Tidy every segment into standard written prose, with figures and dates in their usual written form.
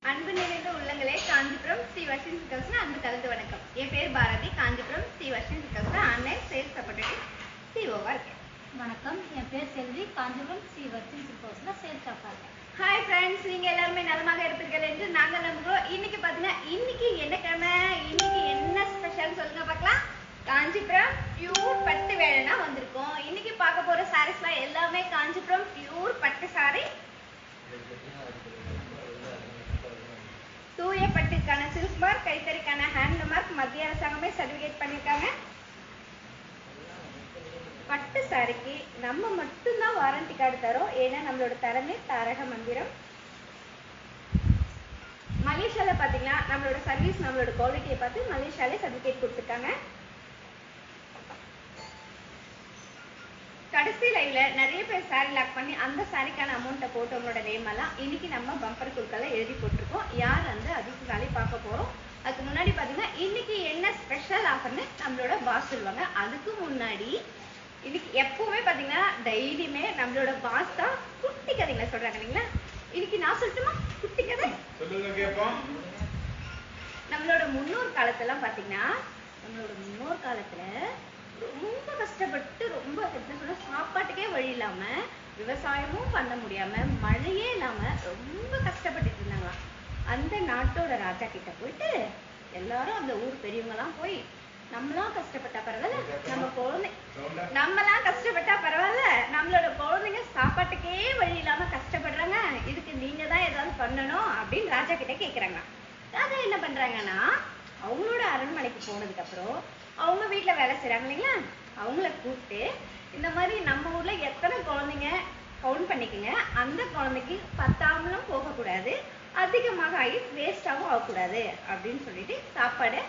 அன்பு நிறைந்த உள்ளங்களே, காஞ்சிபுரம் ஸ்ரீ வர்ஷினி சில்க்ஸ்ல அன்பு கலந்து வணக்கம். என் பேர் பாரதி. காஞ்சிபுரம் ஸ்ரீ வர்ஷினி சில்க்ஸ்ல ஆன்லைன் சேல்ஸ் சப்போர்ட்டேட்டிவ் சிஓவா இருக்கேன். வணக்கம், என் பேர் செல்வி. காஞ்சிபுரம் ஸ்ரீ வர்ஷினி சில்க்ஸ்ல சேல்ஸ் ஸ்டாஃபா இருக்கேன். ஹாய் ஃப்ரெண்ட்ஸ், நீங்க எல்லாருமே நலமாக இருப்பீர்கள் என்று நாங்கள் நம்புகிறோம். இன்னைக்கு பாத்தீங்கன்னா இன்னைக்கு என்ன கிழமை, இன்னைக்கு என்ன ஸ்பெஷல் சொல்லுங்க பார்க்கலாம். காஞ்சிபுரம் பியூர் பட்டு வேலைனா வந்திருக்கோம். இன்னைக்கு பார்க்க போற சாரீஸ்லாம் எல்லாமே காஞ்சிபுரம் பியூர் பட்டு சாரி. தூய பட்டுக்கான சில்க் மார்க், கைத்தறிக்கான ஹேண்ட் மார்க் மத்திய அரசாங்கமே சர்டிபிகேட் பண்ணியிருக்காங்க. பட்டு சாரிக்கு நம்ம மட்டும்தான் வாரண்டி கார்டு தரோம். ஏன்னா நம்மளோட தரமே தாரக மந்திரம். மலேசியால பாத்தீங்கன்னா நம்மளோட சர்வீஸ், நம்மளோட குவாலிட்டியை பார்த்து மலேசியாலே சர்டிபிகேட் கொடுத்துருக்காங்க. கடைசி லைவ்ல நிறைய பேர் சாரி லாக் பண்ணி அந்த சாரிக்கான அமௌண்ட்டை போட்டு உங்களோட நேம் எல்லாம் இன்னைக்கு நம்ம பம்பர் குழுக்களை எழுதி போட்டிருக்கோம். யார் வந்து அதிர்ஷ்டசாலி பார்க்க போறோம். அதுக்கு முன்னாடி பாத்தீங்கன்னா இன்னைக்கு என்ன ஸ்பெஷல் ஆஃபர்னு நம்மளோட பாஸ் சொல்லுவாங்க. அதுக்கு முன்னாடி இன்னைக்கு எப்பவுமே பாத்தீங்கன்னா டெய்லியுமே நம்மளோட பாஸ் தான் குட்டி கதைகளை சொல்றாங்க இல்லைங்களா. இன்னைக்கு நான் சொல்லட்டுமா குட்டி கதை? சொல்லுங்க கேப்போம். நம்மளோட முன்னோர் காலத்துல பாத்தீங்கன்னா, நம்மளோட முன்னோர் காலத்துல ரொம்ப கஷ்டப்பட்டு, ரொம்ப என்ன சொல்ல, சாப்பாட்டுக்கே வழி இல்லாம, விவசாயமும் பண்ண முடியாம, மழையே இல்லாம ரொம்ப கஷ்டப்பட்டுட்டு இருந்தாங்களாம். அந்த நாட்டோட ராஜா கிட்ட போயிட்டு எல்லாரும் அந்த ஊர் பெரியவங்க எல்லாம் போய், நம்மளாம் கஷ்டப்பட்டா பரவாயில்ல, நம்மலாம் கஷ்டப்பட்டா பரவாயில்ல, நம்மளோட குழந்தைங்க சாப்பாட்டுக்கே வழி இல்லாம கஷ்டப்படுறாங்க, இதுக்கு நீங்க தான் ஏதாவது பண்ணணும் அப்படின்னு ராஜா கிட்ட கேக்குறாங்க. ராஜா என்ன பண்றாங்கன்னா, அவங்களோட அரண்மனைக்கு போனதுக்கு அப்புறம் அவங்க வீட்டுல வேலை செய்றாங்க இல்லைங்களா, அவங்கள கூப்பிட்டு இந்த மாதிரி நம்ம ஊர்ல எத்தனை குழந்தைங்க கவுண்ட் பண்ணிக்கங்க, அந்த குழந்தைக்கு பத்தாமலும் போகக்கூடாது, அதிகமாக ஆகி வேஸ்டாகவும் ஆகக்கூடாது அப்படின்னு சொல்லிட்டு சாப்பாடு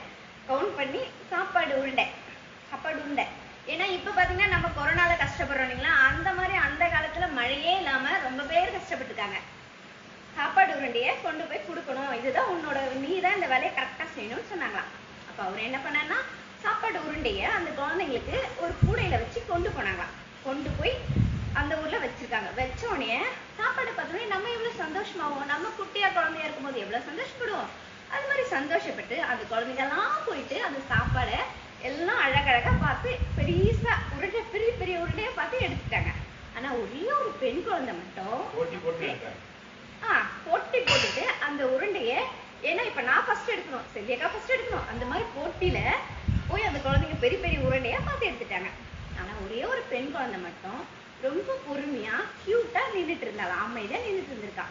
கவுண்ட் பண்ணி சாப்பாடு உருண்டை. ஏன்னா இப்ப பாத்தீங்கன்னா நம்ம கொரோனால கஷ்டப்படுறோம் இல்லைங்களா, அந்த மாதிரி அந்த காலத்துல மழையே இல்லாம ரொம்ப பேர் கஷ்டப்பட்டுருக்காங்க. சாப்பாடு உருண்டைய கொண்டு போய் கொடுக்கணும், இதுதான் உன்னோட, நீ தான் இந்த வேலையை கரெக்டா செய்யணும்னு சொன்னாங்களாம். அப்ப அவர் என்ன பண்ணாருன்னா, சாப்பாடு உருண்டைய அந்த குழந்தைங்களுக்கு ஒரு கூடையில வச்சு கொண்டு போனாங்களாம். கொண்டு போய் அந்த ஊர்ல வச்சிருக்காங்க. வச்ச உடனே சாப்பாடு பார்த்தோன்னே நம்ம எவ்வளவு சந்தோஷமாவோம், நம்ம குட்டியா குழந்தையா இருக்கும்போது எவ்வளவு சந்தோஷப்படுவோம். அது மாதிரி சந்தோஷப்பட்டு அந்த குழந்தைங்கெல்லாம் போயிட்டு அந்த சாப்பாடை எல்லாம் அழகழகா பார்த்து பெரியசா உருண்டை, பெரிய பெரிய உருண்டையா பார்த்து எடுத்துட்டாங்க. ஆனா ஒரே ஒரு பெண் குழந்தை மட்டும் போட்டி போட்டுட்டு அந்த உருண்டைய, ஏன்னா இப்ப நான் ஃபர்ஸ்ட் எடுக்கணும், செல்வியக்கா ஃபர்ஸ்ட் எடுக்கணும், அந்த மாதிரி போட்டியில போய் அந்த குழந்தைங்க பெரிய பெரிய உருண்டையா பார்த்து எடுத்துட்டாங்க. ஆனா ஒரே ஒரு பெண் குழந்தை மட்டும் ரொம்ப பொறுமையா கியூட்டா நின்றுட்டு இருந்தாலும், அமைதியா நின்றுட்டு இருந்திருக்கா.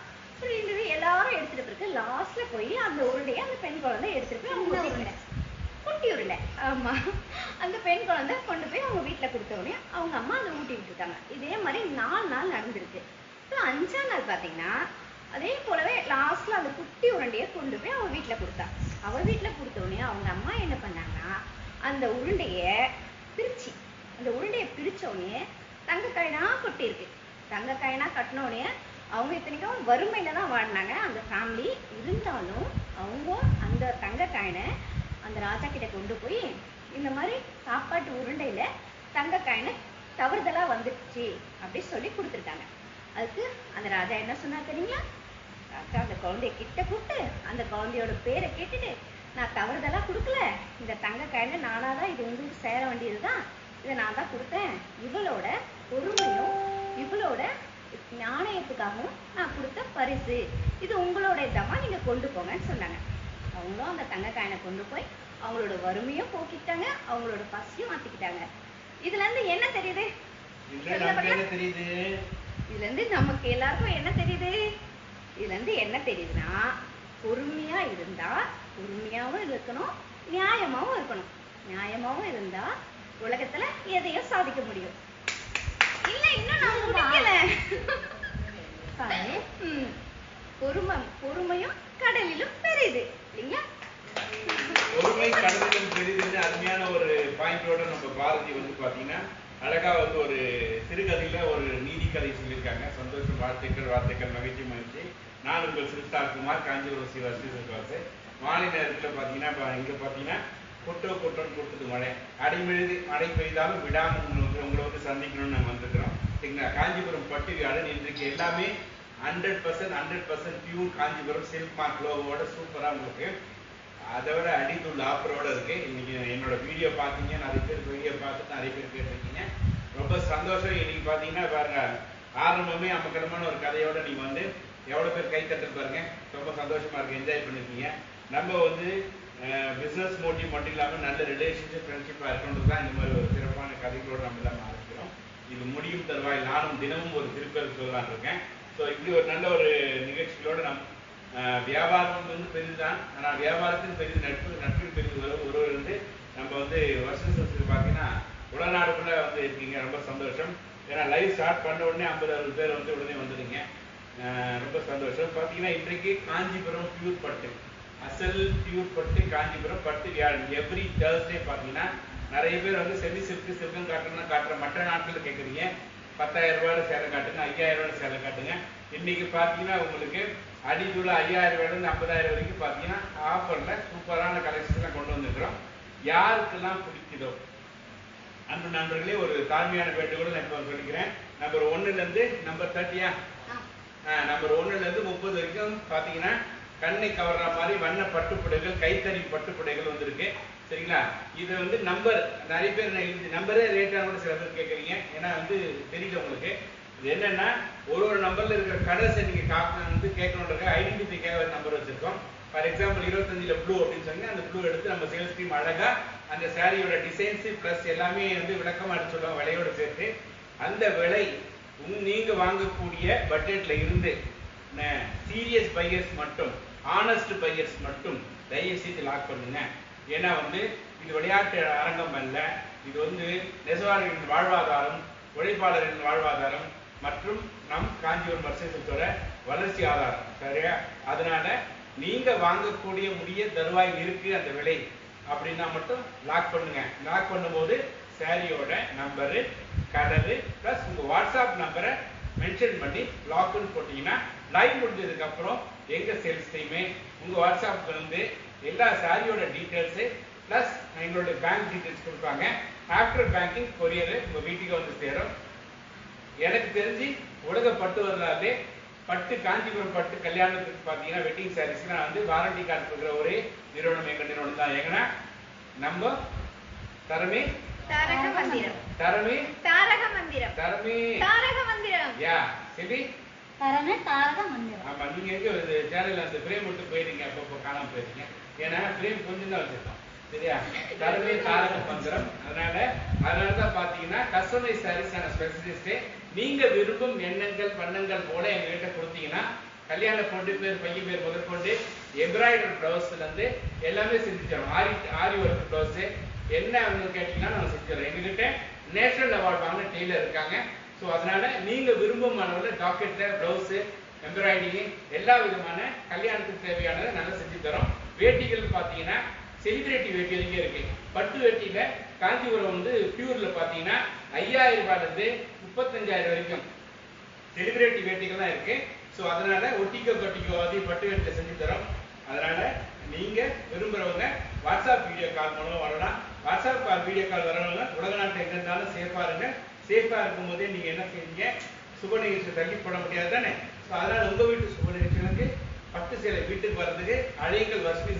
எல்லாரும் எடுத்துட்டு பிறகு லாஸ்ட்ல போய் அந்த உருண்டையை அந்த பெண் குழந்தை எடுத்துட்டு போய் அவங்க குட்டி உருண்டை, ஆமா, அந்த பெண் குழந்தை கொண்டு போய் அவங்க வீட்டுல கொடுத்த உடனே அவங்க அம்மா அதை ஊட்டி விட்டுருக்காங்க. இதே மாதிரி 4 நாள் நடந்திருக்கு. 5ஆம் நாள் பாத்தீங்கன்னா அதே போலவே லாஸ்ட்ல அந்த குட்டி உருண்டையை கொண்டு போய் அவ வீட்டுல கொடுத்தா. அவ வீட்டுல கொடுத்த உடனே அவங்க அம்மா என்ன பண்ணாங்கன்னா, அந்த உருண்டைய பிரிச்ச உடனே தங்க காயினா கொட்டி இருக்கு. தங்க காயினா கட்டின உடனே அவங்க இத்தனைக்கும் வறுமையில தான் வாழ்னாங்க அந்த ஃபேமிலி. இருந்தாலும் அவங்க அந்த தங்க காயினை அந்த ராஜா கிட்ட கொண்டு போய், இந்த மாதிரி சாப்பாட்டு உருண்டையில தங்க காயினை தவறுதலா வந்துடுச்சு அப்படி சொல்லி கொடுத்துருக்காங்க. அதுக்கு அந்த ராஜா என்ன சொன்னா தெரியுங்களா, ராஜா அந்த குழந்தைய கிட்ட கூப்பிட்டு அந்த குழந்தையோட பேரை கேட்டுட்டு, நான் தவறுதலா கொடுக்கல, இந்த தங்க காயினை நானாதான், இது உங்களுக்கு சேர வேண்டியதுதான், இதை நான் தான் கொடுத்தேன், இவளோட பொறுமையும் இவளோட ஞானயத்துக்காகவும் நான் கொடுத்த பரிசு, இது உங்களோட இதமா நீங்க கொண்டு போங்கன்னு சொன்னாங்க. அவங்களும் அந்த தங்க காயினை கொண்டு போய் அவங்களோட வறுமையும் போக்கிட்டாங்க, அவங்களோட பசியும் மாத்திக்கிட்டாங்க. இதுல இருந்து என்ன தெரியுது? இதுல இருந்து நமக்கு எல்லாருக்கும் என்ன தெரியுது? இதுல இருந்து என்ன தெரியுதுன்னா, பொறுமையா இருந்தா பொறுமையாவும் இருக்கணும், நியாயமாவும் இருக்கணும். நியாயமாவும் இருந்தா உலகத்துல எதையும் சாதிக்க முடியும். இல்ல, இன்னும் நான் முடிக்கல. பொறுமையும் கடலிலும் பெரிது இல்லைங்களா? பொறுமை கடலிலும் பெரிதுன்னு அருமையான ஒரு பாயிண்டோட நம்ம பாரதி வந்து பாத்தீங்கன்னா அழகா வந்து ஒரு சிறுகதையில ஒரு நீதி கதை சொல்லியிருக்காங்க. சந்தோஷம், வாழ்த்துக்கள், மகிழ்ச்சி. நான் உங்கள் சிறுஸ்டார் குமார், காஞ்சிபுரம் ஸ்ரீ வர்ஷினி சில்க்ஸ். மாலை நேரத்துல பாத்தீங்கன்னா இங்க பாத்தீங்கன்னா கொட்டோன்னு கொட்டுது மழை, மழை பெய்தாலும் விடாம உங்களை வந்து சந்திக்கணும்னு நாங்கள் வந்திருக்கிறோம். சரிங்களா? காஞ்சிபுரம் பட்டு வியாழன் இன்றைக்கு எல்லாமே 100% பியூர் காஞ்சிபுரம் சில்க் மார்க் லோகோட சூப்பரா உங்களுக்கு அதை விட அடித்துள்ள ஆஃபரோட இருக்கு. இன்னைக்கு என்னோட வீடியோ பார்த்தீங்க, நிறைய பேர் வீடியோ பார்த்துட்டு நிறைய பேர் கேட்டிருக்கீங்க. ரொம்ப சந்தோஷம். இன்னைக்கு பார்த்தீங்கன்னா பாருங்க, ஆரம்பமே அமக்கடமான ஒரு கதையோட நீங்க வந்து எவ்வளவு பேர் கை தட்டு பாருங்க. ரொம்ப சந்தோஷமா இருக்கு, என்ஜாய் பண்ணிருக்கீங்க. நம்ம வந்து பிசினஸ் மோட்டிவ் மட்டும் இல்லாமல் நல்ல ரிலேஷன்ஷிப் ஃப்ரெண்ட்ஷிப்பாக இருக்கணுன்றது தான் இந்த மாதிரி ஒரு சிறப்பான கதைகளோடு நம்ம எல்லாம் ஆரம்பிக்கிறோம். இது முடியும் தருவாய் நானும் தினமும் ஒரு திருப்பதி சொல்லலான் இருக்கேன். ஸோ இப்படி ஒரு நல்ல ஒரு நிகழ்ச்சிகளோடு நம் வியாபாரம் வந்து பெரிதுதான், ஆனால் வியாபாரத்தின் பெரிது நட்பு, நட்பின் பெரிது ஒருவர் வந்து நம்ம வந்து வருஷத்துக்கு பார்த்தீங்கன்னா உலநாடுக்குள்ள வந்து இருக்கீங்க. ரொம்ப சந்தோஷம். ஏன்னா லைவ் ஸ்டார்ட் பண்ண உடனே 50-60 பேர் வந்து உடனே வந்துடுங்க. ரொம்ப சந்தோஷம். பார்த்தீங்கன்னா இன்றைக்கு காஞ்சிபுரம் பியூர் பட்டு, அசல் பியூர் பட்டு காஞ்சிபுரம் பட்டு வியாழன் எவ்ரி தேர்ஸ்டே பார்த்தீங்கன்னா நிறைய பேர் வந்து செமி சில்க்கு சில்கம் காட்டணும்னா காட்டுற மற்ற நாட்களில் கேட்குறீங்க. 10,000 ரூபாய் சேலை காட்டுங்க, 5,000 ரூபாய் சேலை காட்டுங்க. இன்னைக்கு பார்த்தீங்கன்னா உங்களுக்கு அடிக்குள்ள 5,000 ரூபாயிலிருந்து 50,000 வரைக்கும் பார்த்தீங்கன்னா ஆஃபர்ல சூப்பரான கலெக்ஷன்லாம் கொண்டு வந்துருக்கிறோம். யாருக்கெல்லாம் பிடிக்குதோ அன்பு நண்பர்களே, ஒரு தாழ்மையான வேண்டுகோள் நான் இப்போ சொல்லிக்கிறேன். நம்பர் 1லேருந்து நம்பர் 30யா, நம்பர் 1லேருந்து 30 வரைக்கும் பார்த்தீங்கன்னா கண்ணை கவர்ற மாதிரி வண்ண பட்டுப்புடைகள், கைத்தறி பட்டுப்புடைகள் வந்திருக்கு. சரிங்களா? இது வந்து நம்பர் நிறைய பேர் நம்பரே ரேட்டான கூட சில பேர் கேட்குறீங்க. ஏன்னா வந்து தெரியல உங்களுக்கு. இது என்னன்னா ஒரு நம்பர்ல இருக்கிற கலர்ஸை நீங்க வந்து கேட்கணுன்ற ஐடென்டிஃபைக்காக ஒரு நம்பர் வச்சிருக்கோம். ஃபார் எக்ஸாம்பிள் 25ல ப்ளூ அப்படின்னு சொன்னீங்க, அந்த ப்ளூ எடுத்து நம்ம சேல்ஸ் டீம் அழகா அந்த சாரியோட டிசைன்ஸ் பிளஸ் எல்லாமே வந்து விளக்கமா எடுத்து சொல்லுவாங்க விலையோட சேர்த்து. அந்த விலை நீங்க வாங்கக்கூடிய பட்ஜெட்ல இருந்து சீரியஸ் பையர்ஸ் மட்டும், ஆனஸ்ட் பையர்ஸ் மட்டும் தயவு செய்து லாக் பண்ணுங்க. ஏன்னா வந்து இது விளையாட்டு அரங்கம் அல்ல, இது வந்து நெசவாளர்களின் வாழ்வாதாரம், உழைப்பாளர்களின் வாழ்வாதாரம் மற்றும் நம் காஞ்சிபுரம் மர்சேசத்தோட வளர்ச்சி ஆதாரம். சரியா? அதனால நீங்க வாங்கக்கூடிய முடிய தருவாய் இருக்கு அந்த விலை அப்படின்னா மட்டும் லாக் பண்ணுங்க. லாக் பண்ணும்போது சாரியோட நம்பரு, கலரு பிளஸ் உங்க வாட்ஸ்அப் நம்பரை மென்ஷன் பண்ணி லாக்னு போட்டீங்கன்னா லைவ் முடிஞ்சதுக்கு அப்புறம் எங்க சேல்ஸ் டீமே உங்க வாட்ஸ்அப்ல வந்து எல்லா சாரியோட டீட்டெயில்ஸு பிளஸ் எங்களோட பேங்க் டீட்டெயில்ஸ் கொடுப்பாங்க. ஆஃப்டர் பேங்கிங் கொரியர் உங்க வீட்டுக்கு வந்து சேரும். எனக்கு தெரிஞ்சு உலக பட்டு வரலாறு பட்டு காஞ்சிபுரம் பட்டு கல்யாணத்துக்கு பார்த்தீங்கன்னா வெட்டிங் சாரீஸ்லாம் வந்து வாரண்டி கார்டு கொடுக்குற ஒரே நிறுவனம் எங்க நிறுவனம் தான். ஏன்னா நம்ம தரமே தாரக மந்திரம், தரமே தாரக மந்திரம், தரமே தாரக மந்திரம். யா செபி தரமே தாரக மந்திரம். ஆமா, நீங்க எங்க சேனல்ல அந்த ஃப்ரேம் விட்டு போயிருக்கீங்க, அப்பப்போ காணாம போயிருக்கீங்க. ஏன்னா ஃப்ரேம் கொஞ்சம் தான் வச்சிருக்கோம். சரியா? தரமே தாரக மந்திரம். அதனாலதான் பாத்தீங்கன்னா கஸ்டமைஸ் சாரீஸ்க்கான ஸ்பெஷலிஸ்ட். நீங்க விரும்பும் எண்ணங்கள் பண்ணங்கள் போல எங்ககிட்ட கொடுத்தீங்கன்னா கல்யாண பொண்ணு பேர் பையன் பேர் முதற்கொண்டு எம்ப்ராய்டரி பிளவுஸ்ல இருந்து எல்லாமே செஞ்சுக்கிறோம். ஆரி ஒர்க் பிளவுஸ் என்ன அவங்க கேட்டீங்கன்னா நம்ம செஞ்சுக்கிறோம். எங்ககிட்ட நேஷனல் அவார்டு வாங்கின டெய்லர் இருக்காங்க. ஸோ அதனால நீங்க விரும்பும் அளவில் டாக்கெட்ல பிளவுஸ், எம்ப்ராய்டரி எல்லா விதமான கல்யாணத்துக்கு தேவையானதை நல்லா செஞ்சு தரோம். வேட்டிகள் பார்த்தீங்கன்னா செலிபிரிட்டி வேட்டி வரைக்கும் இருக்கு. பட்டு வேட்டியில காஞ்சிபுரம் வந்து பியூர்ல பார்த்தீங்கன்னா 5,000 ரூபாயிலிருந்து 35,000 வரைக்கும் செலிபிரிட்டி வேட்டிகள் தான் இருக்கு. ஸோ அதனால ஒட்டிக்கோ கொட்டிக்கோ அதையும் பட்டு வேட்டில செஞ்சு தரோம். அதனால நீங்க விரும்புறவங்க வாட்ஸ்அப் வீடியோ கால் மூலம் வரலாம். வாட்ஸ்அப் கால் வீடியோ கால் வரவங்க உலக நாட்டில் எங்க இருந்தாலும் சேஃபா இருங்க. சேஃபா இருக்கும் போதே நீங்க என்ன செய்வீங்க? சுப நிகழ்ச்சி தள்ளி போட முடியாது தானே. ஸோ அதனால உங்க வீட்டு சுப நிகழ்ச்சிகளுக்கு பட்டு சேலை வீட்டுக்கு வர்றதுக்கு அழைகள் வசதி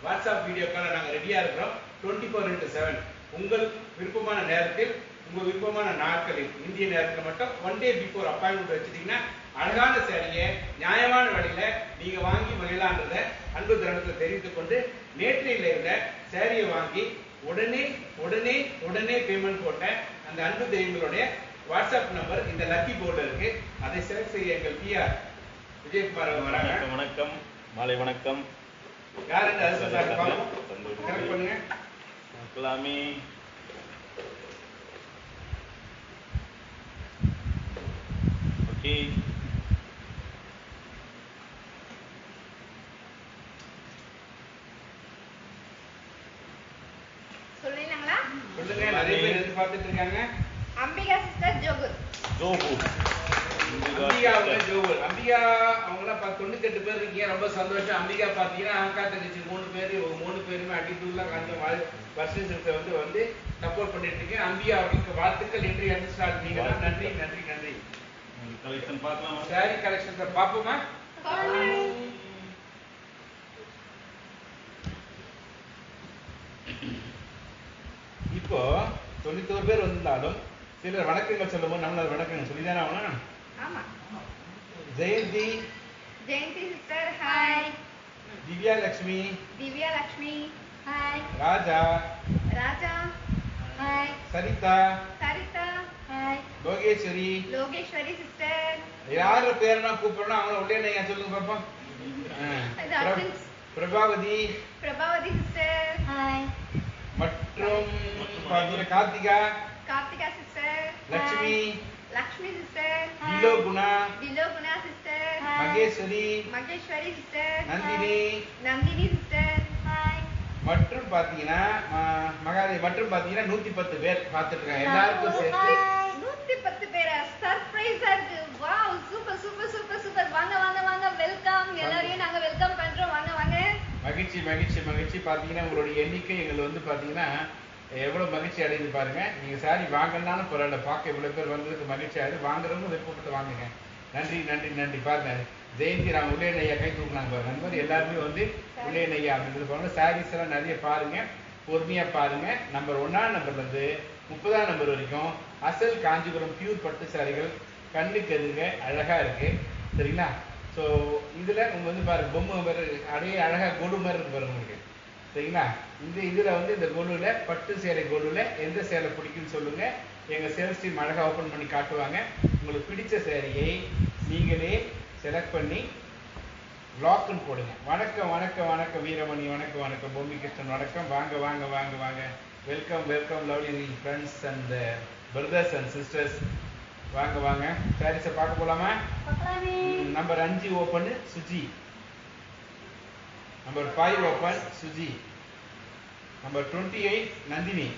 வாட்ஸ்அப் வீடியோ கால நாங்கள் ரெடியா இருக்கிறோம். 24x7 உங்கள் விருப்பமான நேரத்தில், உங்க விருப்பமான நாட்களில், இந்திய நேரத்தில் மட்டும் 1 day பிஃபோர் அப்பாயின்மெண்ட் வச்சுட்டீங்கன்னா அழகான சேரியை நியாயமான விலையில நீங்க வாங்கி மகிழான்றத அன்பு தருணத்தில் தெரிவித்துக் கொண்டு நேற்றையில இருந்த சேரியை வாங்கி உடனே உடனே உடனே பேமெண்ட் போட்ட அந்த அன்பு தெய்வங்களுடைய வாட்ஸ்அப் நம்பர் இந்த லக்கி போர்டு இருக்கு. அதை செலக்ட் செய்ய எங்கள் பிஆர் விஜயகுமார் வராங்க. வணக்கம், மாலை வணக்கம். யார் இந்த அரசு சார் பாருங்க, கரெக்ட் பண்ணுங்க. பார்க்கலாமே. ஓகே, சொல்லிடலாங்களா? சொல்லுங்க. நிறைய பேர் எதிர்பார்த்துட்டு இருக்காங்க. அம்பிகா சிஸ்டர் ஜோகு. ஜோபு. அம்பிகா அவங்க ஜோகூர். அம்பிகா அவங்களாம் 98 பேர் இருக்கீங்க. ரொம்ப சந்தோஷம். அம்பிகா பாத்தீங்கன்னா அக்கா தங்கச்சி 3 பேர், 3 பேருமே அடித்தூர்ல கொஞ்சம் வருஷத்தை வந்து சப்போர்ட் பண்ணிட்டு இருக்கீங்க. அம்பிகா அவர்களுக்கு வாழ்த்துக்கள். இன்றைய அனுஷ்டான் நீங்க தான். நன்றி நன்றி நன்றி. கலெக்ஷன் பார்க்கலாமா? சாரி கலெக்ஷன்ஸை பார்ப்போமா? இப்போ 91 பேர் வந்திருந்தாலும் சிலர் வணக்கங்கள் சொல்லும்போது நம்மளால வணக்கங்கள் சொல்லிதானே ஆகணும். ஆமா. Jayanthi Jayanthi sister hi. Divya Lakshmi Divya Lakshmi hi. Raja Raja hi. Saritha Saritha hi. Lokeswari Lokeswari sister. யார பேரை கூப்பிடணும் அவங்கள உள்ளே நீங்க சொல்லுங்க பாப்போம். இது admins. Prabhavathi Prabhavati sister. Hi. மற்றும் பாத்தீங்கன்னா Karthika Karthika sister. Lakshmi Lakshmi sister. Thiloguna Thiloguna sister. Maheswari Maheswari sister. Nandhini Nandini sister. Hi. மற்றும் பாத்தீங்கன்னா மகாதேவி மற்றும் பாத்தீங்கன்னா 110 பேர் பார்த்துட்டு இருக்காங்க. எல்லாருக்கும் சேர்த்து 110 பேரா? சர்ப்ரைஸா இருக்கு. Wow, super super super super. வாங்க வாங்க வாங்க, வெல்கம். எல்லாரையும் நாங்க வெல்கம் பண்றோம். வாங்க வாங்க. மகிழ்ச்சி மகிழ்ச்சி மகிழ்ச்சி. பாத்தீங்கன்னா உங்களுடைய எண்ணிக்கை எங்களை வந்து பாத்தீங்கன்னா எவ்வளவு மகிழ்ச்சி அடையுது பாருங்க. நீங்க சாரி வாங்கலாம்னு பரவாயில்ல, பார்க்க இவ்வளவு பேர் வந்ததுக்கு மகிழ்ச்சி ஆகுது. வாங்குறவங்க விருப்பப்பட்டு வாங்குங்க. நன்றி நன்றி நன்றி. பாருங்க ஜெயந்தி ராம் உள்ளே நையா கை தூக்குனாங்க பாருங்க. அந்த மாதிரி எல்லாருமே வந்து உள்ளே நையா அப்படின்றது பாருங்க. சாரீஸ் எல்லாம் நிறைய பாருங்க, பொறுமையா பாருங்க. நம்பர் 1ஆம் நம்பர்ல இருந்து 30ஆம் நம்பர் வரைக்கும் அசல் காஞ்சிபுரம் பியூர் பட்டு சாரிகள் கண்ணுக்கு எதுங்க அழகா இருக்கு. சரிங்களா? ஸோ இதுல உங்க வந்து பாருங்க பொம்மை மாதிரி அப்படியே அழகா கொலு மாதிரி இருக்கு பாருங்க உங்களுக்கு. சரிங்களா? இதுல வந்து இந்த கொலுல பட்டு சேலை கொலுல எந்த சேலை பிடிக்குன்னு சொல்லுங்க. எங்க சேல்ஸ் டீம் அழகா ஓபன் பண்ணி காட்டுவாங்க. உங்களுக்கு பிடிச்ச சேலையை நீங்களே செலக்ட் பண்ணி லாக்னு போடுங்க. வணக்கம் வணக்கம் வணக்கம் வீரமணி, வணக்கம் வணக்கம் பொம்மி கிருஷ்ணன், வணக்கம். வாங்க வாங்க வாங்க வாங்க. Welcome welcome lovely friends and brothers and sisters. வாங்க வாங்க. சாரீஸை பார்க்க போலாமா? பார்க்கலாமே. Number 5 open Suji. Number 5 open Suji. Number 28 Nandini.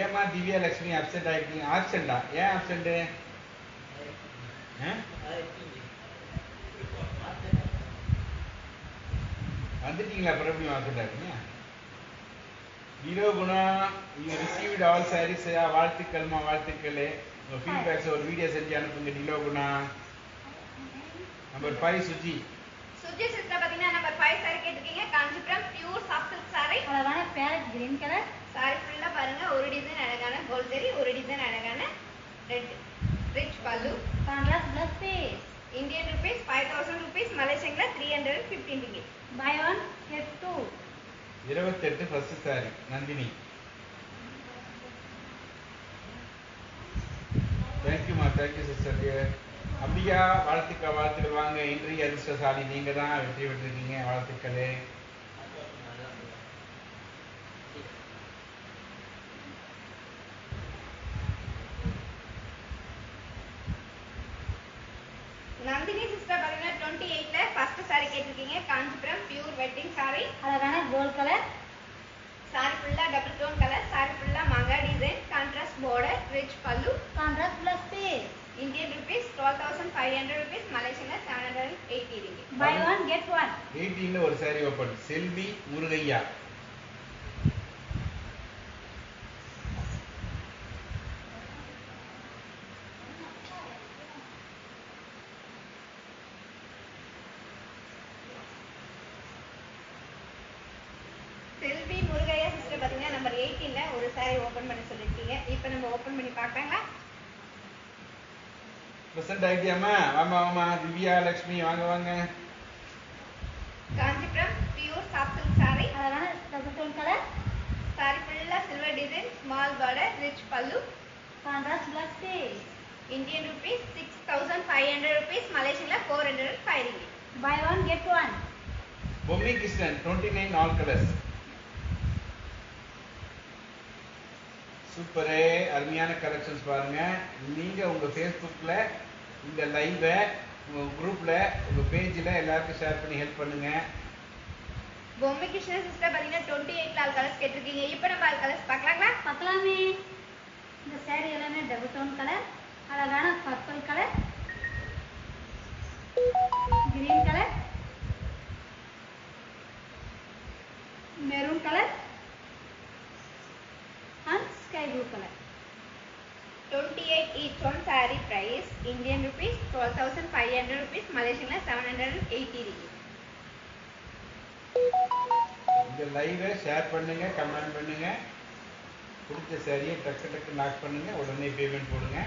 ஏமா திவ்யா லட்சுமி அப்சென்ட் ஆயிட்டீங்க? ஆப்சென்டா? ஏன் ஆப்சென்ட்? வந்துட்டீங்களா? அப்புறம் எப்படி ஆப்சென்ட் ஆகிட்டீங்க? ஹீரோ குணா நீங்க ரிசீவ்ட் ஆல் சாரீஸ். வாழ்த்துக்கள்மா, வாழ்த்துக்கள். உங்க ஃபீட்பேக்ஸ் ஒரு வீடியோ செஞ்சு அனுப்புங்க. Hero Guna. Number 5 Suji. Suji sister பாத்தீங்கன்னா நம்பர் 5 சாரி கேட்டிருக்கீங்க. Kanchipuram pure soft silk sorry. அழகான பேரட் கிரீன் கலர். சாரி ஃபுல்லா பாருங்க. ஒரு டிசைன் அழகான கோல்ட் ஜெரி, ஒரு டிசைன் அழகான ரெட் ரிச் பல்லு. Contrast plus piece. Indian rupees 5000 rupees, மலேசியன்ல 315 ringgit. Buy one get two. 28 first sari Nandhini. தேங்க்யூமா, தேங்க்யூ சிஸ்டர். அம்பிகா வாழ்த்துக்கள் வாழ்த்துக்கள். வாங்க, இன்றைய அதிர்ஷ்டசாலி நீங்க தான், வெற்றி பெற்றிருக்கீங்க. வாழ்த்துக்கள். நந்தினி சிஸ்டர் பாத்தீங்கன்னா 28ல ஃபர்ஸ்ட் சாரி கேட்டிருக்கீங்க. Kanchipuram pure wedding sari. அழகான கோல்ட் கலர். சாரி ஃபுல்லா டபுள் டோன் கலர். சாரி ஃபுல்லா மங்கா டிசைன், கான்ட்ராஸ்ட் border, ரிச் பல்லு. Contrast plus piece. Indian rupees 12,500 rupees, மலேசியன்ல 780 ringgit. Buy one get one. 18ல ஒரு சாரி ஓப்பன். செல்வி முருகையா. செல்வி முருகையா சிஸ்டர் பாத்தீங்கன்னா நம்பர் 18ல ஒரு சாரி ஓபன் பண்ண சொல்லிருக்கீங்க. இப்போ நம்ம ஓபன் பண்ணி பார்க்கலாங்களா? பிரசன்ட் ஆயிட்டியாமா? வாமா வாமா. திவ்யா லட்சுமி வாங்க வாங்க. Kanchipuram pure soft silk sorry. அழகான டபுள் டோன் கலர். சாரி ஃபுல்லா silver design, small border, rich பல்லு. Contrast plus piece. Indian rupees 6,500 rupees, மலேசியன்ல 405 ringgit. Buy one get one. Bommi Krishnan 29 all colours. சூப்பரே, அருமையான கலெக்ஷன்ஸ் பாருங்க. நீங்க உங்க ஃபேஸ்புக்ல இந்த லைவை உங்க குரூப்ல உங்க பேஜ்ல எல்லாருக்கும் ஷேர் பண்ணி ஹெல்ப் பண்ணுங்க. பொம்மை கிருஷ்ணா சிஸ்டர் பாத்தீங்கன்னா 28ல ஆல் கலர்ஸ் கேட்டிருக்கீங்க. இப்போ நம்ம ஆல் கலர்ஸ் பார்க்கலாங்களா? பார்க்கலாமே. இந்த சாரி எல்லாமே டபுள் டோன் கலர். அழகான purple colour, green colour, maroon colour, sky blue colour 28 each one saree price Indian rupees 12,500 rupees Malaysian 780 ringgit. இந்த லைவை ஷேர் பண்ணுங்க, கமெண்ட் பண்ணுங்க. பிடிச்ச சாரியை டக்கு டக்கு லாக் பண்ணுங்க, உடனே பேமெண்ட் போடுங்க.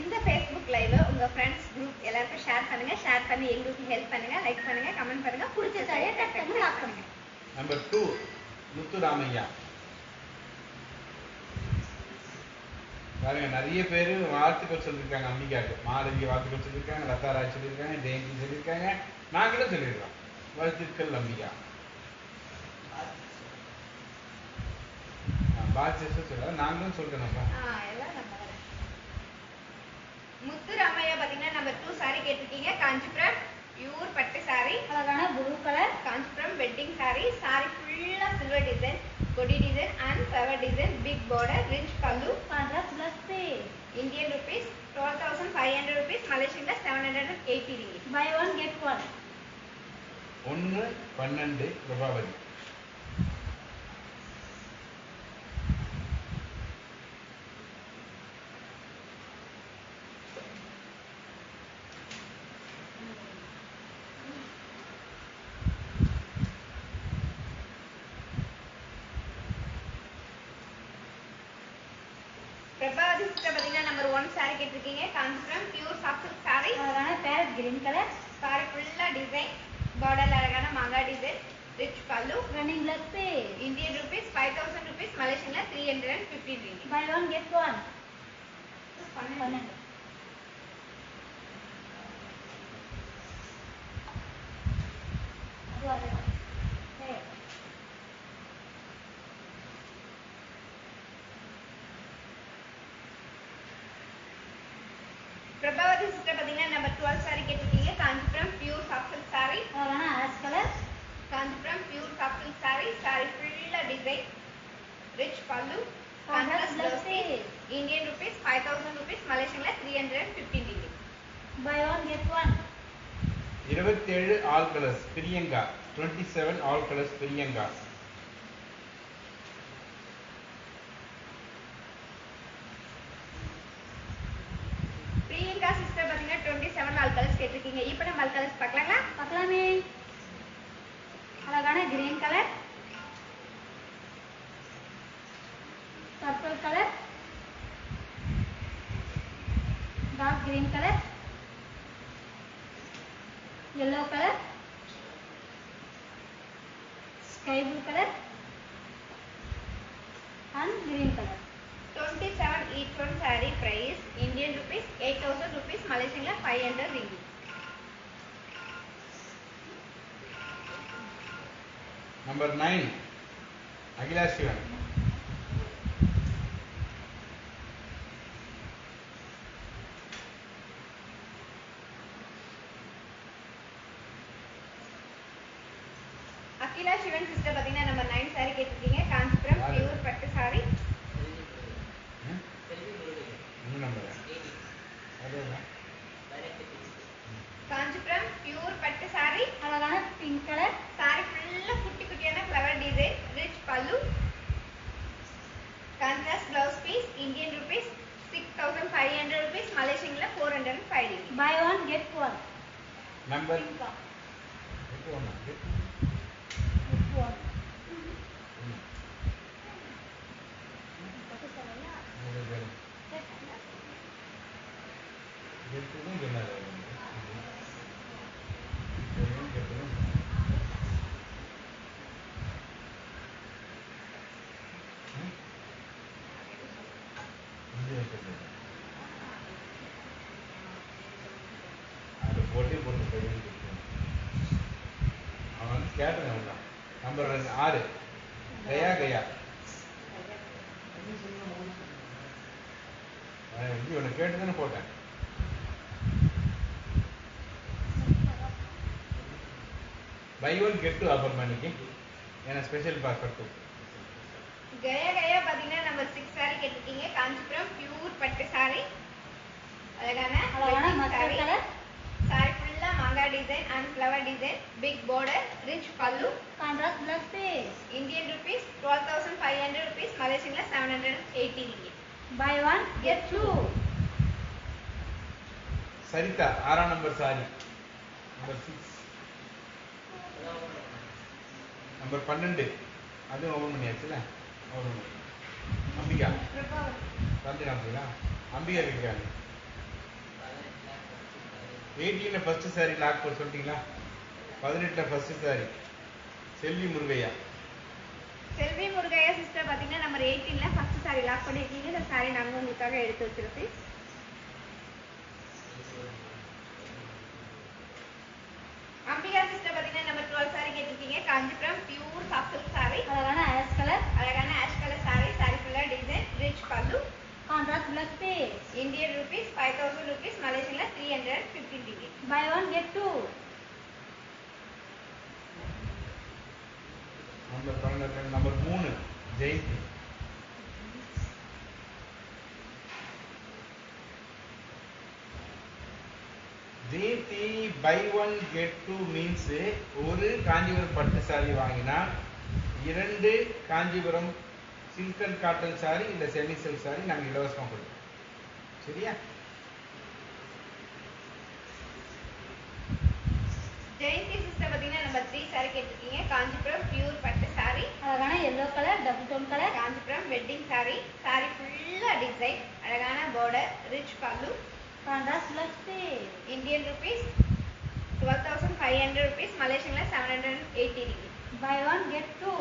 இந்த Facebook லைவ் உங்க ஃப்ரெண்ட்ஸ் குரூப் எல்லாருக்கும் ஷேர் பண்ணுங்க. ஷேர் பண்ணி எங்களுக்கு ஹெல்ப் பண்ணுங்க. லைக் பண்ணுங்க, கமெண்ட் பண்ணுங்க. பிடிச்ச சாரியை டக்கு டக்கு லாக் பண்ணுங்க. நம்பர் 2 முத்துராமையா. பாருங்க, நிறைய பேர் வாழ்த்துக்கள் சொல்லியிருக்காங்க. அம்பிகாக்கு மாலவி வாழ்த்துக்கள் சொல்லியிருக்காங்க, லதாராஜ் சொல்லியிருக்காங்க, ஜெயந்தி சொல்லியிருக்காங்க, நாங்களும் சொல்லியிருக்கோம். வாழ்த்துக்கள் அம்பிகா. பாட்சஸ் சொல்ல நாங்களும் சொல்றோம்ப்பா. எல்லாம் நம்ம முத்துராமையா பாத்தீங்கன்னா நம்பர் 2 saree கேட்டிருக்கீங்க. காஞ்சிபுரம் பியூர் பட்டு saree, அழகான blue colour Kanchipuram wedding saree. saree ஃபுல்லா சில்வர் டிசைன், கொடி design and flower design, big border, rich pallu. Contrast plus piece. Indian rupees 12,500 rupees Malaysian 780 ringgit. Buy one get one. 1/12 Prabhavati. Prabhavati sister பாத்தீங்கன்னா number 1 saree கேட்டிருக்கீங்க. Kanchipuram pure soft silk saree. அழகான parrot green colour saree ஃபுல்லா design, border அழகான மாங்கா design, rich pallu. Running plus piece. Indian rupees 5,000 rupees Malaysian 315 ringgit. Buy one get one. 12. அது வரலாம். சரி. Prabhavati sister பாத்தீங்கன்னா நம்பர் 12 saree கேட்டிருக்கீங்க. Kanchipuram pure soft silk saree, அழகான ash colour Kanchipuram pure soft silk saree. saree ஃபுல்லா design, rich pallu, Contrast contrast blouse blouse piece. Indian rupees 5,000 rupees Malaysian 315 ringgit. Buy one get one. 27 all colours Priyanka. 27 all colours Priyanka. Priyanka sister பாத்தீங்கன்னா 27 all colours கேட்டிருக்கீங்க. இப்போ நம்ம all colours பார்க்கலாங்களா? பார்க்கலாமே. அழகான green colour, purple colour, dark green colour, yellow colour, sky blue colour and green colour. 27 each one saree price Indian rupees 8,000 rupees Malaysian 500 ringgit. Number 9 Akila Sivan. Akila Sivan sister பாத்தீங்கன்னா number 9 saree கேட்டிருக்கீங்க. Kanchipuram pure பட்டு saree, என்ன number? அதேதான். Kanchipuram pure பட்டு saree. அழகான pink colour, saree ஃபுல்லா குட்டி குட்டியான flower design, rich pallu, contrast blouse piece. Indian rupees 6,500 rupees Malaysian 405 ringgit. Buy one get one. Number பிங்கா எட்டு ஒண்ணா? எட்டு. Get one. ஒண்ணு. மூணு பேரு. எட்டுதான் சொன்னாரு அவரு. எட்டுதான் கேட்டதும் அது போட்டு போயிட்டு அவன் வந்து கேட்டேன் அவன் தான். நம்பர் 6 கயா கயா. இவனை கேட்டு தானே போட்டேன். Buy one get two offer பண்ணிக்கு ஏன்னா ஸ்பெஷல் ஆஃபர் 2. கயா கயா பாத்தீங்கன்னா நம்பர் 6 saree கேட்டிருக்கீங்க. காஞ்சிபுரம் பியூர் பட்டு saree, அழகான அழகான wedding mustard saree. Colour, saree ஃபுல்லா manga design and flower design, big border, rich pallu, Contrast blouse piece. Indian rupees 12,500 rupees, Malaysian 780 ringgit. Buy one, get two. சரிதா 6ஆம் number sorry number 6 number 12 அது open பண்ணியாச்சுல open Ambika தந்து காமிச்சீங்களா அம்பிகா கேட்குறாங்க 18ல first sorry lock போட்டு சொல்லிட்டீங்களா 18ல first sorry செல்வி Murugaiya Selvi Murugaiya sister பாத்தீங்கன்னா number 18ல first sorry lock பண்ணிருக்கீங்க. இந்த sorry நாங்க உங்களுக்காக எடுத்து வச்சிருக்கோம். அம்பிகா சிஸ்டர் பாத்தீங்கன்னா நம்பர் 12 சாரி கேட்டிருக்கீங்க. Kanchipuram pure soft silk sorry, அழகான ஆஷ் கலர். அழகான ஆஷ் கலர் சாரி, சாரி ஃபுல்லா design, rich pallu, Contrast blouse piece. Indian rupees 5,000 rupees, Malaysian 315 ringgit. Buy one, get two. Number 12 number 3 Jayanthi Jayanthi buy one get two means ஒரு காஞ்சிபுரம் பட்டு சாரி வாங்கினா 2 Kanchipuram silk and cotton sari இல்ல semi silk sari நாங்க இலவசமா கொடுப்போம். சரியா? ஜெயந்தி சிஸ்டர் பாத்தீங்கன்னா நம்பர் 3 சாரி கேட்டிருக்கீங்க. காஞ்சிபுரம் பியூர் பட்டு சாரி, அழகான yellow colour, double tone colour. Kanchipuram wedding sari, sorry ஃபுல்லா டிசைன், அழகான border, rich pallu, Contrast blouse piece. Indian rupees 12,500 rupees, Malaysian 780 ringgit. Buy one, get two.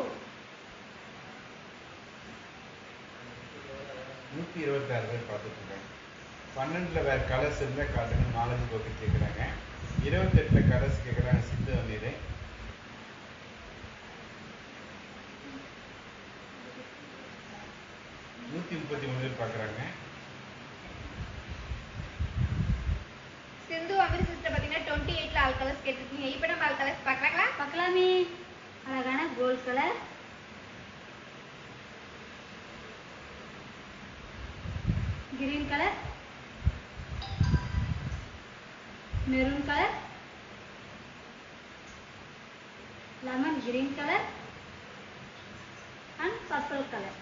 126 பேர் பார்த்துட்டு இருக்காங்க. 12ல வேற கலர்ஸ் இருந்தா காட்டுங்க. நாலஞ்சு பக்கம் கேட்குறாங்க. 28ல கலர்ஸ் கேட்குறாங்க. சிந்து அமீர் 133 பேர் பார்க்குறாங்க. சிந்து அமீர் சிஸ்டர் பாத்தீங்கன்னா 28ல ஆல் கலர்ஸ் கேட்டிருக்கீங்க. இப்போ நம்ம ஆல் கலர்ஸ் பார்க்கலாங்களா? பார்க்கலாமே. அழகான gold colour, green colour, maroon colour, lemon green colour and purple colour.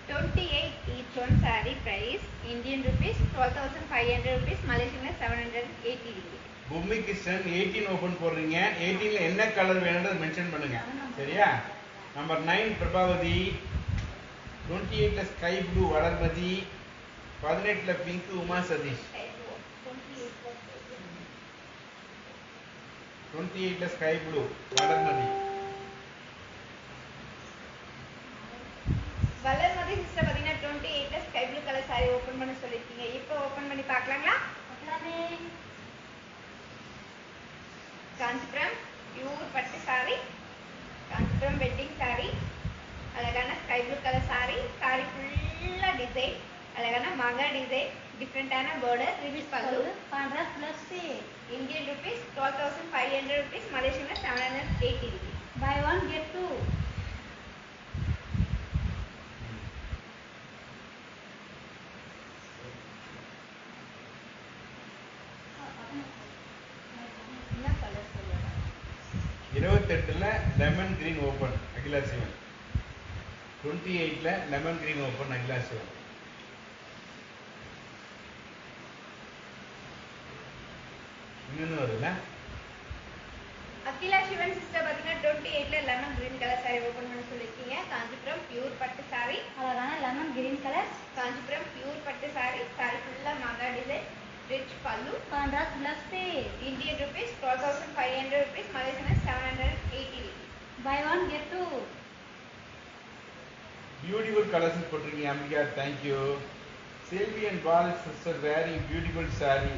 28 each one saree price, Indian rupees 12,500 rupees, Malaysian 780 ringgit. பூமி கிருஷ்ணன் 18 ஓபன் போடுறீங்க. 18ல என்ன கலர் வேணும்ன்றத மென்ஷன் பண்ணுங்க. சரியா? நம்பர் 9 பிரபாவதி 28ல ஸ்கை ப்ளூ வளர்மதி 18ல பிங்க் உமா சதீஷ் 28ல sky blue Valarmathi Valarmathi sister பாத்தீங்கன்னா 28ல sky blue colour saree open பண்ண சொல்லிருக்கீங்க. இப்போ ஓபன் பண்ணி பார்க்கலாங்களா? பார்க்கலாமே. காஞ்சிபுரம் பியூர் பட்டு saree, காஞ்சிபுரம் வெட்டிங் saree, அழகான sky blue colour saree, saree ஃபுல்லா டிசைன், அழகான மகா டிசைன், டிஃபரெண்டான border, rich pallu, Contrast blouse piece. Indian rupees 12,500 rupees, Malaysian 780 rupees. Buy one, get two. என்ன கலர் சொல்லுங்க? 28ல lemon green open Akila Sivan 28ல lemon green open Akila Sivan இன்னொன்னு வருதுல்ல அகிலா சிவன் சிஸ்டர் பாத்தீங்கன்னா 28ல lemon green colour saree open பண்ண சொல்லிருக்கீங்க. காஞ்சிபுரம் பியூர் பட்டு saree, அழகான lemon green colour, Kanchipuram pure பட்டு saree, saree ஃபுல்லா மகா design, rich pallu, Contrast blouse piece. Indian rupees 12,500 rupees, Malaysian 780 rupees. Buy one, get two. Beautiful colours போட்டிருக்கீங்க Ambika. Thank you. Selvi and Paul sister very beautiful sari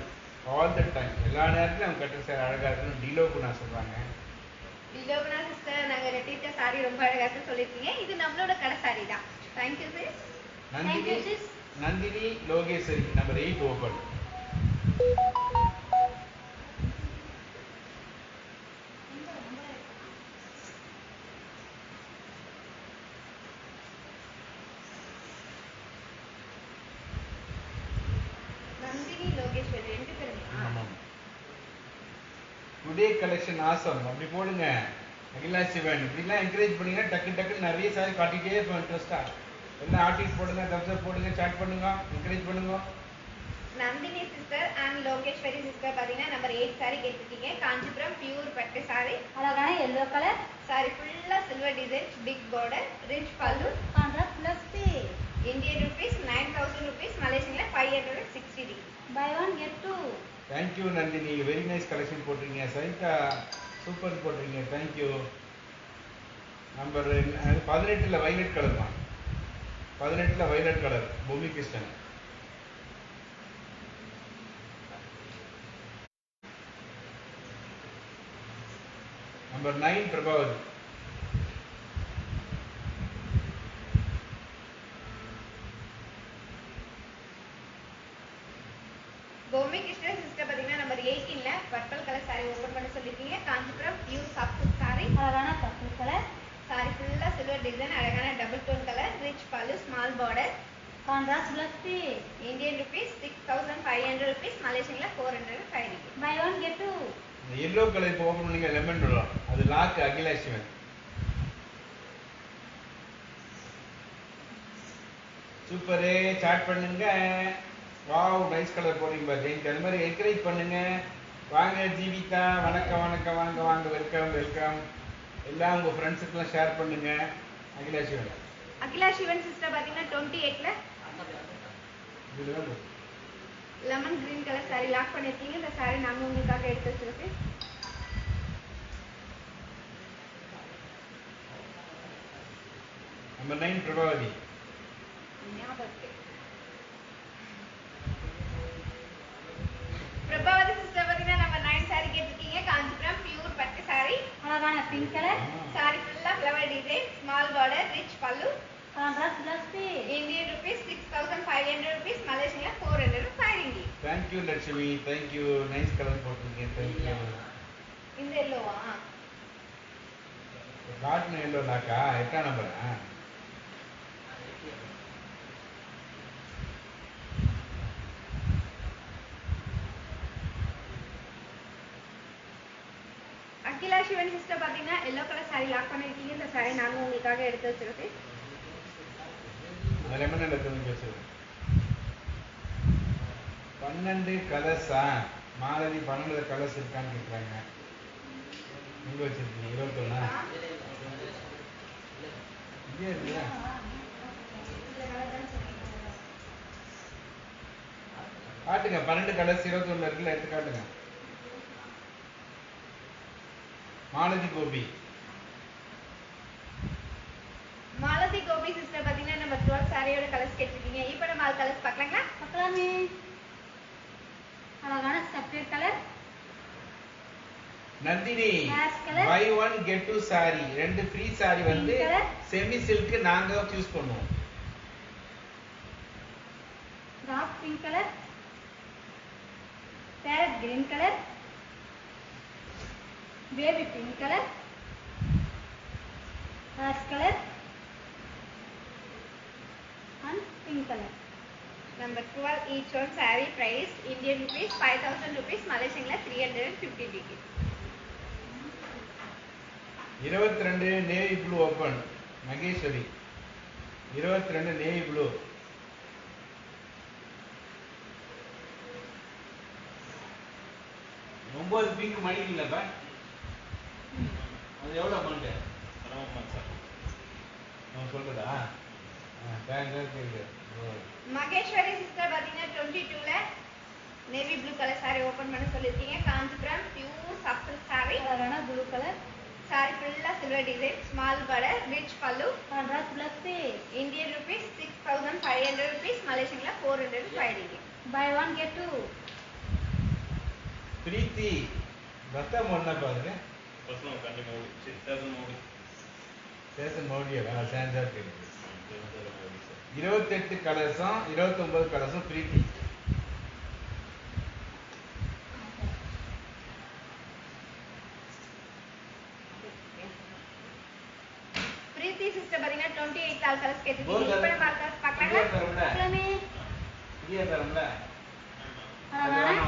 all the time. எல்லா நேரத்திலும் அவங்க கட்டுற sorry அழகா இருக்குன்னு டிலோக்கு நான் சொல்றாங்க. டிலோபனா சிஸ்டர் நாங்க ரெட்டிட்ட saree ரொம்ப அழகா இருக்குன்னு சொல்லிருக்கீங்க. இது நம்மளோட கடை saree தான். Thank you sis. Thank you, sis. Nandini Lokeswari number 8 open. Nandini Lokeswari 2 பேருமா? ஆமாம். டுடே கலெக்ஷன் ஆசம் அப்படி போடுங்க. அகிலா சிவன் இப்படிலாம் என்கரேஜ் பண்ணீங்கன்னா டக்கு டக்குன்னு நிறைய சாரி காட்டிகிட்டே இருப்போம் இன்ட்ரெஸ்டா. எல்லாம் ஆர்டிஸ்ட் போடுங்க, தம்ஸ் போடுங்க, சாட் பண்ணுங்க, என்கரேஜ் பண்ணுங்க. Nandini sister and Lokeswari sister பாத்தீங்கன்னா நம்பர் 8 சாரி கேட்டிருக்கீங்க. காஞ்சிபுரம் பியூர் பட்டு சாரி, அழகான எல்லோ கலர், சாரி ஃபுல்லா silver design, big border, rich பல்லு, கான்ட்ராஸ்ட் பிளஸ் பே. இந்தியன் ருபீஸ் 9000 rupees, மலேசியன்ல 560. Buy one get two. Thank you Nandhini, very nice collection போட்டிருக்கீங்க. சரிதா சூப்பர் போட்டிருக்கீங்க, தேங்க்யூ. நம்பர் 18ல வைலட் கலர் தான், 18ல வைலட் கலர் பூமி கிருஷ்ணன். நம்பர் 9 பிரபாவதி. பூமி கிருஷ்ணன் சிஸ்டர் பாத்தீங்கன்னா நம்பர் 18ல பர்பிள் கலர் சாரி ஓபன் பண்ண சொல்லிருக்கீங்க. காஞ்சிபுரம் பியூர் சாஃப்ட் சாரி, அழகான பர்பிள் கலர், சாரி ஃபுல்லா சில்வர் டிசைன், அழகான double tone colour, rich pallu, small border, contrast plus பே. இந்தியன் ருபீஸ் 6500 rupees, மலேசியன்ல 405. Buy one get two. இந்த எல்லோ கலர் இப்போ ஓபன் பண்ணீங்க, லெமன் வரும், அது லாக் அகிலா சிவன். சூப்பரே, சாட் பண்ணுங்க. வாவ் நைஸ் கலர் போடுறீங்க பாருங்க. அது மாதிரி என்கரேஜ் பண்ணுங்க. வாங்க ஜீவிதா, வணக்கம் வணக்கம், வாங்க வாங்க, வெல்கம் வெல்கம். எல்லாம் உங்க ஃப்ரெண்ட்ஸுக்கெல்லாம் ஷேர் பண்ணுங்க. அகிலா சிவன். அகிலா சிவன் சிஸ்டர் பாத்தீங்கன்னா 28ல இதுல lemon green colour sorry lock பண்ணிருக்கீங்க. இந்த சாரி நாங்க உங்களுக்காக எடுத்து வச்சிருக்கோம். நம்பர் 9 பிரபாவதி. ஞாபகம் இருக்கு. பிரபாவதி சிஸ்டர் பாத்தீங்கன்னா நம்பர் 9 சாரி கேட்டிருக்கீங்க. காஞ்சிபுரம் பியூர் பட்டு சாரி, அழகான பிங்க் கலர், சாரி ஃபுல்லா flower design, small border, rich பல்லு, கான்ட்ராஸ்ட் பிளஸ் பே. இந்தியன் ருபீஸ் 6500 rupees, மலேசியன்ல 405. Thank you Lakshmi, thank you. Nice colour போட்டிருக்கீங்க, தேங்க்யூ. இந்த எல்லோவா? காட்டன் எல்லோ லாக்கா, 8ஆம் நம்பரா? அகிலா சிவன் சிஸ்டர் பாத்தீங்கன்னா எல்லோ கலர் சாரி லாக் பண்ணிருக்கீங்க. இந்த சாரி நாங்க உங்களுக்காக எடுத்து வச்சிருக்கோம். லெமன் எல்லோ துணி வச்சிருக்கேன். 12 கலர்ஸா? மாலதி 12 கலர்ஸ் இருக்கான்னு கேட்குறாங்க. எங்க வச்சிருக்கீங்க? 21ஆ? இங்கே இருக்குல்ல? காட்டுங்க, 12 கலர்ஸ் 21 இருக்குல்ல, எடுத்து காட்டுங்க. மாலதி கோபி. மாலதி கோபி சிஸ்டர் பாத்தீங்கன்னா நம்ம 12 சாரியோட கலர்ஸ் கேட்டிருக்கீங்க. இப்போ நம்ம அது கலர்ஸ் பார்க்கலாங்களா? பார்க்கலாமே. அழகான separate colour, Nandini, Ash color. Buy one get two sari, 2 free sari வந்து Pink color. செமி சில்க் நாங்க சூஸ் பண்ணுவோம். Dark pink colour, parrot green colour, baby pink colour, ash colour and pink colour. Number 12 each one saree price Indian rupees 5000 rupees, மலேசியன்ல 350 rupees. 22 navy blue open Maheswari. 22 navy blue. ஒன்பது pink மணிக்குலப்பா. அது எவ்வளோ amount? நான் சொல்றதா? Maheswari sister பாத்தீங்கன்னா 22ல navy blue colour saree open பண்ண சொல்லிருக்கீங்க. காஞ்சிபுரம் பியூர் சாஃப்ட் saree, அழகான ப்ளூ கலர், saree ஃபுல்லா silver design, small border, rich பல்லு, கான்ட்ராஸ்ட் பிளஸ் பே. இந்தியன் rupees 6500 rupees, மலேசியன்ல 405. Buy one get two. Preethi பத்தா மொன்னா பாருங்க. சேசன் மோடியா சேஞ்சா இருக்கு. 28 கலர்ஸும் 29 கலர்ஸும் பிரீத்தி. பிரீத்தி சிஸ்டர் பாத்தீங்கன்னா 28 ஆல் கலர்ஸ் கேட்டிருக்கீங்க. இப்போ நம்ம கலர்ஸ் பார்க்கலாங்களா? பார்க்கலாமே. தரம்ல. அழகான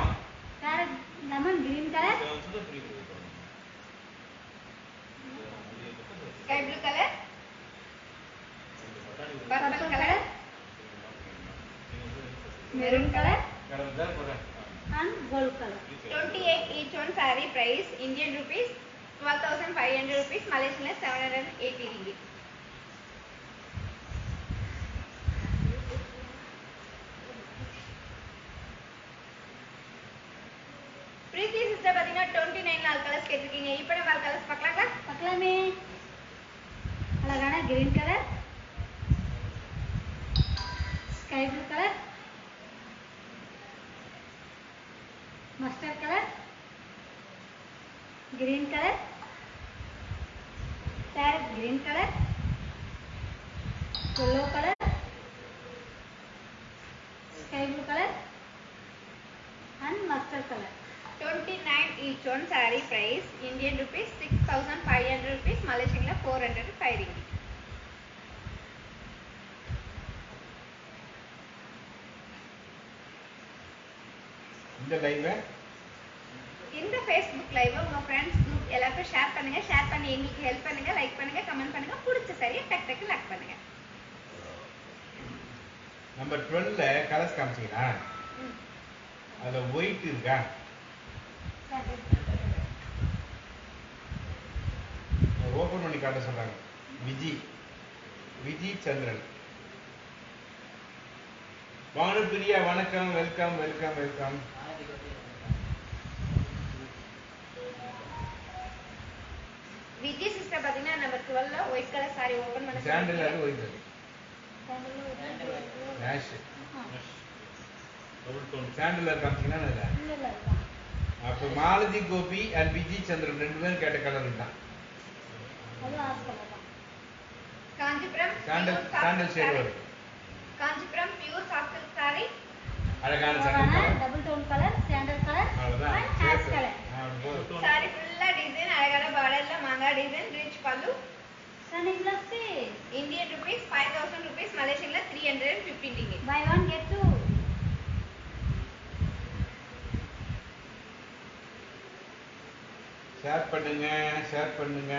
Carrot lemon green color. Sky blue color, purple color, Maroon color கடவுள் போறேன் and gold color. 28 each one saree price Indian rupees 12,500 rupees, Malaysian 780 ringgit. Preethi sister பாத்தீங்கன்னா 29 நாள் கலர்ஸ் கேட்டிருக்கீங்க. இப்போ நம்ம கலர்ஸ் பார்க்கலாங்களா? பார்க்கலாமே. அழகான green color, sky blue color, mustard color, green color, parrot green color, yellow color, sky blue color and mustard color. 29 each one saree price Indian rupees 6,500 rupees, Malaysian 405 ringgit. இந்த live இந்த Facebook live உங்க friends group எல்லாருக்கும் share பண்ணுங்க. Share பண்ணி எங்களுக்கு help பண்ணுங்க. Like பண்ணுங்க, comment பண்ணுங்க. பிடிச்ச சரியா டக் டக் லைக் பண்ணுங்க. நம்பர் 12ல கலர்ஸ் காமிச்சீங்களா? அதுல ஒயிட் இருக்கா? ஓபன் பண்ணி காட்ட சொல்றாங்க. விஜி சந்திரன். பானுபிரியா வணக்கம், welcome welcome welcome. Vijay sister பாத்தீங்கன்னா நம்பர் 12ல ஒயிட் கலர் saree ஓபன் பண்ண சாண்டில் அது ஒயிட் ஆஷ் சாண்டில் காமிச்சீங்கன்னா அதுல அப்போ மாலதி கோபி அண்ட் விஜி சந்திரன் ரெண்டு பேரும் கேட்ட கலர் தான். காஞ்சிபுரம் சாண்டல் ஷேட் வரும். Kanchipuram pure soft silk saree, அழகான sandal colour. Double tone colour, sandal colour அவ்வளவுதான். and ash color. saree ஃபுல்லா டிசைன், அழகான பார்டர்ல மாங்கா design, rich pallu. Stunning plus sale. Indian rupees 5,000 rupees, Malaysian 315 ringgit. Buy one get two. Share பண்ணுங்க, share பண்ணுங்க.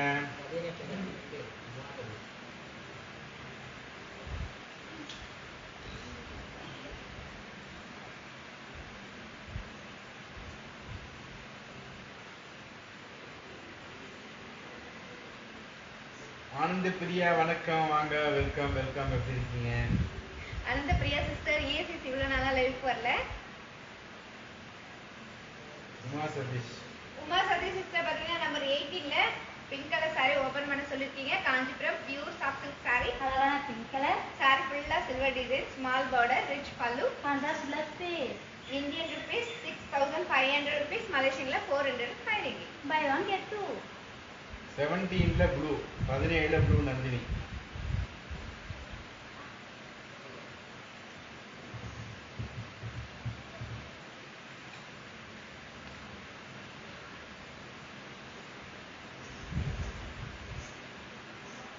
ஆனந்த பிரியா வணக்கம், வாங்க, வெல்கம் வெல்கம். எப்படி இருக்கீங்க? அனந்த பிரியா சிஸ்டர் ஏசிஸ் இவ்வளவு நாளா லைவுக்கு வரல. உமா சதீஷ். உமா சதீஷ் சிஸ்டர் பாத்தீங்கன்னா நம்பர் 18ல பிங்க் கலர் saree ஓபன் பண்ண சொல்லிருக்கீங்க. Kanchipuram pure soft silk saree, அழகான பிங்க் கலர், saree ஃபுல்லா silver design, small border, rich பல்லு. Contrast plus sale. Indian rupees 6,500 rupees, Malaysian 405 ringgit. Buy one get two. 17ல ப்ளூ, 17ல blue Nandini.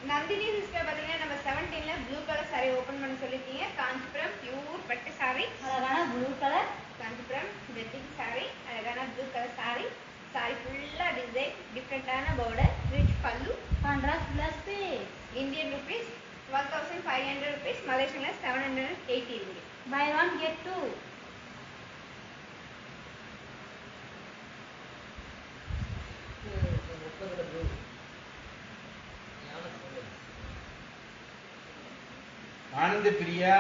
Nandini sister பாத்தீங்கன்னா நம்ம 17ல ப்ளூ கலர் saree ஓபன் பண்ண சொல்லிருக்கீங்க. காஞ்சிபுரம் பியூர் பட்டு saree, அழகான blue colour, Kanchipuram wedding saree, அழகான ப்ளூ கலர் saree, saree ஃபுல்லா டிசைன், டிஃபரெண்டான border, ரிச் பல்லு. Contrast plus sale. Indian rupees 12,500 rupees, Malaysian 780 ringgit. Buy one get two. Ananda Priya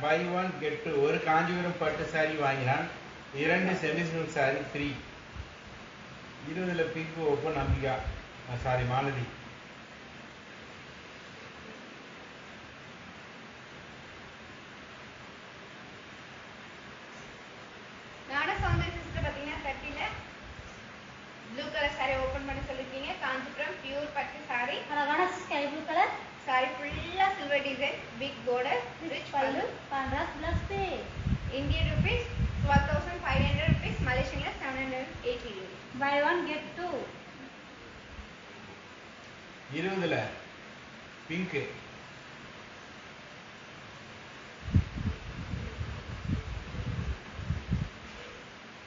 buy one get two. ஒரு காஞ்சிபுரம் பட்டு saree வாங்கினான், 2 செமி சில்க் saree ஃப்ரீ. 20ல pink open Ambika, sorry Malathi. நாட Soundarya sister பாத்தீங்கன்னா 30ல ப்ளூ கலர் saree ஓபன் பண்ண சொல்லிருக்கீங்க. காஞ்சிபுரம் பியூர் பட்டு saree, அழகான ஸ்கை ப்ளூ கலர், saree ஃபுல்லா silver design, big border, rich பல்லு. Contrast plus sale. Indian rupees 12,500 rupees, Malaysian 780 ringgit. Buy one get two. 20ல பிங்க்.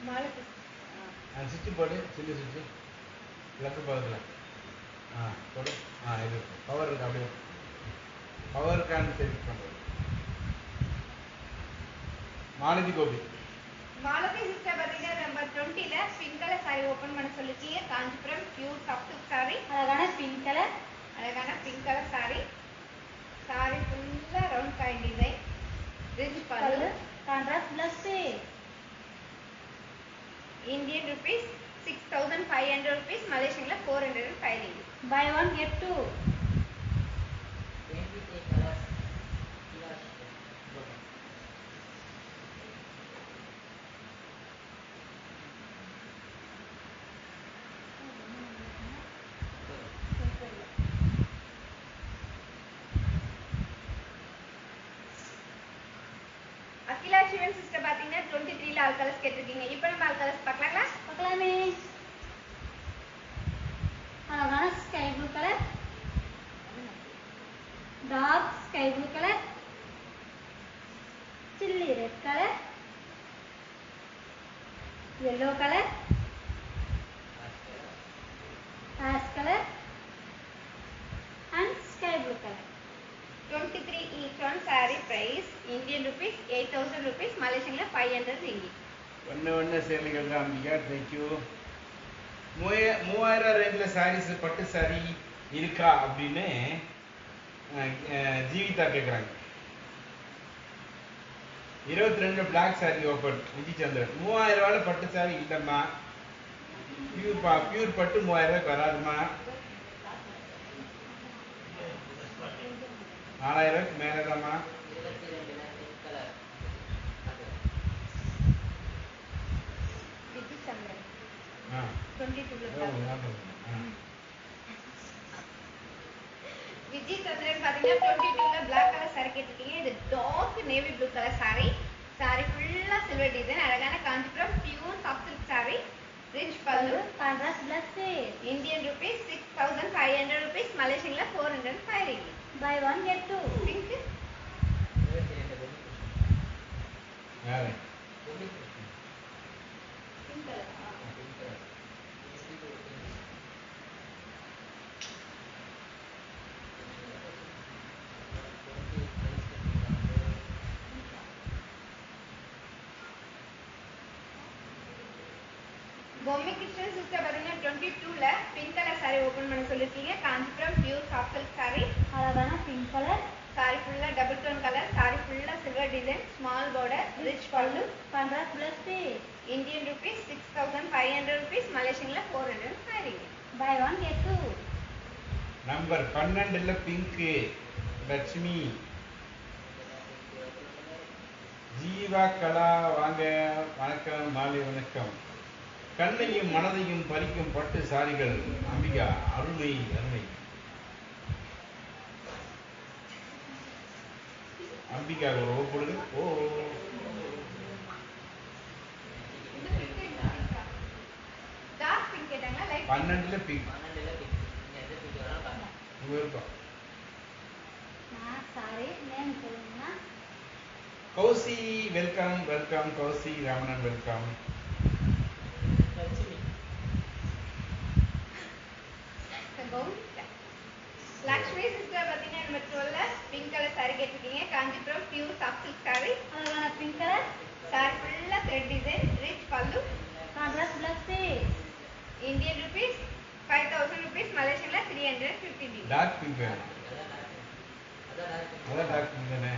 மாலதி சுவிட்ச் போடு, சில்லு சுவிட்ச் லெஃப்ட் பக்கத்தில். போடு. இது பவர் இருக்கு, அப்படியே பவர் இருக்கான்னு செக் பண்ணுறது. மாலதி கோபி. மாலதி சிஸ்டர் பாத்தீங்கன்னா நம்பர் 20ல பிங்க் கலர் சாரி ஓபன் பண்ண சொல்லிருக்கீங்க. Kanchipuram pure soft silk sorry, அழகான பிங்க் கலர். அழகான பிங்க் கலர் சாரி. சாரி ஃபுல்லா ரவுண்ட் காயின் டிசைன், ரிச் பல்லு, contrast plus. Indian rupees 6,500 rupees, Malaysian 405 ringgit. Buy one get two. Akila Sivan sister பாத்தீங்கன்னா 23ல all colours கேட்டிருக்கீங்க. இப்போ நம்ம ஆல் கலர்ஸ் பார்க்கலாங்களா? பார்க்கலாமே. அழகான sky blue colour, dark sky blue colour, chilli red colour, yellow colour, ash colour and sky blue colour. 23 each one saree price Indian rupees 8,000 rupees, Malaysian 500 ringgit. ஒன்று சேலைகள் தான் Ambika. Thank you. 3000 ரேஞ்சில் சாரீஸ் பட்டு சாரி இருக்கா அப்படின்னு ஜீவிதா கேட்குறாங்க. 22 பிளாக் சாரி ஓப்பன் விஜயச்சந்திரன். 3000 ரூபாயில் பட்டு சாரி இல்லைம்மா. பியூர் பட்டு 3000 ரூபாய்க்கு வராதுமா. 4000 ரூபாய்க்கு மேலே தான்மா. விஜயச்சந்திரன் ஆ 22ல ஆ. விஜயச்சந்திரன் பாத்தீங்கன்னா 22ல பிளாக் கலர் saree கேட்டிருக்கீங்க. இது dark navy blue colour saree. saree ஃபுல்லா சில்வர் டிசைன், அழகான Kanchipuram pure soft silk saree, rich பல்லு, contrast plus. Indian rupees 6,500 rupees, Malaysian 405 ringgit. Buy one get two. Pink யாரு? pink color. பொம்மை கிருஷ்ணன் சிஸ்டர் பாத்தீங்கன்னா 22ல pink colour saree open பண்ண சொல்லிருக்கீங்க. Kanchipuram pure soft silk saree, அழகான pink colour, saree ஃபுல்லா double tone colour, saree ஃபுல்லா silver design, small border, rich பல்லு, contrast plus. Indian rupees 6,500 rupees, Malaysian 405 ringgit. Buy one get two. Number 12ல pink Lakshmi. Jeeva Kala வாங்க. வணக்கம், மாலை வணக்கம். கண்ணையும் மனதையும் பறிக்கும் பட்டு சாரிகள் அம்பிகா. அருமை அருமை. அம்பிகா ஒரு ஓப்படுது. ஓ டார்க் பிங்க் கேட்டாங்களா? லைட் 12ல பிங்க். உங்க விருப்பம். நான் சாரி நேம் சொல்லுங்கன்னா Kousi welcome welcome. Kousi Ramanan welcome. Lakshmi sister பாத்தீங்கன்னா நம்ம 12ல பிங்க் கலர் saree கேட்டிருக்கீங்க. Kanchipuram pure soft silk saree, அழகான பிங்க் கலர், saree ஃபுல்லா த்ரெட் டிசைன், ரிச் பல்லு, contrast plus. Indian rupees 5,000 rupees, Malaysian 350 ringgit. Dark pink வேணும். அதான் டார்க் பிங்க் தானே.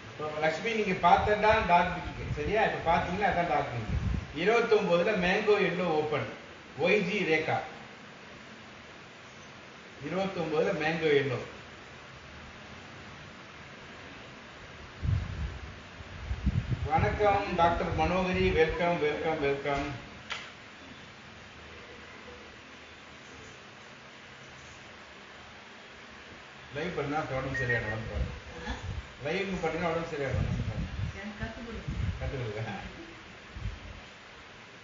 இப்போ லக்ஷ்மி நீங்க பார்த்தா டார்க் பிங்க் சரியா? இப்போ பார்த்தீங்கன்னா அதான் டார்க் பிங்க். 29ல மேங்கோ எல்லோ ஓப்பன் ஒய்ஜி ரேகா. 29ல மேங்கோ எல்லோ. வணக்கம் doctor Manohari. Welcome welcome welcome. Live பண்ணா உடம்பு சரியாயிடும். லைவ் பண்ணீங்கன்னா உடம்பு சரியாயிடும். கற்றுக் கொடுங்க.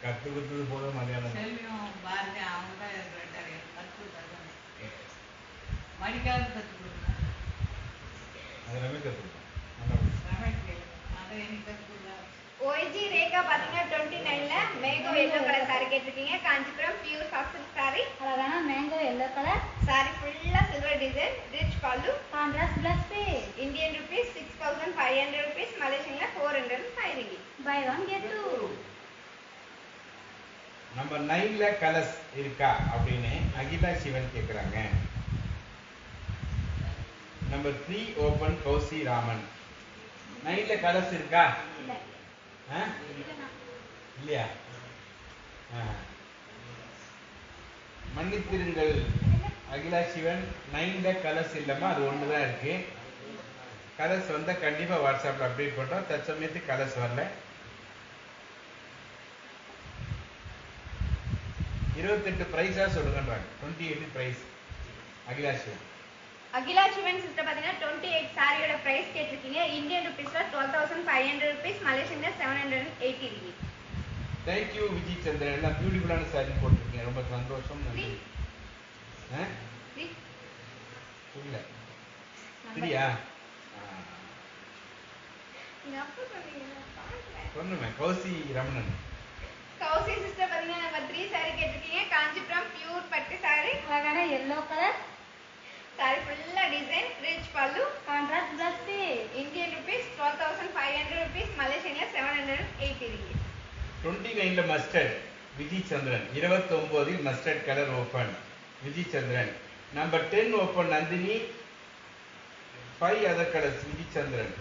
கற்றுக் கொடுத்தது போல மதியானம் அது எல்லாமே கற்றுக் கொடுப்போம். OIG ரேகா பாத்தீங்கன்னா 29ல மேங்கோ எல்லோ கலர் saree கேட்டிருக்கீங்க. Kanchipuram pure soft silk saree. அழகான மேங்கோ எல்லோ கலர். saree ஃபுல்லா சில்வர் டிசைன், ரிச் பல்லு. Contrast plus piece. Indian rupees 6500 rupees, Malaysian 405 ringgit. Buy one get two. Number 9ல கலர்ஸ் இருக்கா அப்படின்னு அகிலா சிவன் கேக்குறாங்க. Number 3 open Kousi Raman. 9ல colours இருக்கா? இல்ல ஆ? இல்லனா இல்லையா? ஆ. மன்னித்திருங்கள் அகிலா சிவன், 9ல கலர்ஸ் இல்லம்மா, அது ஒன்று தான் இருக்கு. கலர்ஸ் வந்தா கண்டிப்பா வாட்ஸ்அப்ல அப்டேட் பண்றோம். தற்சமயத்துக்கு கலர்ஸ் வரல. 28 பிரைஸா சொல்லுங்கன்றாங்க. 28 பிரைஸ் அகிலா சிவன். அகிலா சிவன் சிஸ்டர் பாத்தீங்கன்னா 28 சாரியோட பிரைஸ் கேட்டிருக்கீங்க. இந்தியன் ருபீஸ்ல 12500 rupees, Malaysian 780 ringgit. Thank you Vijay Chandran, எல்லாம் பியூட்டிஃபுல்லான சாரி போட்டிருக்கீங்க, ரொம்ப சந்தோஷம். நன்றி. ஆ? Three. புரியல. Number. சரியா? நீங்க அப்ப சொன்னீங்க பாக்கல. சொன்னமே கௌசி ரமணன். கௌசி சிஸ்டர் பாத்தீங்கன்னா நம்பர் 3 saree கேட்டிருக்கீங்க. காஞ்சிபுரம் பியூர் பட்டு saree. அழகான எல்லோ கலர். saree ஃபுல்லா டிசைன், ரிச் பல்லு. Contrast plus piece. Indian rupees 12500 rupees, Malaysian 780 ringgit. 29ல மஸ்டர்ட் விஜய் சந்திரன். 29ல் mustard colour open Vijay Chandran. Number 10 open Nandini. 5 other colours Vijay Chandran.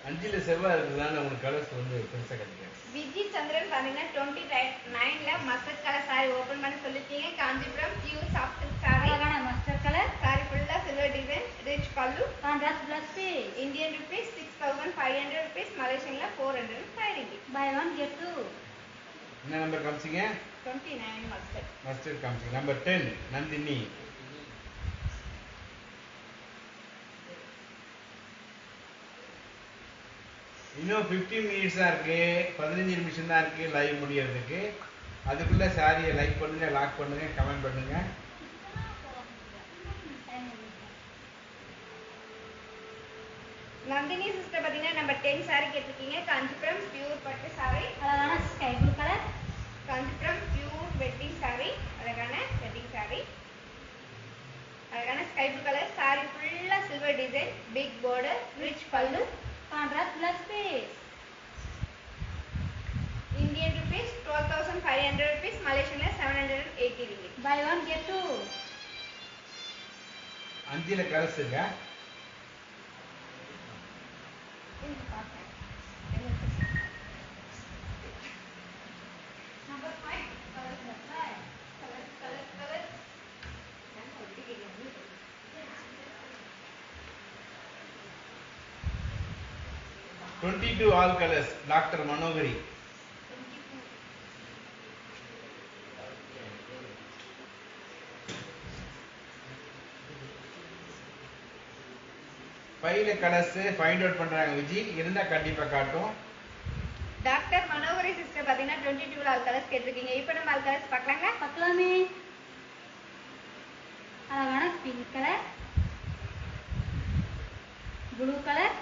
அஞ்சுல செவ்வாய் இருக்குதானே உங்களுக்கு கலர்ஸ் வந்து பெருசா கிடைக்கும். விஜய் சந்திரன் பாத்தீங்கன்னா 29ல மஸ்டர்ட் கலர் saree ஓபன் பண்ண சொல்லிருக்கீங்க. Kanchipuram pure soft silk saree. அழகான மஸ்டர்ட் கலர். saree ஃபுல்லா சில்வர் டிசைன், ரிச் பல்லு. Contrast plus piece. Indian rupees 6500 rupees, Malaysian 405 ringgit. Buy one get two. என்ன நம்பர் காமிச்சிங்க? 29 mustard. மஸ்டர்ட் காமிச்சிங்க. நம்பர் 10 நந்தினி. இன்னும் 15 மினிட்ஸ் தான் இருக்கு, 15 நிமிஷம் தான் இருக்கு லைவ் முடியறதுக்கு. அதுக்குள்ள சாரியை லைக் பண்ணுங்க, லாக் பண்ணுங்க, கமெண்ட் பண்ணுங்க. நந்தினி சிஸ்டர் பாத்தீங்கன்னா நம்பர் 10 saree கேட்டிருக்கீங்க. காஞ்சிபுரம் பியூர் பட்டு saree. அழகான sky blue colour. Kanchipuram pure wedding saree. அழகான வெட்டிங் saree. அழகான ஸ்கை ப்ளூ கலர். saree ஃபுல்லா silver design, big border, rich பல்லு. Contrast plus piece. Indian rupees 12500 rupees, Malaysian 780 ringgit. Buy one get two. அஞ்சுல colours இருக்கா? இந்த பாப்பேன். Number 5 colour colour. நான் சொல்லிட்டேன். 22 ஆல் கலர்ஸ் டாக்டர் மனோகரி. ஃபைவ்ல கலர்ஸ் ஃபைண்ட் அவுட் பண்றாங்க விஜய், இருந்தா கண்டிப்பா காட்டும். டாக்டர் மனோகரி சிஸ்டர் பாத்தீங்கன்னா 22 ஆல் கலர்ஸ் கேட்டிருக்கீங்க. இப்போ நம்ம ஆல் கலர்ஸ் பார்க்கலாங்க. பார்க்கலாமே. அழகான pink colour, blue colour,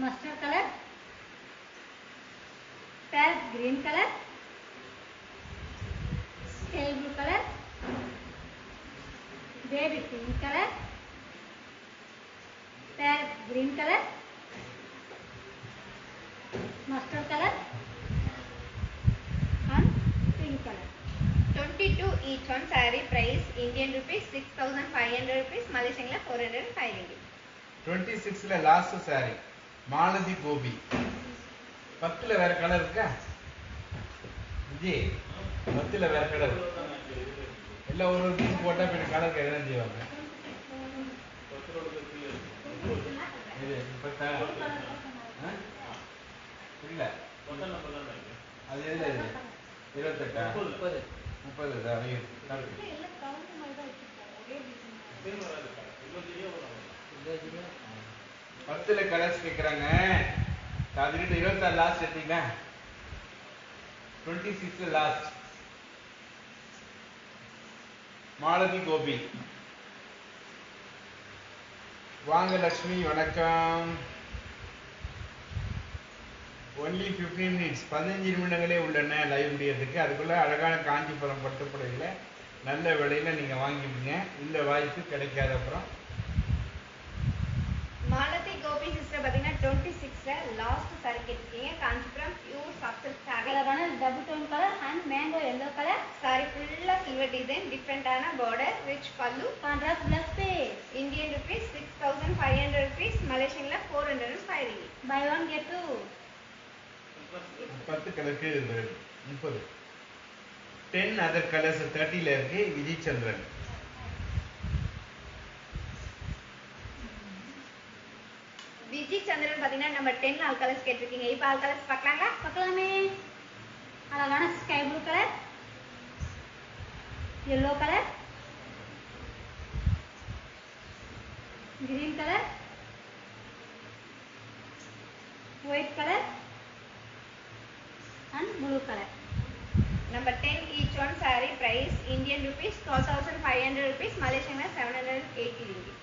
mustard colour, parrot green colour, sky blue colour, baby pink colour, parrot green colour, mustard colour and pink color. 22 each one. Saree price Indian rupees 6500 rupees, Malaysian 405 ringgit. 26ல last saree Malathi Gopi. 10ல வேற colour இருக்கா விஜய்? 10ல வேற colour எல்லாம் ஒரு piece போட்டா பின்ன colour என்ன செய்வாங்க? இது இப்ப இல்ல அது எதுல இது 28 30 தான் கரெக்ட். 10ல கலர்ஸ் கேக்குறாங்க. அதுக்கிட்ட 26 லாஸ்ட் எடுத்தீங்களா? 26 லாஸ்ட் மாலதி கோபி. வாங்க லக்ஷ்மி, வணக்கம். ஒன்லி 15 மினிட்ஸ், 15 நிமிடங்களே உள்ளன லைவ் முடியறதுக்கு. அதுக்குள்ள அழகான காஞ்சிபுரம் பட்டுப்புடவைகளை நல்ல விலையில நீங்க வாங்கிடுங்க. இந்த வாய்ப்பு கிடைக்காத அப்புறம். மாலதி கோபி சிஸ்டர் பார்த்தீங்கன்னா 26ல லாஸ்ட் சாரி கேட்டிருக்கீங்க. Kanchipuram pure soft sorry. அழகான double tone colour and mango yellow colour. Sorry ஃபுல்லா சில்வர் டிசைன், டிஃப்ரெண்டான பார்டர், ரிச் பல்லு, contrast plus piece. Indian rupees 6500 rupees, மலேசியன்ல 405 ringgit. Buy one get two. 10 கலருக்கு 30. 10 அதர் கலர்ஸ் 30ல இருக்கு. விஜய் சந்திரன். விஜய் சந்திரன் பார்த்தீங்கன்னா நம்ம 10 ஆல் கலர்ஸ் கேட்டிருக்கீங்க. இப்போ ஆல் கலர்ஸ் பார்க்கலாங்களா? பார்க்கலாமே. அழகான sky blue colour, yellow colour, green colour, white colour and blue colour. Number 10 each one saree price Indian rupees 12,500 rupees, Malaysian 780 ringgit.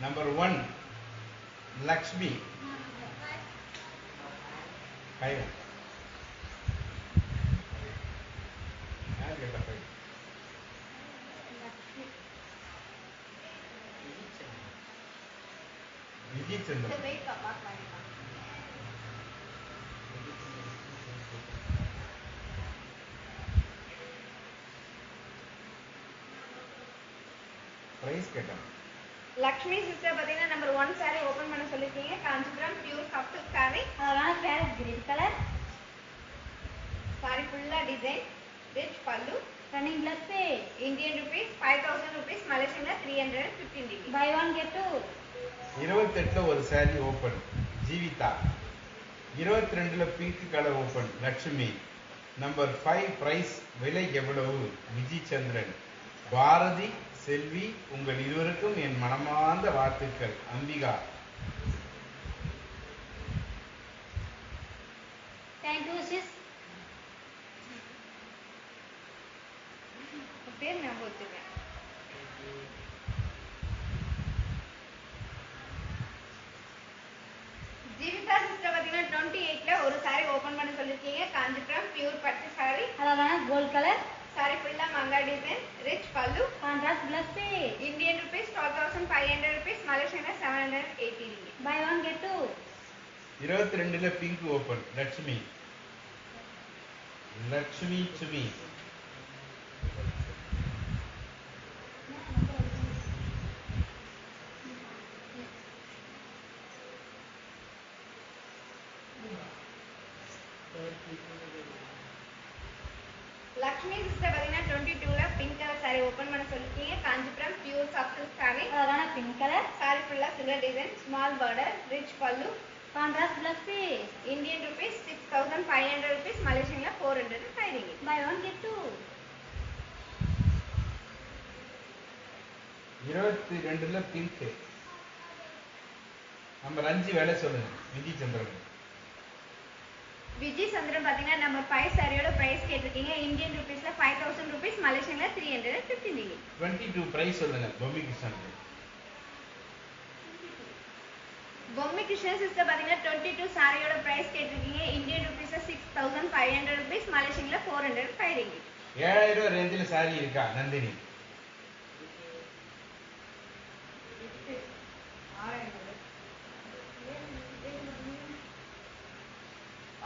Number 1 Lakshmi. கைவா யார் கேட்டா கை? விஜய் இந்த சந்திரன். weight பார்க்கலாம். பிரைஸ் கேட்டா. லக்ஷ்மி சிஸ்டர் பார்த்தீங்கன்னா நம்பர் 1 saree ஓபன் பண்ண சொல்லிருக்கீங்க. Kanchipuram pure soft saree. அழகான பேரட் கிரீன் கலர், saree ஃபுல்லா design, rich pallu, running plus piece. Indian rupees 5,000 rupees, Malaysian 315 ringgit. Buy one get two. 28ல ஒரு சாரி ஓபன் ஜீவிதா. 22ல pink colour open Lakshmi. Number 5 price விலை எவ்வளவு? விஜய் சந்திரன். பாரதி செல்வி, உங்கள் இருவருக்கும் என் மனமார்ந்த வாழ்த்துக்கள். அம்பிகா. Thank you sis. பேர் ஞாபகம் வச்சுக்கேன். ஜீவிதா சிஸ்டர் பார்த்தீங்கன்னா 28ல ஒரு saree ஓபன் பண்ண சொல்லிருக்கீங்க. காஞ்சிபுரம் பியூர் பட்டு saree. அழகான கோல்ட் கலர், saree ஃபுல்லா மங்கா டிசைன், ரிச் பல்லு, contrast plus piece. Indian rupees 12,500 rupees, Malaysian 780 ringgit. Buy one get two. 22ல பிங்க் ஓபன் லட்சுமி. லட்சுமி சுமி. லக்ஷ்மி சிஸ்டர் பார்த்தீங்கன்னா 22ல பிங்க் கலர் saree ஓபன் பண்ண சொல்லிருக்கீங்க. Kanchipuram pure soft saree. அழகான பிங்க் கலர், saree ஃபுல்லா silver design, small border, rich பல்லு, contrast plus piece. Indian rupees 6,500 rupees, Malaysian 405 ringgit. Buy one get two. 22ல பிங்க். நம்பர் 5 வேலை சொல்லுங்க. விஜய் சந்திரன். விஜய் சந்திரன் பார்த்தீங்கன்னா நம்பர் 5 சாரியோட பிரைஸ் கேட்டிருக்கீங்க. இந்தியன் ருபீஸ்ல 5,000 rupees, Malaysian 315 ringgit. 22 பிரைஸ் சொல்லுங்க. பொம்மி கிருஷ்ணன். பொம்மி கிருஷ்ணன் சிஸ்டர் பார்த்தீங்கன்னா 22 சாரியோட பிரைஸ் கேட்டிருக்கீங்க. இந்தியன் ருபீஸ்ல 6,500 rupees, Malaysian 405 ringgit. 7000 ரேஞ்சில் சாரி இருக்கா நந்தினி?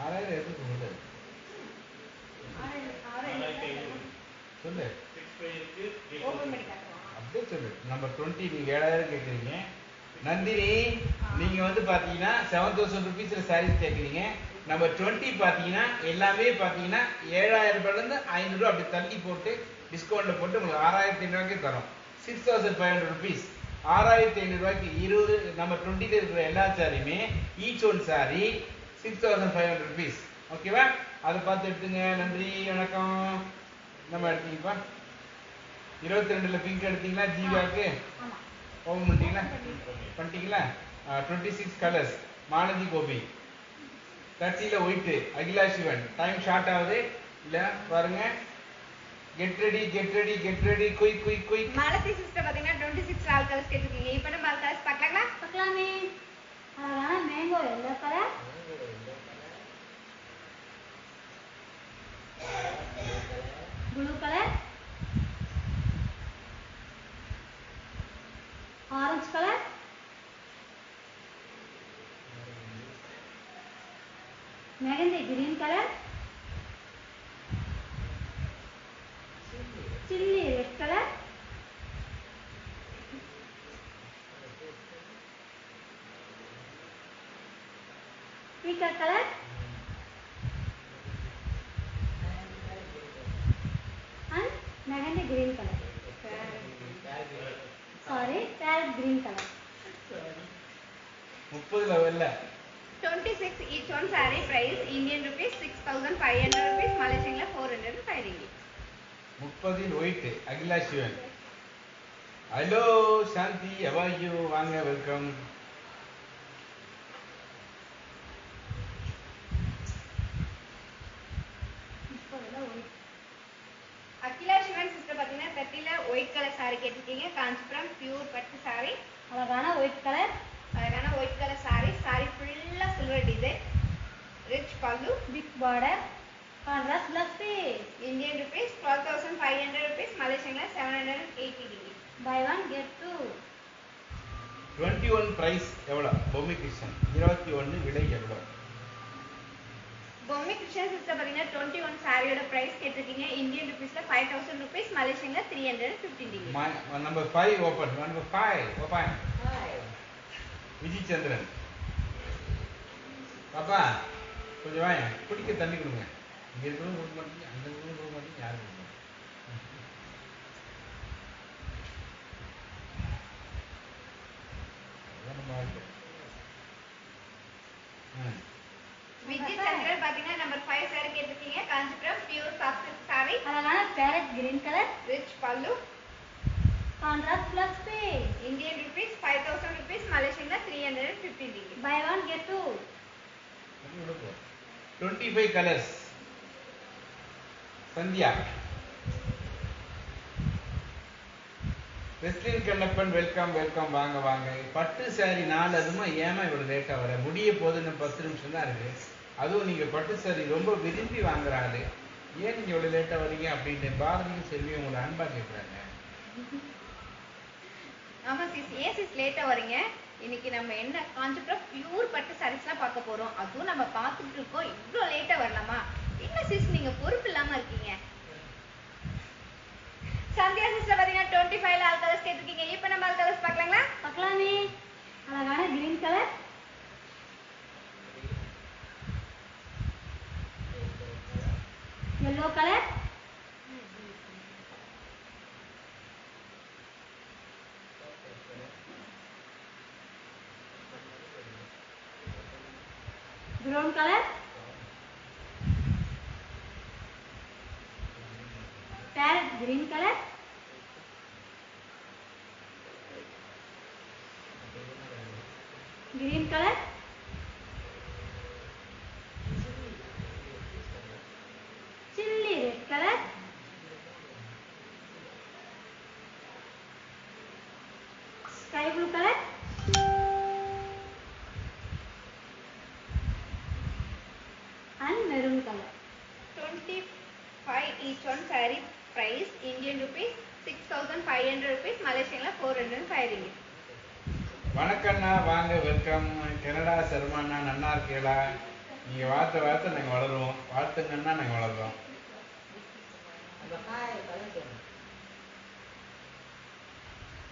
ஆறாயிரம் எதுக்கு சொல்லு? சொல்லு. ஓபன் பண்ணி காட்டுவோம். அப்படியே சொல்லு. நம்பர் 20 நீங்க 7000 கேக்குறீங்க. நந்தினி நீங்க வந்து பாத்தீங்கன்னா 7000 ருபீஸ்ல சாரீஸ் கேக்குறீங்க. நம்பர் 20 பாத்தீங்கன்னா எல்லாமே பாத்தீங்கன்னா 7000 ரூபாயில இருந்து 500 ரூபாய் அப்படி தள்ளி போட்டு டிஸ்கவுண்ட்ல போட்டு உங்களுக்கு 6500 ரூபாய்க்கு தரோம். 6500 ருபீஸ். 6500 ரூபாய்க்கு 20 நம்பர் 20ல இருக்கிற எல்லா சாரியுமே ஈச் ஒன் சாரி 6500 ருபீஸ். ஓகேவா? அதை பார்த்து எடுத்துங்க. நன்றி, வணக்கம். நம்ம எடுத்தீங்கப்பா. 22ல பிங்க் எடுத்தீங்களா? ஜீவாக்கு ஆமா. ஓபன் பண்ணிட்டீங்களா? 26 கலர்ஸ். மாலதி கோபி. 30ல white. Akila Sivan. Time short ஆகுது இல்ல பாருங்க. Get ready quick Malathi sister பாத்தீங்கன்னா 26 ஆல் கலர்ஸ் கேட்டிருக்கீங்க. இப்போ நம்ம ஆல் கலர்ஸ் பார்க்கலாங்களா? பார்க்கலாமே. அழகான mango yellow colour, blue colour, orange colour, mehndi green colour, chilli red colour, பீக்கா colour and mehndi green colour. Sorry, parrot green colour. 30 லெவல்ல 26 each one saree price Indian rupees 6500 rupees, Malaysian la 405 ringgit. 30 white Akila Sivan. Hello Shanti, how are you? வாங்க, welcome. Akila Sivan sister பாத்தீங்கன்னா 30 ல white colour saree கேட்டிருக்கீங்க. Kanchipuram pure பட்டு saree, அழகான white colour, அழகான white colour saree. saree ஃபுல்லா silver design, rich pallu, big border, contrast plus piece. Indian rupees 12500 rupees, Malaysian la 780 ringgit. Buy one get two. 21 price எவ்வளவு? பொம்மி கிருஷ்ணன் 21 விலை எவ்வளவு? பொம்மி கிருஷ்ணன் சிஸ்டர் பாத்தீங்கன்னா 21 சாரியோட பிரைஸ் கேட்டிருக்கீங்க. இந்தியன் ருபீஸ்ல 5000 rupees, Malaysian la 315 ringgit. Number 5 open. Number 5 open. Vijay Chandran. பாப்பா கொஞ்சம் வாங்க, குடிக்க தண்ணி கொடுங்க. இங்க இருக்கணும் கொடுக்க மாட்டீங்க, அங்க இருக்கணும் கொடுக்க மாட்டீங்க, யாரும் கொடுக்க மாட்டீங்க. அதான் நம்ம வாழ்க்கை. விஜய் சந்திரன் பாத்தீங்கன்னா நம்பர் 5 சாரி கேட்டிருக்கீங்க. Kanchipuram pure soft silk sorry, அழகான பேரட் கிரீன் கலர், ரிச் பல்லு, contrast plus piece. Indian rupees 5000 rupees, Malaysian la 315 ringgit. Buy one get two. 25 colours. Sandhya. வெஸ்லின் கண்ணப்பன் வெல்கம் வெல்கம், வாங்க வாங்க. பட்டு சாரி 4 அதுமா ஏமா இவ்வளவு லேட்டா வர? முடிய போது இன்னும் 10 நிமிஷம் தான் இருக்கு. அதுவும் நீங்க பட்டு சாரி ரொம்ப விரும்பி வாங்குறாரு, ஏன் நீங்க இவ்வளவு லேட்டா வரீங்க அப்படின்னு பாரதியும் செல்வியும் உங்களை அன்பா கேட்குறாங்க. ஆமா சிஸ், ஏன் சிஸ் லேட்டா வரீங்க? இன்னைக்கு நம்ம என்ன காஞ்சிபுரம் பியூர் பட்டு சாரீஸ்லாம் பார்க்க போறோம். அதுவும் நம்ம பார்த்துட்டு இருக்கோம். இவ்வளோ லேட்டா வரலாமா? என்ன சிஸ் நீங்க பொறுப்பு இல்லாம இருக்கீங்க. சந்தியா சிஸ்டர் பாத்தீங்கன்னா 25 ல ஆல் கலர்ஸ் கேட்டிருக்கீங்க. இப்போ நம்ம ஆல் கலர்ஸ் பார்க்கலாங்களா? பார்க்கலாமே. அழகான green colour, yellow colour, brown colour, parrot green colour, green colour, chilli red colour, sky blue colour, and maroon colour. 25 each one saree price Indian rupees 6500 rupees, Malaysian la 405 ringgit. வணக்கண்ணா, வாங்க welcome. Canada சர்மாண்ணா, நன்னா இருக்கீங்களா? நீங்க வார்த்தை நாங்க வளருவோம், வாழ்த்துங்கன்னா நாங்க வளர்றோம்.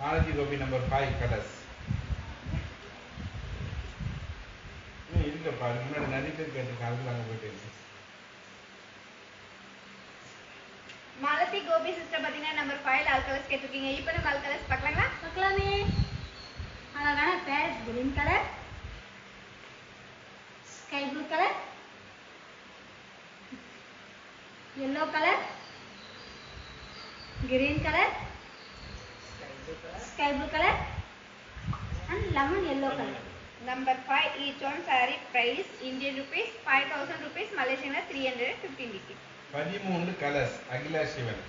Malathi Gopi number 5 colours. இருக்கப்பா, அதுக்கு முன்னாடி நிறைய பேர் கேட்டிருக்காங்க, அதுக்கு நாங்கள் போயிட்டு இருக்கு. மாலதி கோபி சிஸ்டர் பாத்தீங்கன்னா நம்பர் 5 ல ஆல் கலர்ஸ் கேட்டிருக்கீங்க. இப்போ நம்ம ஆல் கலர்ஸ் பார்க்கலாங்களா? பார்க்கலாமே. அழகான parrot green colour, sky blue colour, yellow colour, green colour, sky blue colour and lemon yellow colour. Number 5 each one saree price Indian rupees 5000 rupees, Malaysian la 315 ringgit. 13 colours. Akila Sivan.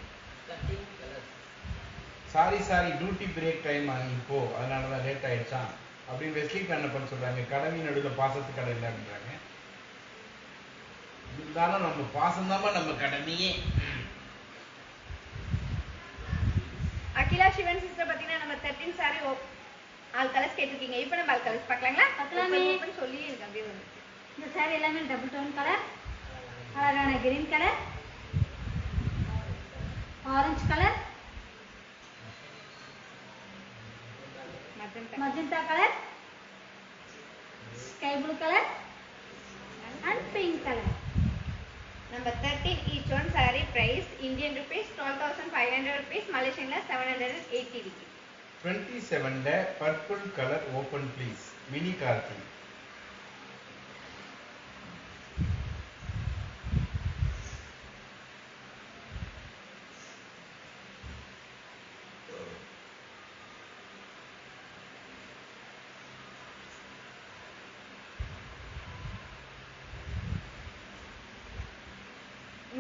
Sorry duty break time இப்போ அதனால தான் late ஆயிடுச்சான் அப்படின்னு Wesley Kannappan சொல்றாங்க. கடமை நடுவில் பாசத்து கடை இல்லை அப்படின்றாங்க. இருந்தாலும் நம்ம பாசம் தான் நம்ம கடமையே. அகிலா சிவன் சிஸ்டர் பாத்தீங்கன்னா நம்ம 13 சாரி ஆல் கலர்ஸ் கேட்டிருக்கீங்க. இப்போ நம்ம ஆல் கலர்ஸ் பார்க்கலாங்களா? பார்க்கலாமே. ஓப்பன் சொல்லி எனக்கு அப்படியே வந்துச்சு. இந்த சாரி எல்லாமே டபுள் டோன் கலர், அழகான green colour, orange colour, magenta colour, sky blue colour and pink color. Number 13 each one saree price Indian rupees 12,500 rupees, Malaysian la 780 rupees. 27 ல purple color open please. Mini Karthi.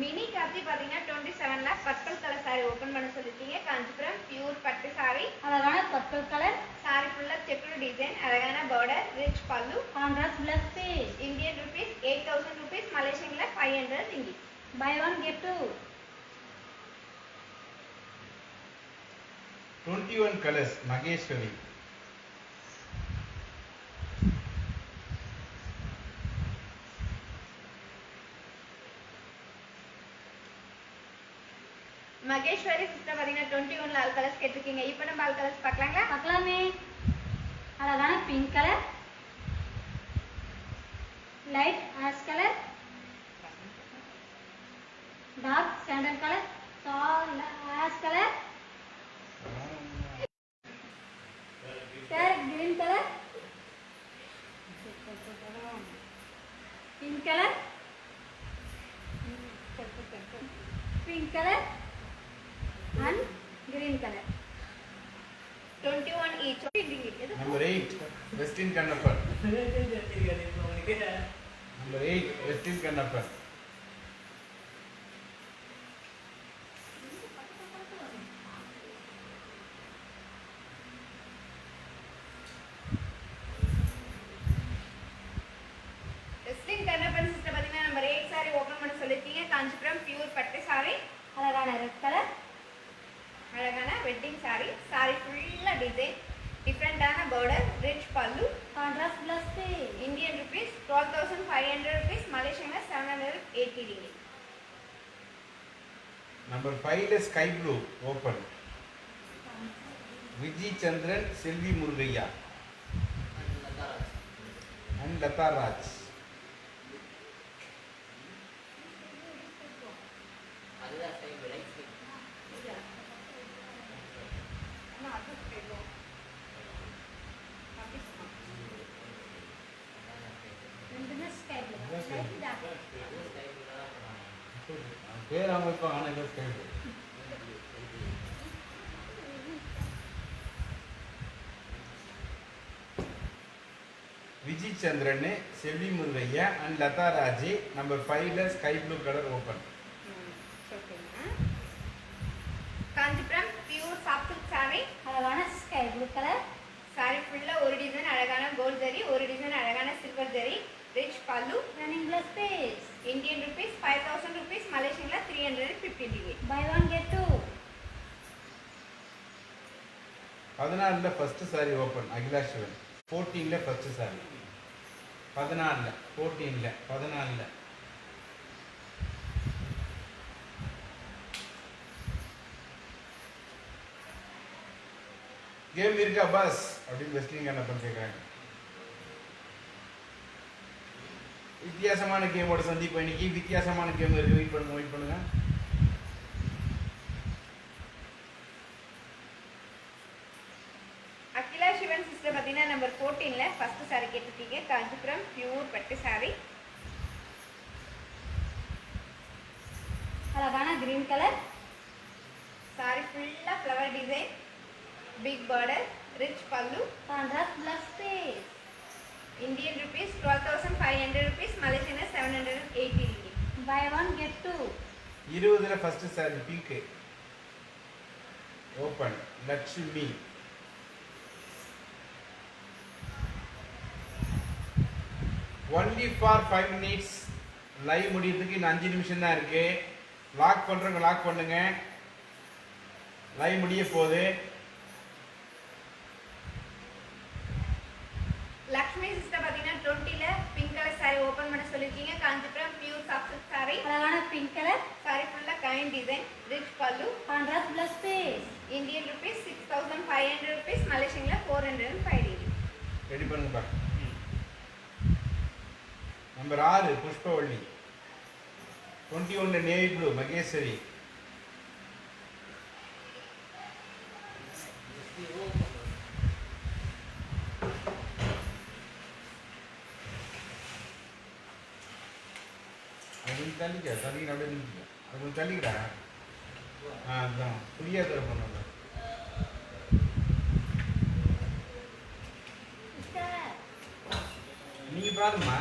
Mini Karthi பாத்தீங்கன்னா 27 ல purple colour saree open பண்ண சொல்லிருக்கீங்க. Kanchipuram pure பட்டு saree, அழகான purple colour, saree ஃபுல்லா checked design, அழகான border, rich pallu, contrast plus piece. Indian rupees 8,000 rupees, Malaysian la 500 ringgit. Buy one get two. 21 colors Maheswari. Maheswari sister பாத்தீங்கன்னா 21 ல ஆல் கலர்ஸ் கேட்டிருக்கீங்க. இப்போ நம்ம ஆல் கலர்ஸ் பார்க்கலாங்களா? பார்க்கலாமே. அழகான pink colour, light ash colour, dark sandal colour, ash colour, parrot green colour, pink colour, pink colour and green color. 21 each. Number 8 வெஸ்டின் Kannappan. Number 8 வெஸ்டின் கண்ணப்பன். வெஸ்டின் கண்ணப்பன் சிஸ்டர் பாத்தீங்கன்னா நம்பர் 8 saree ஓபன் பண்ண சொல்லிருக்கீங்க. காஞ்சிபுரம் பியூர் பட்டு saree, அழகான ரெட் கலர், அழகான wedding saree, saree ஃபுல்லா டிசைன், டிஃபரண்டான border, rich pallu, contrast plus piece. Indian rupees 12,500 rupees, Malaysian la 780 ringgit. Number 5 ல sky blue open. Viji Chandran, Selvi Murugaiah and Latha Raj. ரெண்டுமே ஸ்கை ப்ளூ. பேர் அவங்க இப்போ ஆனால் sky blue. Viji Chandran, Selvi Murugaiah and Latha Raj. Number 5 ல sky blue colour open. Kanchipuram pure soft silk saree, அழகான sky blue colour, saree ஃபுல்லா ஒரு டிசைன் அழகான கோல்ட் ஜரி, ஒரு டிசைன் அழகான silver zari, rich pallu, running plus piece. Indian rupees 5,000 rupees, Malaysian la 350 ringgit. Buy one get two. 14 ல first sari open Akila Sivan. 14 ல first sorry. 14 ல 14 ல 14 ல கேம் இருக்கா பாஸ் அப்படின்னு வெஸ்டிங் கண்ணப்பன் கேட்குறாங்க. வித்தியாசமான கேமோட சந்திப்பு இன்னைக்கு. வித்தியாசமான கேம் இருக்கு. வெயிட் பண்ணுங்க. அகிலா சிவன் சிஸ்டர் பார்த்தீங்கன்னா நம்பர் 14 ல ஃபர்ஸ்ட் saree கேட்டிருக்கீங்க. காஞ்சிபுரம் பியூர் பட்டு saree, அழகான கிரீன் கலர், saree ஃபுல்லா flower design, big border, rich pallu, contrast plus piece. Indian rupees 12,500 rupees, Malaysian la 780 ringgit. Buy one get two. 20 ல first sari pink. Open. Lakshmi. Only for 5 minutes. Live முடியறதுக்கு இன்னும் 5 நிமிஷம் தான் இருக்கு. Lock பண்றவங்க lock பண்ணுங்க. Live முடிய போகுது. லக்ஷ்மி சிஸ்டர் பாத்தீங்கன்னா 20ல பிங்க் கலர் saree ஓபன் பண்ண சொல்லிருக்கீங்க. Kanchipuram pure soft silk saree. அழகான பிங்க் கலர் saree ஃபுல்லா கைண்ட் டிசைன், ரிச் பல்லு, contrast plus piece. Indian rupees 6500 rupees, மலேசியன்ல 405 DD. ரெடி பண்ணுங்க. Number 6 Pushpavalli. 21 navy blue Maheswari. தள்ளிக்க தள்ளிக்கிற அப்படியே நிற்க. அது கொஞ்சம் தள்ளிக்கிட்டா. அதுதான் புரியாத பண்ணல. நீங்க பாருமா.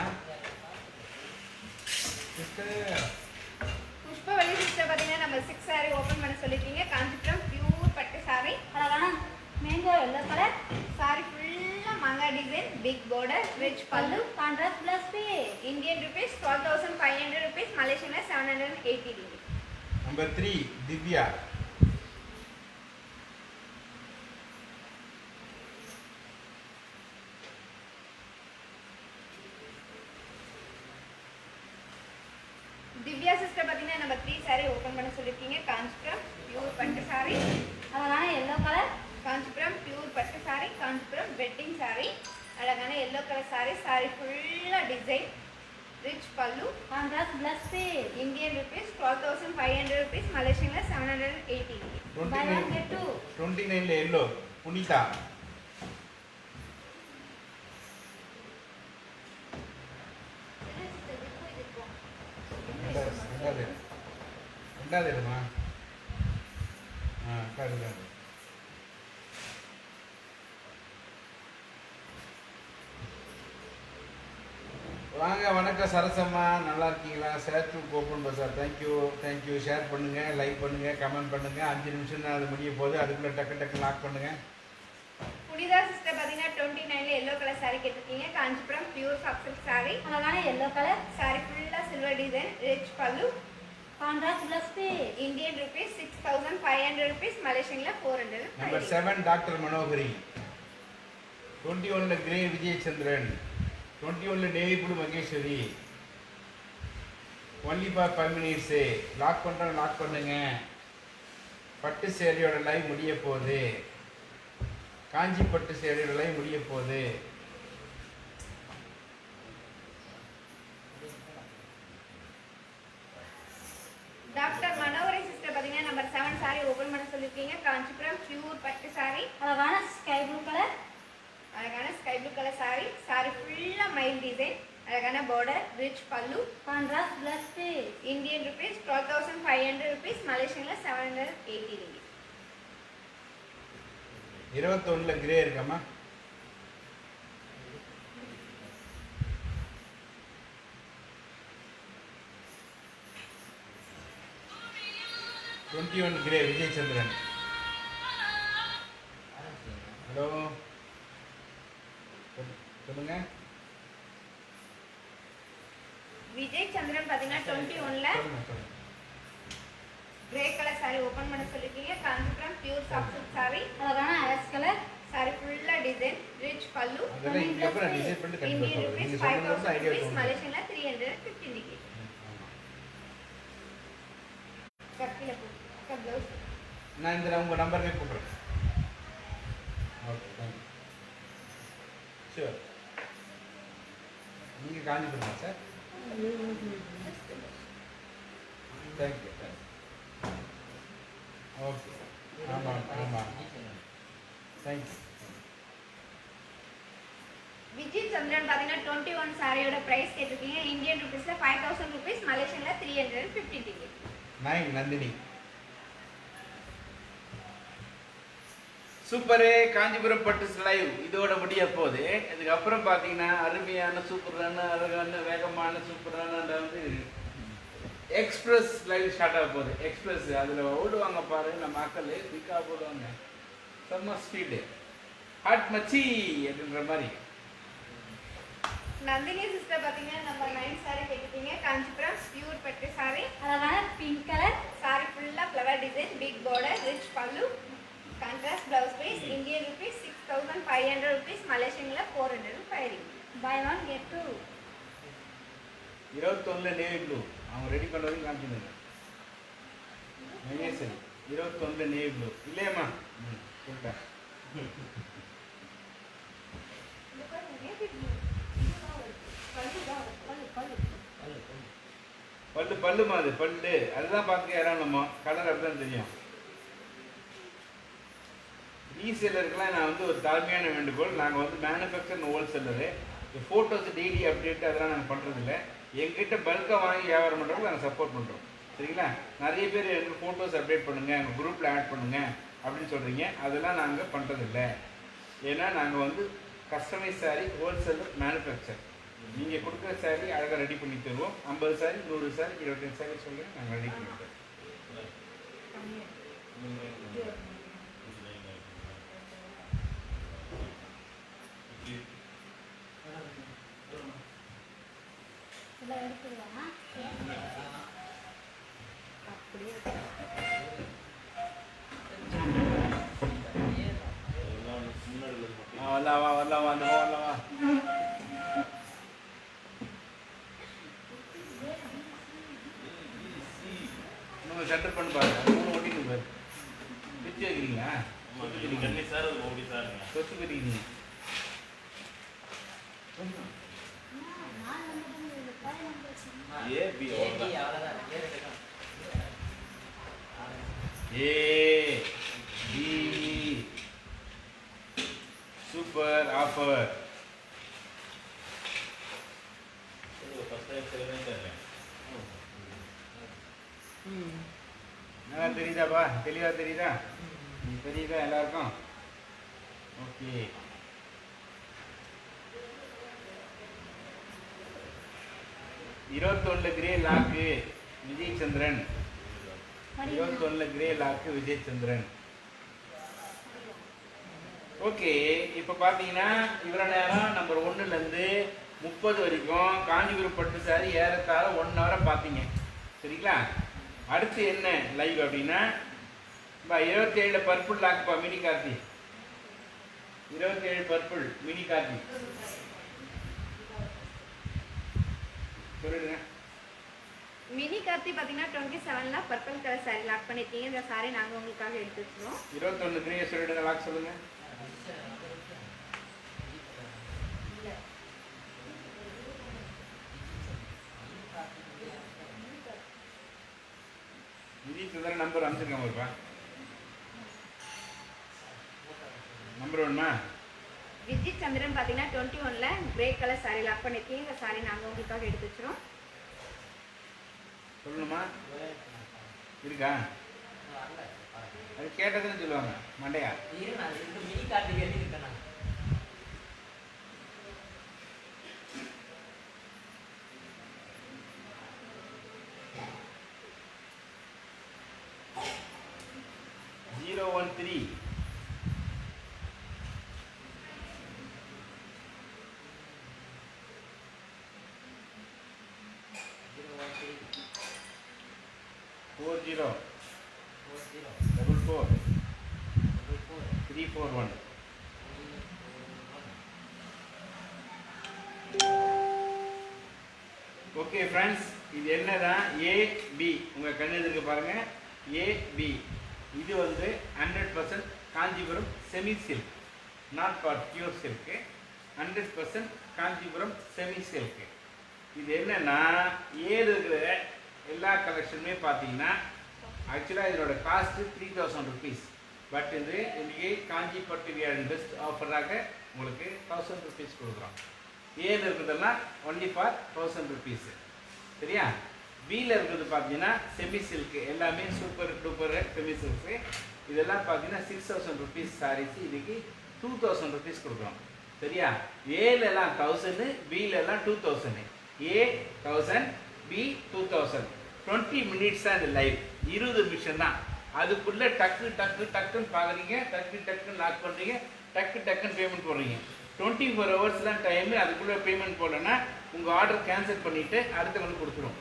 புஷ்பவள்ளி சிஸ்டர் பாத்தீங்கன்னா நம்ம 6 saree ஓபன் பண்ண சொல்லிருக்கீங்க. காஞ்சிபுரம் பியூர் பட்டு saree. அழகான மேங்கோ எல்லோ கலர் saree ஃபுல்லா மங்கா டிசைன், பிக் border, ரிச் பல்லு, contrast plus piece. Indian rupees 12500 rupees, மலேசியன்ல 780 DD. Number 3 Divya. Divya sister பாத்தீங்கன்னா நம்ம 3 saree ஓபன் பண்ண சொல்லிருக்கீங்க. காஞ்சிபுரம் பியூர் பட்டு saree. அழகான எல்லோ கலர் காஞ்சிபுரம் பியூர் பட்டு saree, காஞ்சிபுரம் வெட்டிங் saree. அழகான எல்லோ கலர் saree. saree ஃபுல்லா டிசைன், ரிச் பல்லு, contrast plus piece. Indian rupees 12500 rupees, மலேசியன்ல 780 DD. Buy one get two. 29ல எல்லோ புனிதா. ரெண்டாவது இடமா? காடு. வாங்க, வணக்கம் சரசம்மா, நல்லா இருக்கீங்களா? சேத்து ஓப்பன் பசார். தேங்க்யூ. ஷேர் பண்ணுங்க, லைக் பண்ணுங்க, கமெண்ட் பண்ணுங்க. 5 நிமிஷம் தான் அது முடிய போகுது. அதுக்குள்ள டக்கு லாக் பண்ணுங்க. புனிதா சிஸ்டர் பாத்தீங்கன்னா 29ல எல்லோ கலர் saree கேட்டிருக்கீங்க. Kanchipuram pure soft silk saree. அழகான எல்லோ கலர் saree ஃபுல்லா சில்வர் டிசைன், ரிச் பல்லு, contrast plus piece. Indian rupees 6500 rupees, மலேசியன்ல 400. Number 7 doctor Manohari. 21ல கிரே விஜயச்சந்திரன். 21ல navy blue Maheswari. Only for 5 minutes. Lock பண்ணுறோம், லாக் பண்ணுங்க. பட்டு சேரியோட லைவ் முடிய போகுது. காஞ்சி பட்டு சேரியோட லைவ் முடிய போகுது. டாக்டர் மனோகரி சிஸ்டர் பாத்தீங்கன்னா நம்பர் 7 saree ஓபன் பண்ண சொல்லிருக்கீங்க. காஞ்சிபுரம் பியூர் பட்டு saree. அழகான ஸ்கை ப்ளூ கலர் அழகான sky blue colour saree. saree ஃபுல்லா மைல் டிசைன், அழகான border, ரிச் பல்லு, contrast plus piece. Indian rupees 12500 rupees, மலேசியன்ல 780 DD. 21ல கிரே இருக்காமா? கிரே விஜயச்சந்திரன். ஹலோ சொல்லுங்க. விஜய் சந்திரன் பாத்தீங்கன்னா 21ல கிரே கலர் saree ஓபன் பண்ண சொல்லிருக்கீங்க. Kanchipuram pure soft silk saree. அழகான ஆஷ் கலர் saree ஃபுல்லா டிசைன், ரிச் பல்லு, அதெல்லாம் இங்க அப்புறம் டிசைன் பண்ணி கண்டிப்பா இந்தியன் சொல்றேன். ரூபீஸ் நீங்க சொல்றது 5000 ஐடியா rupees, சொல்லுங்க. மலேசியன்ல 350 DD. கப்பில போட்டு ப்ளவுஸ். நான் இந்த உங்க நம்பர்ல கூப்பிடுறேன். Okay, thank you. ஷூர். நீங்க காஞ்சிபுரம் சார்? தேங்க்யூ. ஓகே. ஆமாம். தேங்க்யூ. விஜய் சந்திரன் பாத்தீங்கன்னா 21 சாரியோட பிரைஸ் கேட்டிருக்கீங்க. இந்தியன் ரூபீஸ்ல 5000 rupees, மலேசியன்ல 350 DD. 9 நந்தினி. சூப்பரு. காஞ்சிபுரம் பட்டு லைவ் இதோட முடிய போகுது. இதுக்கப்புறம் பார்த்தீங்கன்னா அருமையான சூப்பரான அழகான வேகமான சூப்பரான வந்து எக்ஸ்பிரஸ் லைவ் ஸ்டார்ட் ஆக போகுது. எக்ஸ்பிரஸ் அதில் ஓடுவாங்க பாரு நம்ம மக்கள் குயிக்காக போடுவாங்க. செம்ம ஸ்பீடு ஹாட் மச்சி அப்படின்ற மாதிரி. நந்தினி சிஸ்டர் பாத்தீங்கன்னா நம்பர் 9 சாரி கேட்டிருக்கீங்க. காஞ்சிபுரம் பியூர் பட்டு சாரி. அழகான பிங்க் கலர் சாரி ஃபுல்லா flower design, big border, rich பல்லு, contrast blouse piece. Indian rupees 6500 rupees, மலேசியன்ல 400 5. Buy one get two. 21 navy blue அவங்க ரெடி பண்ண வரைக்கும் காமிச்சிருந்தாங்க. சரி 21 நேவி ப்ளூ இல்லையம்மா சொல்லிட்டேன். பல்லு பல்லுமா அது பல்லு அதுதான் பார்த்துக்க யாரும் நம்ம கலர் அப்படிதான் தெரியும். ரீசேலருக்குலாம் நான் வந்து ஒரு தாழ்மையான வேண்டுகோள். நாங்கள் வந்து மேனுஃபேக்சர் ஹோல்சேலரு. ஃபோட்டோஸ் டெய்லி அப்டேட் அதெல்லாம் நாங்கள் பண்ணுறதில்ல. எங்ககிட்ட பல்காக வாங்கி வியாபாரம் பண்ணுறவங்க நாங்கள் சப்போர்ட் பண்ணுறோம். சரிங்களா? நிறைய பேர் எனக்கு ஃபோட்டோஸ் அப்டேட் பண்ணுங்கள், எங்கள் குரூப்பில் ஆட் பண்ணுங்கள் அப்படின்னு சொல்கிறீங்க. அதெல்லாம் நாங்கள் பண்ணுறதில்ல. ஏன்னா நாங்கள் வந்து கஸ்டமைஸ் சாரீ ஹோல்சேலர் மேனுஃபேக்சர். நீங்கள் கொடுக்குற சாரீ அழகாக ரெடி பண்ணி தருவோம். 50 சாரீ 100 சாரீ 25 சாரீ சொல்லுங்கள், நாங்கள் ரெடி பண்ணி தருவோம். இதெல்லாம் எடுத்துருவாங்க. அப்படியே வரலாவா வரலாவா அந்த வரலாவா. இன்னும் சென்டர் பண்ணி பாருங்க. ஓட்டிட்டு பாரு பிச்சு வைக்கிறீங்களா? சொத்து கட்டிக்கிறீங்க. ஏ பி சூப்பர் ஆஃபர். நல்லா தெரியுதாப்பா? தெளிவா தெரியுதா? தெரியுதா எல்லாருக்கும்? ஓகே. இருபத்தொன்னு கிரே லாக்கு விஜய் சந்திரன். 21 கிரே லாக்கு விஜய் சந்திரன். ஓகே. இப்போ பார்த்தீங்கன்னா இவ்வளோ நேரம் நம்பர் 1லேருந்து 30 வரைக்கும் காஞ்சிபுரம் பட்டு சாரி ஏறத்தாழ 1 ஹவரை பார்த்தீங்க. சரிங்களா? அடுத்து என்ன லைவ் அப்படின்னா 27 பர்பிள் லாக்குப்பா மினி கார்த்தி. 27 பர்பிள் மினி கார்த்தி சொல்லிடுங்க. மினி கார்த்தி பாத்தீங்கன்னா 27ல பர்பிள் கலர் சாரி லாக் பண்ணிருக்கீங்க. இந்த சாரி நாங்க உங்களுக்காக எடுத்து வச்சிரோம். 21 கிரே சொல்லிடுங்க. லாக் சொல்லுங்க. விஜய் சந்திரன் நம்பர் அனுப்பிச்சிருக்காம இருப்பா. நம்பர் 1மா விஜய் சந்திரன் பாத்தீங்கன்னா 21ல கிரே கலர் சாரி லாக் பண்ணிருக்கீங்க. இந்த சாரி நாங்க உங்களுக்காக எடுத்து வச்சிரோம். சொல்லணுமா? இருக்கா? அது கேட்டதுன்னு சொல்லுவாங்க மண்டையா. மினி கார்டு கேட்டு $013 40 44 341. ஓகே ஃப்ரெண்ட்ஸ், இது என்னதான் AB உங்க கண்ணு எதிர்க்க பாருங்க. AB இது வந்து 100% Kanchipuram semi silk, not for pure silk. 100% Kanchipuram semi silk. இது என்னன்னா ஏழு இருக்கிற எல்லா கலெக்ஷனுமே பார்த்தீங்கன்னா ஆக்சுவலாக இதனோட காஸ்ட்டு 3000 rupees. பட் இது இன்னைக்கு காஞ்சி பட்டு வியர் பெஸ்ட் ஆஃபராக உங்களுக்கு 1000 rupees கொடுக்குறோம். ஏழு இருக்கிறதெல்லாம் ஒன்லி ஃபார் 1000 rupees. சரியா? பியில் இருக்கிறது பார்த்தீங்கன்னா செமி சில்க்கு, எல்லாமே சூப்பர் டூப்பர் செமி சில்க்கு. இதெல்லாம் பார்த்தீங்கன்னா 6000 rupees சாரீஸ் இதுக்கு 2000 rupees கொடுக்குறோம். சரியா? ஏலெல்லாம் 1000, பிலெல்லாம் 2000. A 1000, B 2000. 20 மினிட்ஸ் தான் இந்த லைவ், 20 நிமிஷம் தான். அதுக்குள்ளே டக்குன்னு பார்க்குறீங்க, டக்குன்னு லாக் பண்ணுறீங்க, டக்குன்னு பேமெண்ட் போடுறீங்க. 24 ஹவர்ஸ் தான் டைமு. அதுக்குள்ளே பேமெண்ட் போடலன்னா உங்கள் ஆர்டர் கேன்சல் பண்ணிவிட்டு அடுத்தவங்களுக்கு கொடுத்துரும்.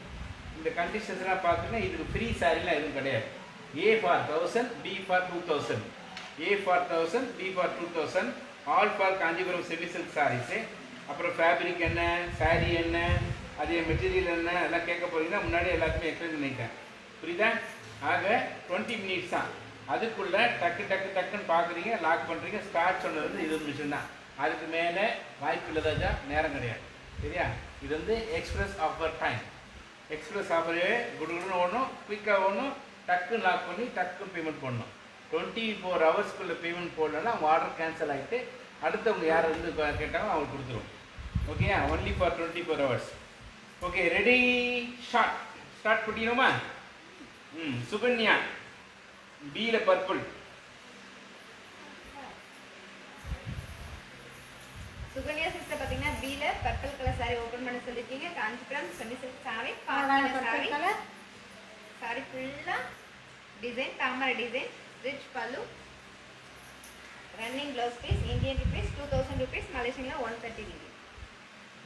இந்த கண்டிஷன்ஸ்லாம் பார்த்தீங்கன்னா இதுக்கு ஃப்ரீ சாரிலாம் எதுவும் கிடையாது. A for 1000, B for 2000, A for 1000, B for 2000, all for Kanchipuram semi silk saris. அப்புறம் ஃபேப்ரிக் என்ன, சாரீ என்ன, அதே மெட்டீரியல் என்ன, எல்லாம் கேட்க போகிறீங்கன்னா முன்னாடி எல்லாத்தையுமே எக்ஸ்பிளைன் பண்ணிட்டேன். புரியுதா? ஆக 20 மினிட்ஸ் தான். அதுக்குள்ளே டக்குன்னு பார்க்குறீங்க, லாக் பண்ணுறீங்க. ஸ்டார்ட் சொன்னது வந்து 20 நிமிஷம் தான். அதுக்கு மேலே வாய்ப்பு இல்லதாச்சா, நேரம் கிடையாது. சரியா? இது வந்து எக்ஸ்பிரஸ் ஆஃபர் டைம். எக்ஸ்பிரஸ் ஆஃபரே குடுகுடுன்னு ஓடணும், குயிக்காக ஓடணும், டக்குன்னு லாக் பண்ணி டக்குன்னு பேமெண்ட் பண்ணணும். 24 ஹவர்ஸ்க்குள்ளே பேமெண்ட் போடலன்னா அவங்க ஆர்டர் கேன்சல் ஆகிட்டு அடுத்தவங்க யார் வந்து கேட்டாங்களோ அவங்களுக்கு கொடுத்துரும். ஓகேயா? Only for 24 hours. Okay, ready, start பண்ணிடுமா? சுகன்யா பியில் பர்பிள். சுகன்யா சிஸ்டர் பார்த்தீங்கன்னா பியில் பர்பிள் கலர் சாரி ஓப்பன் பண்ண சொல்லியிருக்கீங்க. காஞ்சிபுரம் செமி சில்க் சாரி, அழகான சாரி பர்பிள் கலர். சாரி ஃபுல்லாக டிசைன், தாமரை design, rich pallu, running blouse piece, Indian rupees 2000 rupees, மலேசியனில் 130 ringgit.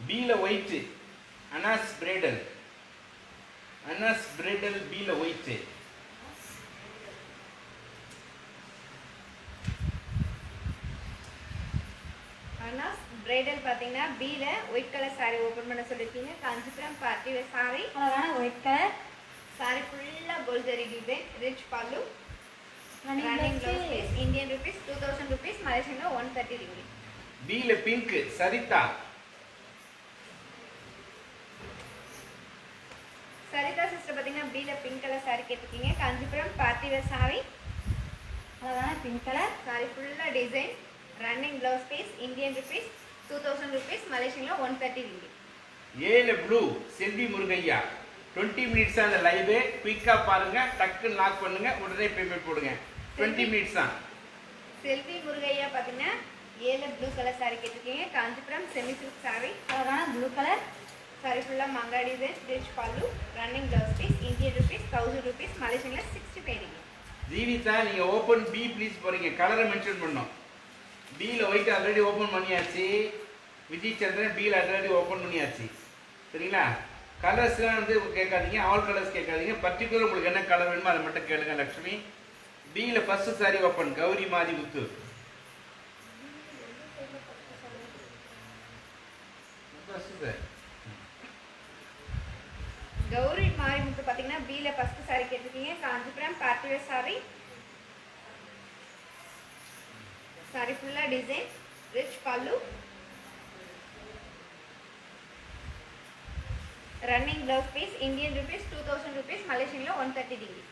பியில் ஒயிட்டு, அனாஸ் பிரைடல் பியில் ஒயிட்டு. அனாஸ் பிரைடல் பார்த்தீங்கன்னா பியில் ஒயிட் கலர் சாரி ஓப்பன் பண்ண சொல்லியிருக்கீங்க. காஞ்சிபுரம் பார்ட்டி வேர் சாரி, அழகான ஒயிட் கலர். சாரி ஃபுல்லாக gold zari design, rich pallu, running running blouse blouse. Piece, Indian rupees 2000 rupees, மலேசியனில் 130 ringgit. பியில் பிங்க் சரிதா. சரிதா சிஸ்டர் பார்த்தீங்கன்னா பியில் பிங்க் கலர் சாரி கேட்டிருக்கீங்க. காஞ்சிபுரம் பார்ட்டி வேர் சாரி, அழகான பிங்க் கலர். சாரி ஃபுல்லாக design, running blouse piece, Indian rupees 2000 rupees, மலேசியனில் 130 ringgit. ஏழு ப்ளூ செல்வி முருகையா. 20 மினிட்ஸ் தான் அந்த லைவு. குயிக்காக பாருங்க, டக்குன்னு லாக் பண்ணுங்க, உடனே பேமெண்ட் போடுங்க. 20 மினிட்ஸ் தான். செல்வி முருகையா பார்த்தீங்கன்னா 7 ப்ளூ கலர் சாரி கேட்டிருக்கீங்க. காஞ்சிபுரம் செமி சில்க் சாரி, அழகான ப்ளூ கலர். சாரி ஃபுல்லாக மங்கா design, rich pallu, running blouse piece, Indian rupees 1000 rupees, மலேசியனில் 65 ringgit. ஜீவிதா நீங்க ஓப்பன் பி ப்ளீஸ் போறீங்க, கலரை மென்ஷன் பண்ணோம். பியில் ஒயிட் ஆல்ரெடி ஓப்பன் பண்ணியாச்சு. விஜய் சந்திரன் பியில் ஆல்ரெடி ஓப்பன் பண்ணியாச்சு. சரிங்களா? கலர்ஸ்லாம் வந்து கேட்காதீங்க, ஆல் கலர்ஸ் கேட்காதீங்க. பர்டிகுலர் உங்களுக்கு என்ன கலர் வேணுமோ அதை மட்டும் கேளுங்க. லக்ஷ்மி பியில் ஃபர்ஸ்ட் சாரி ஓப்பன், கௌரி மாதி முத்து. கௌரி மாரிமுத்து பார்த்தீங்கன்னா பியில் ஃபர்ஸ்ட் சாரி கேட்டிருக்கீங்க. Kanchipuram party wear saree, sorry ஃபுல்லாக design, rich pallu, running blouse piece, Indian rupees 2000 rupees, மலேசியனில் 130 ringgit.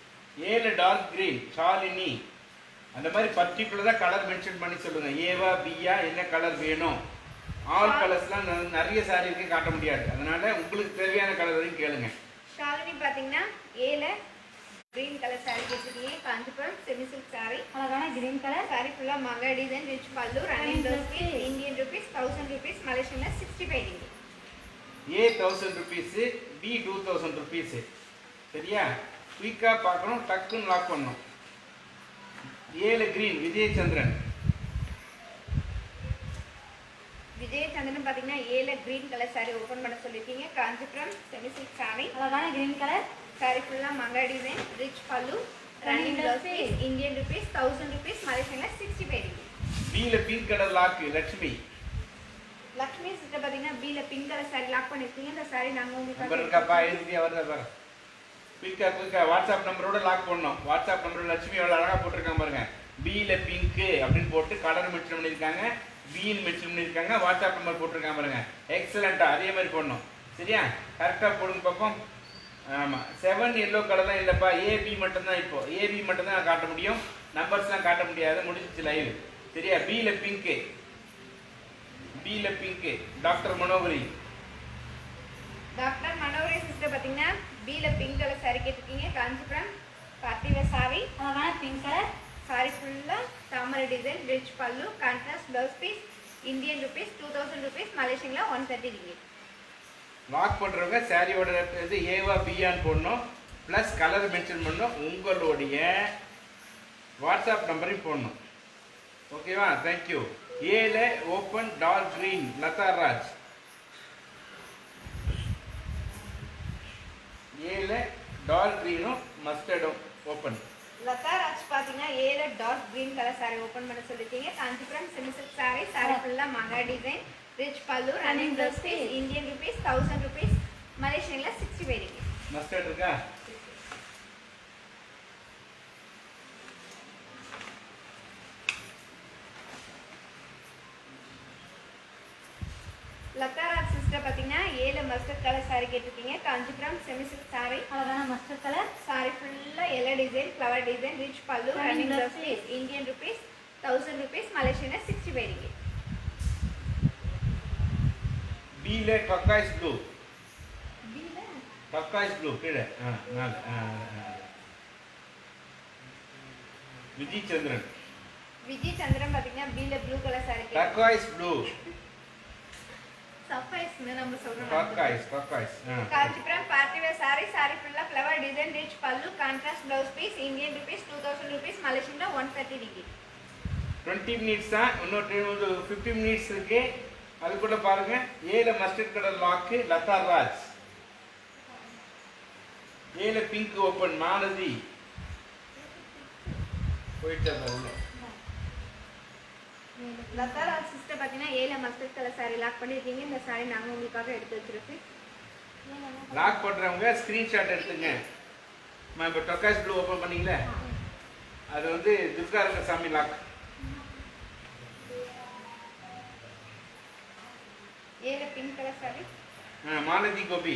ஏழு டார்க் கிரீன் ஷாலினி. அந்த மாதிரி பர்டிகுலராக கலர் மென்ஷன் பண்ணி சொல்லுங்க. ஏவா பியா என்ன கலர் வேணும். ஆல் கலர்ஸ்லாம் நிறைய சாரி இருக்கு, காட்ட முடியாது. அதனால உங்களுக்கு தேவையான கலர் வரைக்கும் கேளுங்க. ஷாலினி பார்த்தீங்கன்னா ஏல கிரீன் கலர் சாரி கேட்டிருக்கீங்க. காஞ்சிபுரம் செமி சில்க் சாரி, அழகான கிரீன் கலர். சாரி ஃபுல்லாக மங்கா design, rich pallu, running blouse piece, Indian rupees 1000 rupees, மலேசியனில் 65 ringgit. A 1000 rupees, B 2000 rupees. சரியா? குயிக்காக பார்க்கணும், டக்குன்னு லாக் பண்ணணும். ஏழு கிரீன் விஜயச்சந்திரன். விஜயச்சந்திரன் பார்த்தீங்கன்னா ஏல கிரீன் கலர் சாரி ஓப்பன் பண்ண சொல்லியிருக்கீங்க. காஞ்சிபுரம் செமி சில்க் சாரி, அழகான கிரீன் கலர். சாரி ஃபுல்லாக மங்கா design, rich pallu, running blouse piece, Indian rupees 1000 rupees, மலேசியனில் 65 ringgit. பியில் pink colour lock Lakshmi. Lakshmi sister பார்த்தீங்கன்னா பியில் பிங்க் கலர் சாரி லாக் பண்ணியிருக்கீங்க. இந்த சாரி நாங்கள் நம்பர் உங்களுக்கு இருக்காப்பா, எழுதியா வருதா பாரு. குயிக்காக வாட்ஸ்அப் நம்பரோட லாக் பண்ணணும். வாட்ஸ்அப் நம்பர் லட்சுமி எவ்வளோ அழகாக போட்டிருக்காங்க பாருங்க. பியில் பிங்க்கு அப்படின்னு போட்டு கலர் மென்ஷன் பண்ணியிருக்காங்க, பியில் மென்ஷன் பண்ணியிருக்காங்க, வாட்ஸ்அப் நம்பர் போட்டிருக்காங்க பாருங்க. எக்ஸலண்ட்டாக அதே மாதிரி போடணும். சரியா? கரெக்டாக போடுங்க பார்ப்போம். ஆமாம், 7 எல்லோ கலர் தான் இல்லைப்பா, ஏபி மட்டும்தான். இப்போ ஏபி மட்டும்தான் காட்ட முடியும், நம்பர்ஸ்லாம் காட்ட முடியாது, முடிஞ்சிச்சு லைவ். சரியா? பியில் பிங்க்கு, பியில் pink doctor Manohari. Doctor Manohari sister பார்த்தீங்கன்னா பியில் பிங்க் கலர் சாரி கேட்டிருக்கீங்க. காஞ்சிபுரம் பார்ட்டி வேர் சாரி, அழகான பிங்க் கலர். சாரி ஃபுல்லாக தாமரை டிசைன், ரிச் பல்லு, contrast blouse piece, Indian rupees 2000 rupees, மலேசியனில் 130 ringgit. லாக் பண்ணுறவங்க சாரியோட இது ஏவா பியான்னு போடணும். ப்ளஸ் கலர் மென்ஷன் பண்ணணும், உங்களுடைய வாட்ஸ்அப் நம்பரையும் போடணும். ஓகேவா? தேங்க்யூ. ஏல open dark green Latha Raj. ஏல டார்க் கிரீனும் மஸ்டர்டும் ஓப்பன். லதா ராஜ் பாத்தீங்கன்னா ஏல dark green colour sorry open பண்ண சொல்லிருக்கீங்க. Kanchipuram semi silk saree, sorry ஃபுல்லா மங்கா design, rich pallu, running blouse piece, Indian rupees 1000 rupees, மலேசியன்ல 65 ringgit. மஸ்டர்ட் இருக்கா? லதா ராஜ் சிஸ்டர் பாத்தீங்கன்னா ஏல மஸ்டர்ட் கலர் சாரி கேட்டிருக்கீங்க. காஞ்சிபுரம் செமி சில்க் சாரி, அழகான மஸ்டர்ட் கலர் சாரி ஃபுல்லா yellow design, flower design, rich pallu, running blouse piece, Indian rupees 1000 rupees, மலேசியன்ல 65 ringgit. பீல turquoise blue. Turquoise blue கீழே விஜய் சந்திரன். விஜய் சந்திரன் பாத்தீங்கன்னா பீல blue colour saree turquoise blue. சர்ப்ரைஸ்னு நம்ம சொல்றோம். Turquoise Kanchipuram party wear saree, sorry ஃபுல்லா ஃப்ளவர் டிசைன், ரிச் பல்லு, contrast blouse piece, Indian rupees 2000 rupees, மலேசியன்ல 130 ringgit. 20 மினிட்ஸ் தான், இன்னொரு டைம் வந்து 50 மினிட்ஸ் இருக்கு. அதுக்குள்ள பாருங்க. ஏல mustard colour lock Latha Raj. ஏல பிங்க் ஓப்பன் மாலதி. போயிட்டு உள்ள லதா ராஜ் சிஸ்டர் பாத்தீங்கன்னா ஏல மஸ்டர்ட் கலர் சாரி லாக் பண்ணிருக்கீங்க. இந்த சாரி நாங்க உங்களுக்காக எடுத்து வச்சிருக்கோம். லாக் பண்றவங்க ஸ்கிரீன்ஷாட் எடுத்துங்க. இப்போ டர்காய்ஸ் ப்ளூ ஓப்பன் பண்ணீங்களே, அது வந்து துர்கா ரங்கசாமி லாக். ஏல pink colour saree, Malathi Gopi.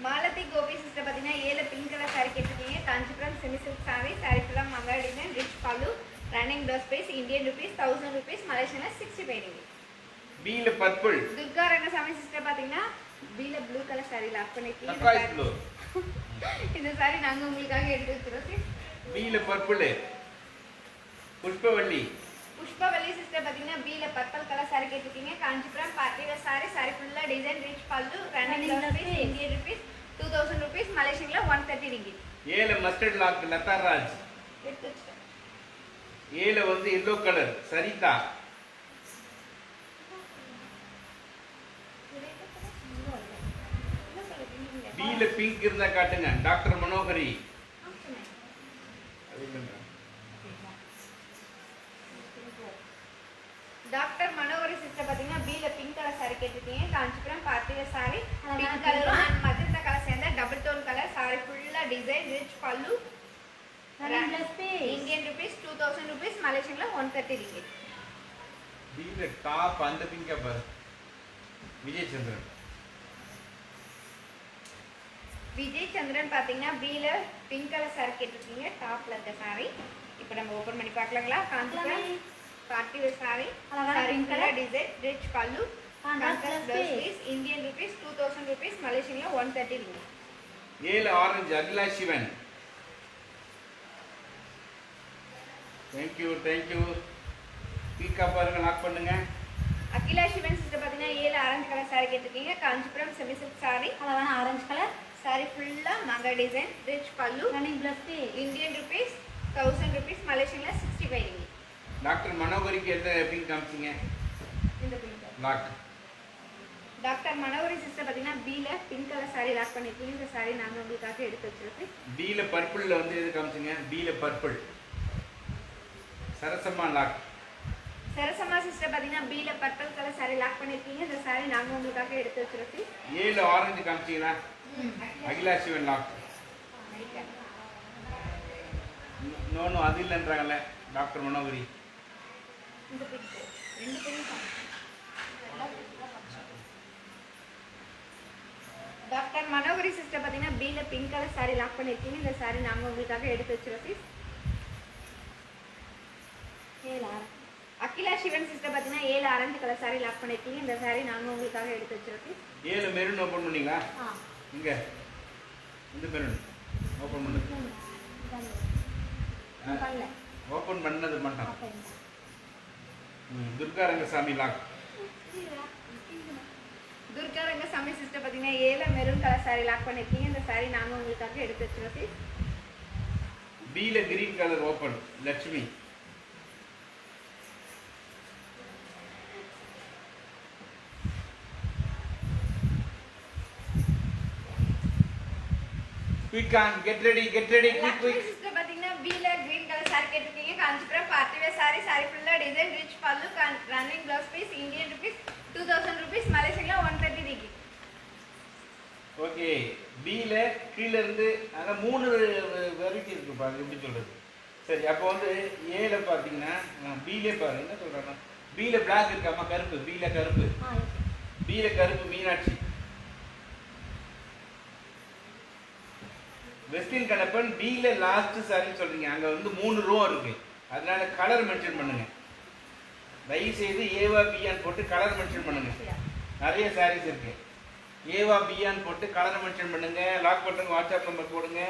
Malathi Gopi sister பாத்தீங்கன்னா ஏல பிங்க் கலர் சாரி கேட்டிருக்கீங்க. Kanchipuram semi silk saree, sorry ஃபுல்லா மங்கா design, rich pallu, running blouse piece, Indian rupees 1000 rupees, மலேசியன்ல 65 ringgit. பீல பர்பிள். துர்கா ரங்கசாமி சிஸ்டர் பாத்தீங்கன்னா பீல ப்ளூ கலர் சாரி லாக் பண்ணிருக்கீங்க. Turquoise blue. இந்த சாரி நாங்க உங்களுக்காக எடுத்து வச்சிருக்கோம். பீல பர்பிள். புஷ்பவள்ளி. புஷ்பவல்லி சிஸ்டர் பாத்தீங்கன்னா பீல பர்பிள் கலர் சாரி கேட்டிருக்கீங்க. Kanchipuram party wear saree, sorry ஃபுல்லா design, rich pallu, running blouse piece, Indian rupees 2000 rupees, மலேசியன்ல 130 ringgit. ஏல மஸ்டர்ட் லாக் லதா ராஜ். எடுத்து வச்சிட்டேன். ஏல வந்து எல்லோ கலர் சரிதா. பீல பிங்க் இருந்தா காட்டுங்க. Doctor Manohari. Doctor Manohari sister பாத்தீங்கன்னா பீல பிங்க் கலர் சாரி கேட்டிருக்கீங்க. Kanchipuram party wear saree, pink colour and magenta colour சேர்ந்த டபுள் டோன் கலர், சாரி ஃபுல்லா design, rich pallu, running blouse piece, Indian rupees 2000 rupees, மலேசியன்ல 130 ringgit. பீல டாப் அந்த பிங்கா பாரு. விஜய் சந்திரன். விஜய் சந்திரன் பாத்தீங்கன்னா பீல பிங்க் கலர் சாரி கேட்டிருக்கீங்க. டாப்ல இருக்க சாரி இப்போ நம்ம ஓபன் பண்ணி பார்க்கலாங்களா? காஞ்சிபுரம் பார்ட்டி வேர் சாரி, அழகான saree pink colour color. Design, rich பல்லு, contrast blouse piece, Indian rupees 2000 rupees, மலேசியன்ல 130 ringgit. ஏல ஆரஞ்சு அகிலா சிவன். தேங்க்யூ. பீக்கா பாருங்க, லாக் பண்ணுங்க. அகிலா சிவன் சிஸ்டர் பாத்தீங்கன்னா ஏல ஆரஞ்சு கலர் சாரி கேட்டிருக்கீங்க. காஞ்சிபுரம் செமி சில்க் சாரி, அழகான ஆரஞ்சு கலர் சாரி ஃபுல்லா மங்கா design, rich pallu, running blouse piece, Indian rupees 1000 rupees, மலேசியன்ல 65 ringgit. டாக்டர் மனோகரிக்கு எந்த பிங்க் காமிச்சிங்க? இந்த pink lock. Doctor Manohari sister பாத்தீங்கன்னா பீல பிங்க் கலர் சாரி லாக் பண்ணிருக்கீங்க. இந்த சாரி நாங்க உங்களுக்காக எடுத்து வச்சிருக்கோம். பீல பர்பிள்ல வந்து எது காமிச்சிங்க? பீல purple. Sarasamma lock. Sarasamma sister பாத்தீங்கன்னா பீல பர்பிள் கலர் சாரி லாக் பண்ணிருக்கீங்க. இந்த சாரி நாங்க உங்களுக்காக எடுத்து வச்சிருக்கோம். ஏல ஆரஞ்சு காமிச்சிங்களா? அகிலா சிவன் லாக். நோ அது இல்லைன்றாங்கல்ல டாக்டர் மனோகரி. இந்த பிங்க் ரெண்டு பிங்க் டாக்டர் மனோகரி சிஸ்டர் பாத்தீங்கன்னா பீல பிங்க் கலர் சாரி லாக் பண்ணிருக்கீங்க. இந்த சாரி நாங்க உங்களுக்காக எடுத்து வச்சிருக்கோம். ஏலா அகிலா சிவன் சிஸ்டர் பாத்தீங்கன்னா ஏல ஆரஞ்சு கலர் சாரி லாக் பண்ணிருக்கீங்க. இந்த சாரி நாங்க உங்களுக்காக எடுத்து வச்சிருக்கோம். ஏல மெரூன் ஓபன் பண்ணீங்களா? இங்க இந்த மெரூன் ஓபன் பண்ணு. பண்ணல ஓபன் பண்ணது மாட்டான். அப்ப துர்கா ரங்கசாமி லாக். துர்கா ரங்கசாமி சிஸ்டர் பார்த்தீங்கன்னா ஏல மெரூன் கலர் saree லாக் பண்ணிருக்கீங்க. இந்த saree நாங்க உங்களுக்காக எடுத்து வச்சிருக்கோம் sis. பீல green colour open Lakshmi. Quick on, get ready, quick, Lakshmi quick. Sister பார்த்தீங்கன்னா பீல கிரீன் கலர் saree கேட்டிருக்கீங்க. காஞ்சிபுரம் பார்ட்டி வேர் saree ஃபுல்லா design rich pallu running blouse piece Indian rupees 2000 rupees மலேசியால 130 ringgit. ஓகே, பீல கீழ இருந்து அங்க 3 வெரைட்டி இருக்கு பாருங்க, எப்படி சொல்றது. சரி, அப்போ வந்து ஏல பாத்தீங்கன்னா பீலே பாருங்க என்ன சொல்றாங்க. பீல பிளாக் இருக்காமா, கருப்பு, பீல கருப்பு. பீல கருப்பு மீனாட்சி. வெஸ்டின் கண்ணப்பன் பீல லாஸ்ட் சாரின்னு சொல்றீங்க. அங்க வந்து 3 ரோ இருக்கு, அதனால கலர் மென்ஷன் பண்ணுங்க. தயவு செய்து ஏவா பியான் போட்டு கலர் மென்ஷன் பண்ணுங்க. நிறைய சாரீஸ் இருக்கு. ஏவா பியான் போட்டு கலர் மென்ஷன் பண்ணுங்க. லாக் பண்ணுங்க, வாட்ஸ்அப் நம்பர் போடுங்க.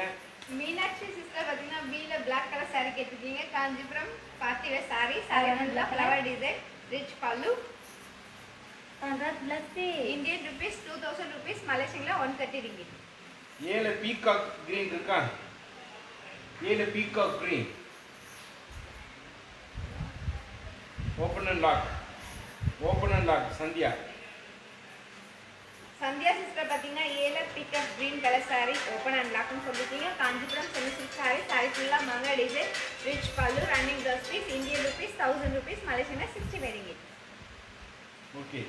மீனாட்சி சிஸ்டர் பார்த்தீங்கன்னா பீல பிளாக் கலர் saree கேட்டிருக்கீங்க. காஞ்சிபுரம் பார்ட்டி வேர் saree ஃபுல்லா ஃப்ளவர் டிசைன் ரிச் பல்லு இந்தியன் ருபீஸ் 2000 rupees மலேசியால 130 ringgit. ஏல பீகாக் கிரீன் இருக்கா, ஏல peacock green open and lock, open and lock. Sandhya Sandhya sister பார்த்தீங்கன்னா ஏல peacock green colour saree open and லாக்னு சொல்லிருக்கீங்க. காஞ்சிபுரம் செமி சில்க் saree ஃபுல்லா மங்கா design rich pallu running blouse piece Indian rupees 1000 rupees மலேசியால 65 ringgit. ஓகே.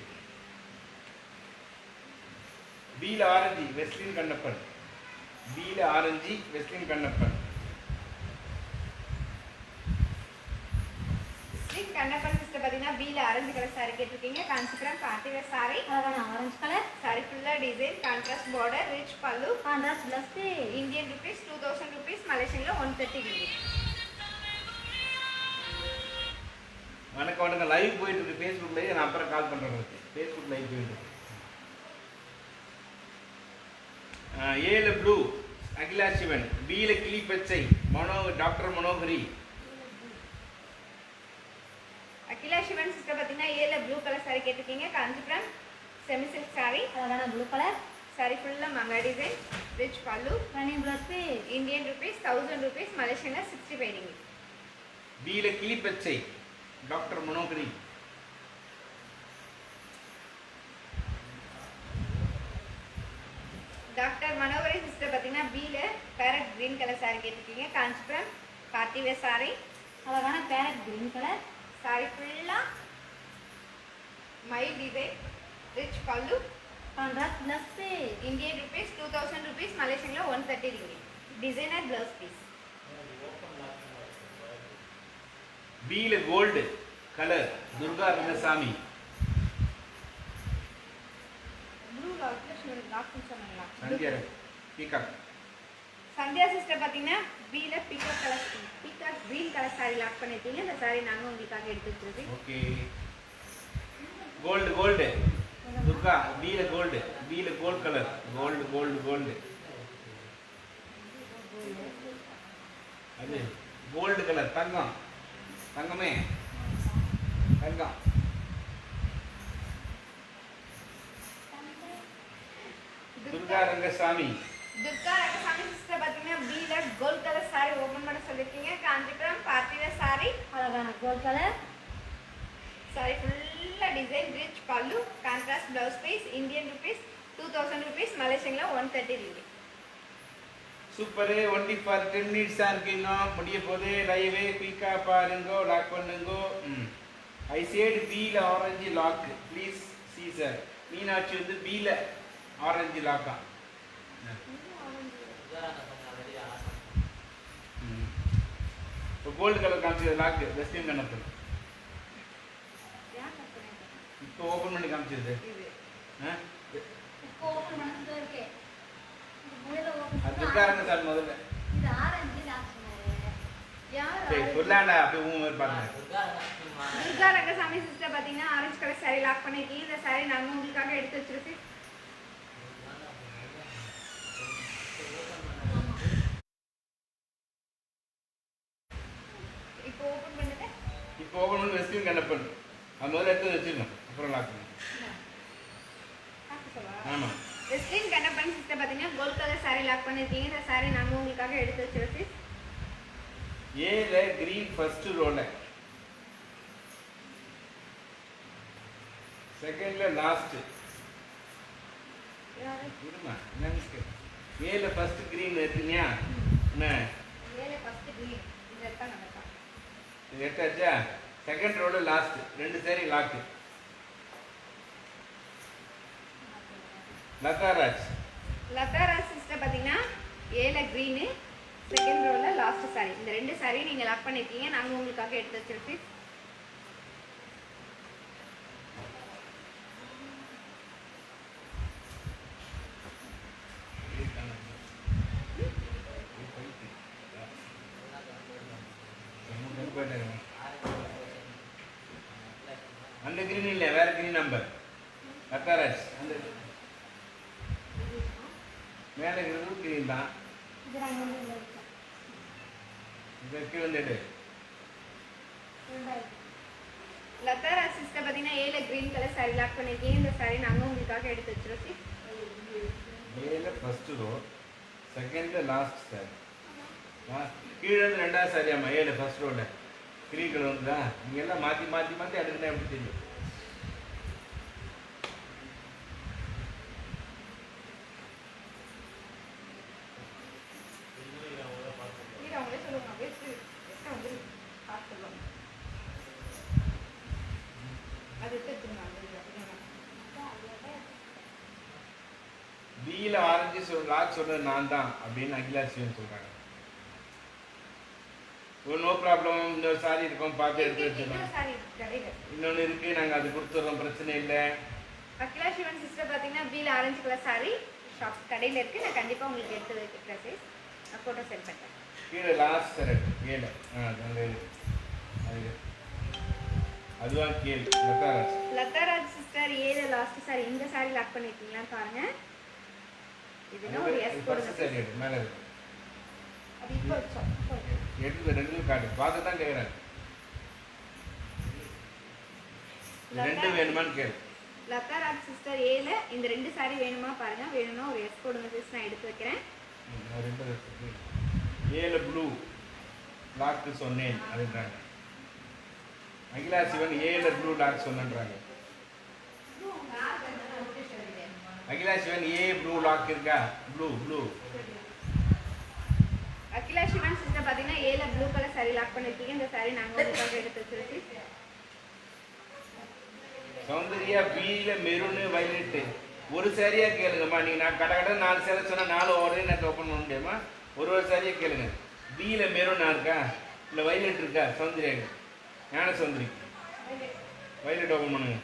பீல ஆரஞ்சு வெஸ்லின் கண்ணப்பன், பீல ஆரஞ்சு வெஸ்லின் கண்ணப்பன். ஸ்ரீ கண்ணப்பன் சிஸ்டர் பார்த்தீங்கன்னா பீல ஆரஞ்சு கலர் saree கேட்டிருக்கீங்க. Kanchipuram party wear saree orange colour saree ஃபுல்லா டிசைன் கான்ட்ராஸ்ட் பார்டர் ரிச் பல்லு contrast blouse Indian rupees 2000 rupees மலேசியால 130 ringgit. வணக்கம் வணக்கம். லைவ் போயிட்டு இருக்கு ஃபேஸ்புக்லயே, நான் அப்புறம் கால் பண்றேன் உங்களுக்கு. ஃபேஸ்புக் லைவ் போயிட்டு இருக்கு. ஏல ப்ளூ அகிலா சிவன், பீல கிளி பச்சை டாக்டர் மனோகரி. அகிலா சிவன் சிஸ்டர் பார்த்தீங்கன்னா ஏல ப்ளூ கலர் saree கேட்டிருக்கீங்க. காஞ்சிபுரம் செமி சில்க் saree அழகான ப்ளூ கலர் saree ஃபுல்லா மங்கா design rich pallu running plus Indian rupees 1000 rupees மலேசியால 65 ringgit. பீல கிளி பச்சை doctor Manohari. Doctor Manohari sister பார்த்தீங்கன்னா பீல பேரட் கிரீன் கலர் saree கேட்டிருக்கீங்க. காஞ்சிபுரம் பார்ட்டி வேர் saree அழகான பேரட் கிரீன் கலர் saree ஃபுல்லா மை டிசைன் ரிச் பல்லு contrast blouse Indian rupees 2000 rupees மலேசியால 130 ringgit. Designer blouse piece. பீல gold colour Durga Rangasamy. Blue லாக்னு சொன்னாங்களா? சந்தியா பீகாக். சந்தியா சிஸ்டர் பார்த்தீங்கன்னா பீல peacock green colour saree lock பண்ணிருக்கீங்க. இந்த saree நாங்க உங்களுக்காக எடுத்து வச்சிருக்கோம். ஓகே. கோல்டு கோல்டு துர்கா பீல கோல்டு, பீல gold colour gold gold gold. அது கோல்டு கலர் தங்கம், தங்கமே தங்கம். துர்கா ரங்கசாமி. துர்கா ரங்கசாமி சிஸ்டர் பார்த்தீங்கன்னா பீல கோல்ட் கலர் saree ஓபன் பண்ண சொல்லிருக்கீங்க. காஞ்சிபுரம் பார்ட்டி வேர் saree அழகான கோல்ட் கலர் saree ஃபுல்லா டிசைன் ரிச் பல்லு contrast blouse piece Indian rupees 2000 rupees மலேசியால 130 ringgit. Super. Only for 10 minutes தான் இருக்கு, இன்னும் முடிய போது. லைவே குயிக்கா பாருங்கோ, லாக் பண்ணுங்கோ. ஐ சேட் பீல orange lock please see sir. Meenakshi வந்து பீல ஆரஞ்சு லாக்கா. இப்போ கோல்டு கலர் காமிச்சது லாக் வெஸ்டின் கண்ணப்பன். இப்போ ஓபன் பண்ணி காமிச்சது இப்போ ஓபன் பண்ணது இருக்கு. இது முதல்ல ஓபன் அது துர்காரங்க சார் முதல்ல. இது ஆரஞ்சு லாக் சொன்னாரு. யார் சரி சொல்லாண்டா அப்படி ஊமர் பாருங்க. துர்கா ரங்கசாமி சிஸ்டர் பார்த்தீங்கன்னா ஆரஞ்சு கலர் saree லாக் பண்ணிருக்கீங்க. இந்த saree நாங்க உங்களுக்காக எடுத்து வச்சிருக்கோம். இப்போ ஓபன் பண்ணுங்க. இப்போ ஓபன் பண்ணி வெஸ்டின் கண்ணப்பன் அது முதல்ல எடுத்து வச்சிருக்கோம், அப்புறம் லாக் பண்ணுங்க. ஆமா. வெஸ்லின் கண்ணப்பன் சிஸ்டர் பாத்தீங்கன்னா கோல்ட் கலர் saree லாக் பண்ணிருக்கீங்க. இந்த saree நாங்க உங்களுக்காக எடுத்து வச்சிருக்கோம் sis. ஏல கிரீன் ஃபர்ஸ்ட் ரோல, செகண்ட்ல லாஸ்ட். இருமா, என்ன மிஸ்டேக்? ஏல ஃபர்ஸ்ட் கிரீன் எடுத்தீங்க. என்ன? ஏல ஃபர்ஸ்ட் green. இது எடுத்தா நடக்கா. இது எடுத்தாச்சா? செகண்ட் ரோல லாஸ்ட். ரெண்டு saree lock. Latharaj. Latharaj sister பாத்தீங்கன்னா ஏல green, செகண்ட் ரோல லாஸ்ட் saree. இந்த ரெண்டு saree நீங்க லாக் பண்ணிருக்கீங்க. நாங்க உங்களுக்காக எடுத்து வச்சிருக்கோம். அந்த கிரீன் இல்ல, வேற கிரீன் நம்பர். லதாராஜ் அந்த மேல இருக்கிறது கிரீன் தான். இது நாங்க வந்து இருக்கோம். இது கீழே வந்துடு. லதாராஜ் சிஸ்டர் பாத்தீங்கன்னா ஏல green கலர் saree லாக் பண்ணிருக்கீங்க. இந்த saree நாங்க உங்களுக்காக எடுத்து வச்சிருக்கோம். ஏல ஃபர்ஸ்ட் ரோ, செகண்ட்ல லாஸ்ட் சார். கீழே இருந்து ரெண்டாவது சாரியாமா ஏல ஃபர்ஸ்ட் ரோல கிரீன் கலர் வந்துதா? நீங்க எல்லாம் மாத்தி மாத்தி மாத்தி அடுக்கினா எப்படி தெரியும்? இது அவங்களே சொல்லுவாங்க. வெஸ்ட் வந்து பார்த்துக்கலாம். அது எடுத்துருங்க. பியில ஆரஞ்சு லாக் சொன்னது நான் தான் அப்படின்னு அகிலா சிவன் சொல்றாங்க. நோ ப்ராப்ளம், இன்னொரு சாரி இருக்கும் பார்த்து எடுத்து வச்சிடலாம். saree கடையில இன்னொன்று இருக்கு, நாங்கள் அது கொடுத்துட்றோம், பிரச்சனை இல்லை. அகிலா சிவன் சிஸ்டர் பாத்தீங்கன்னா பீல ஆரஞ்சு கலர் saree ஷாப் கடையில இருக்கு. நான் கண்டிப்பா உங்களுக்கு எடுத்து வைக்கிறேன் sis. நான் போட்டோ சென்ட் பண்றேன். கீழே லாஸ்ட் சார் ஏழு அதுதான் கேள். லதாராஜ் லதாராஜ் சிஸ்டர் ஏல லாஸ்ட் saree இந்த saree லாக் பண்ணிருக்கீங்களான்னு பாருங்க. இதுனா ஒரு எஸ் போடுங்க. சரி எடு, மேலே இருக்கு. அது இப்போ வச்சோம். எடுத்து ரெண்டு காட்டு பார்த்து தான் கேட்குறாங்க. ரெண்டு வேணுமான்னு கேளு. லதாராஜ் சிஸ்டர் ஏல இந்த ரெண்டு saree வேணுமா பாருங்க. வேணும்னா ஒரு எஸ் போடுங்க sis. நான் எடுத்து வைக்கிறேன். ரெண்டு ஏழு ப்ளூ லாக்கு சொன்னேன் அப்படின்றாங்க. அகிலா சிவன் ஏழு ப்ளூ லாக் சொன்னன்றாங்க. அகிலா சிவன் ஏ ப்ளூ லாக் இருக்கா? Blue blue. Akila Sivan sister பாத்தீங்கன்னா ஏல ப்ளூ கலர் saree லாக் பண்ணிருக்கீங்க. இந்த saree நாங்க உங்களுக்காக எடுத்து வச்சிருக்கோம். சௌந்தர்யா பீல மெரூனு வயலட்டு. ஒரு சாரியா கேளுங்கம்மா. நீங்க நான் கடை கடை 4 சேலை சொன்னா 4 ஒரே நேரத்தில் ஓப்பன் பண்ண முடியுமா? ஒரு சாரியா கேளுங்க. பீல மெரூனா இருக்கா இல்லை வயலட் இருக்கா? சௌந்தர்யா ஞான சௌந்தரி வயலட் ஓப்பன் பண்ணுங்க.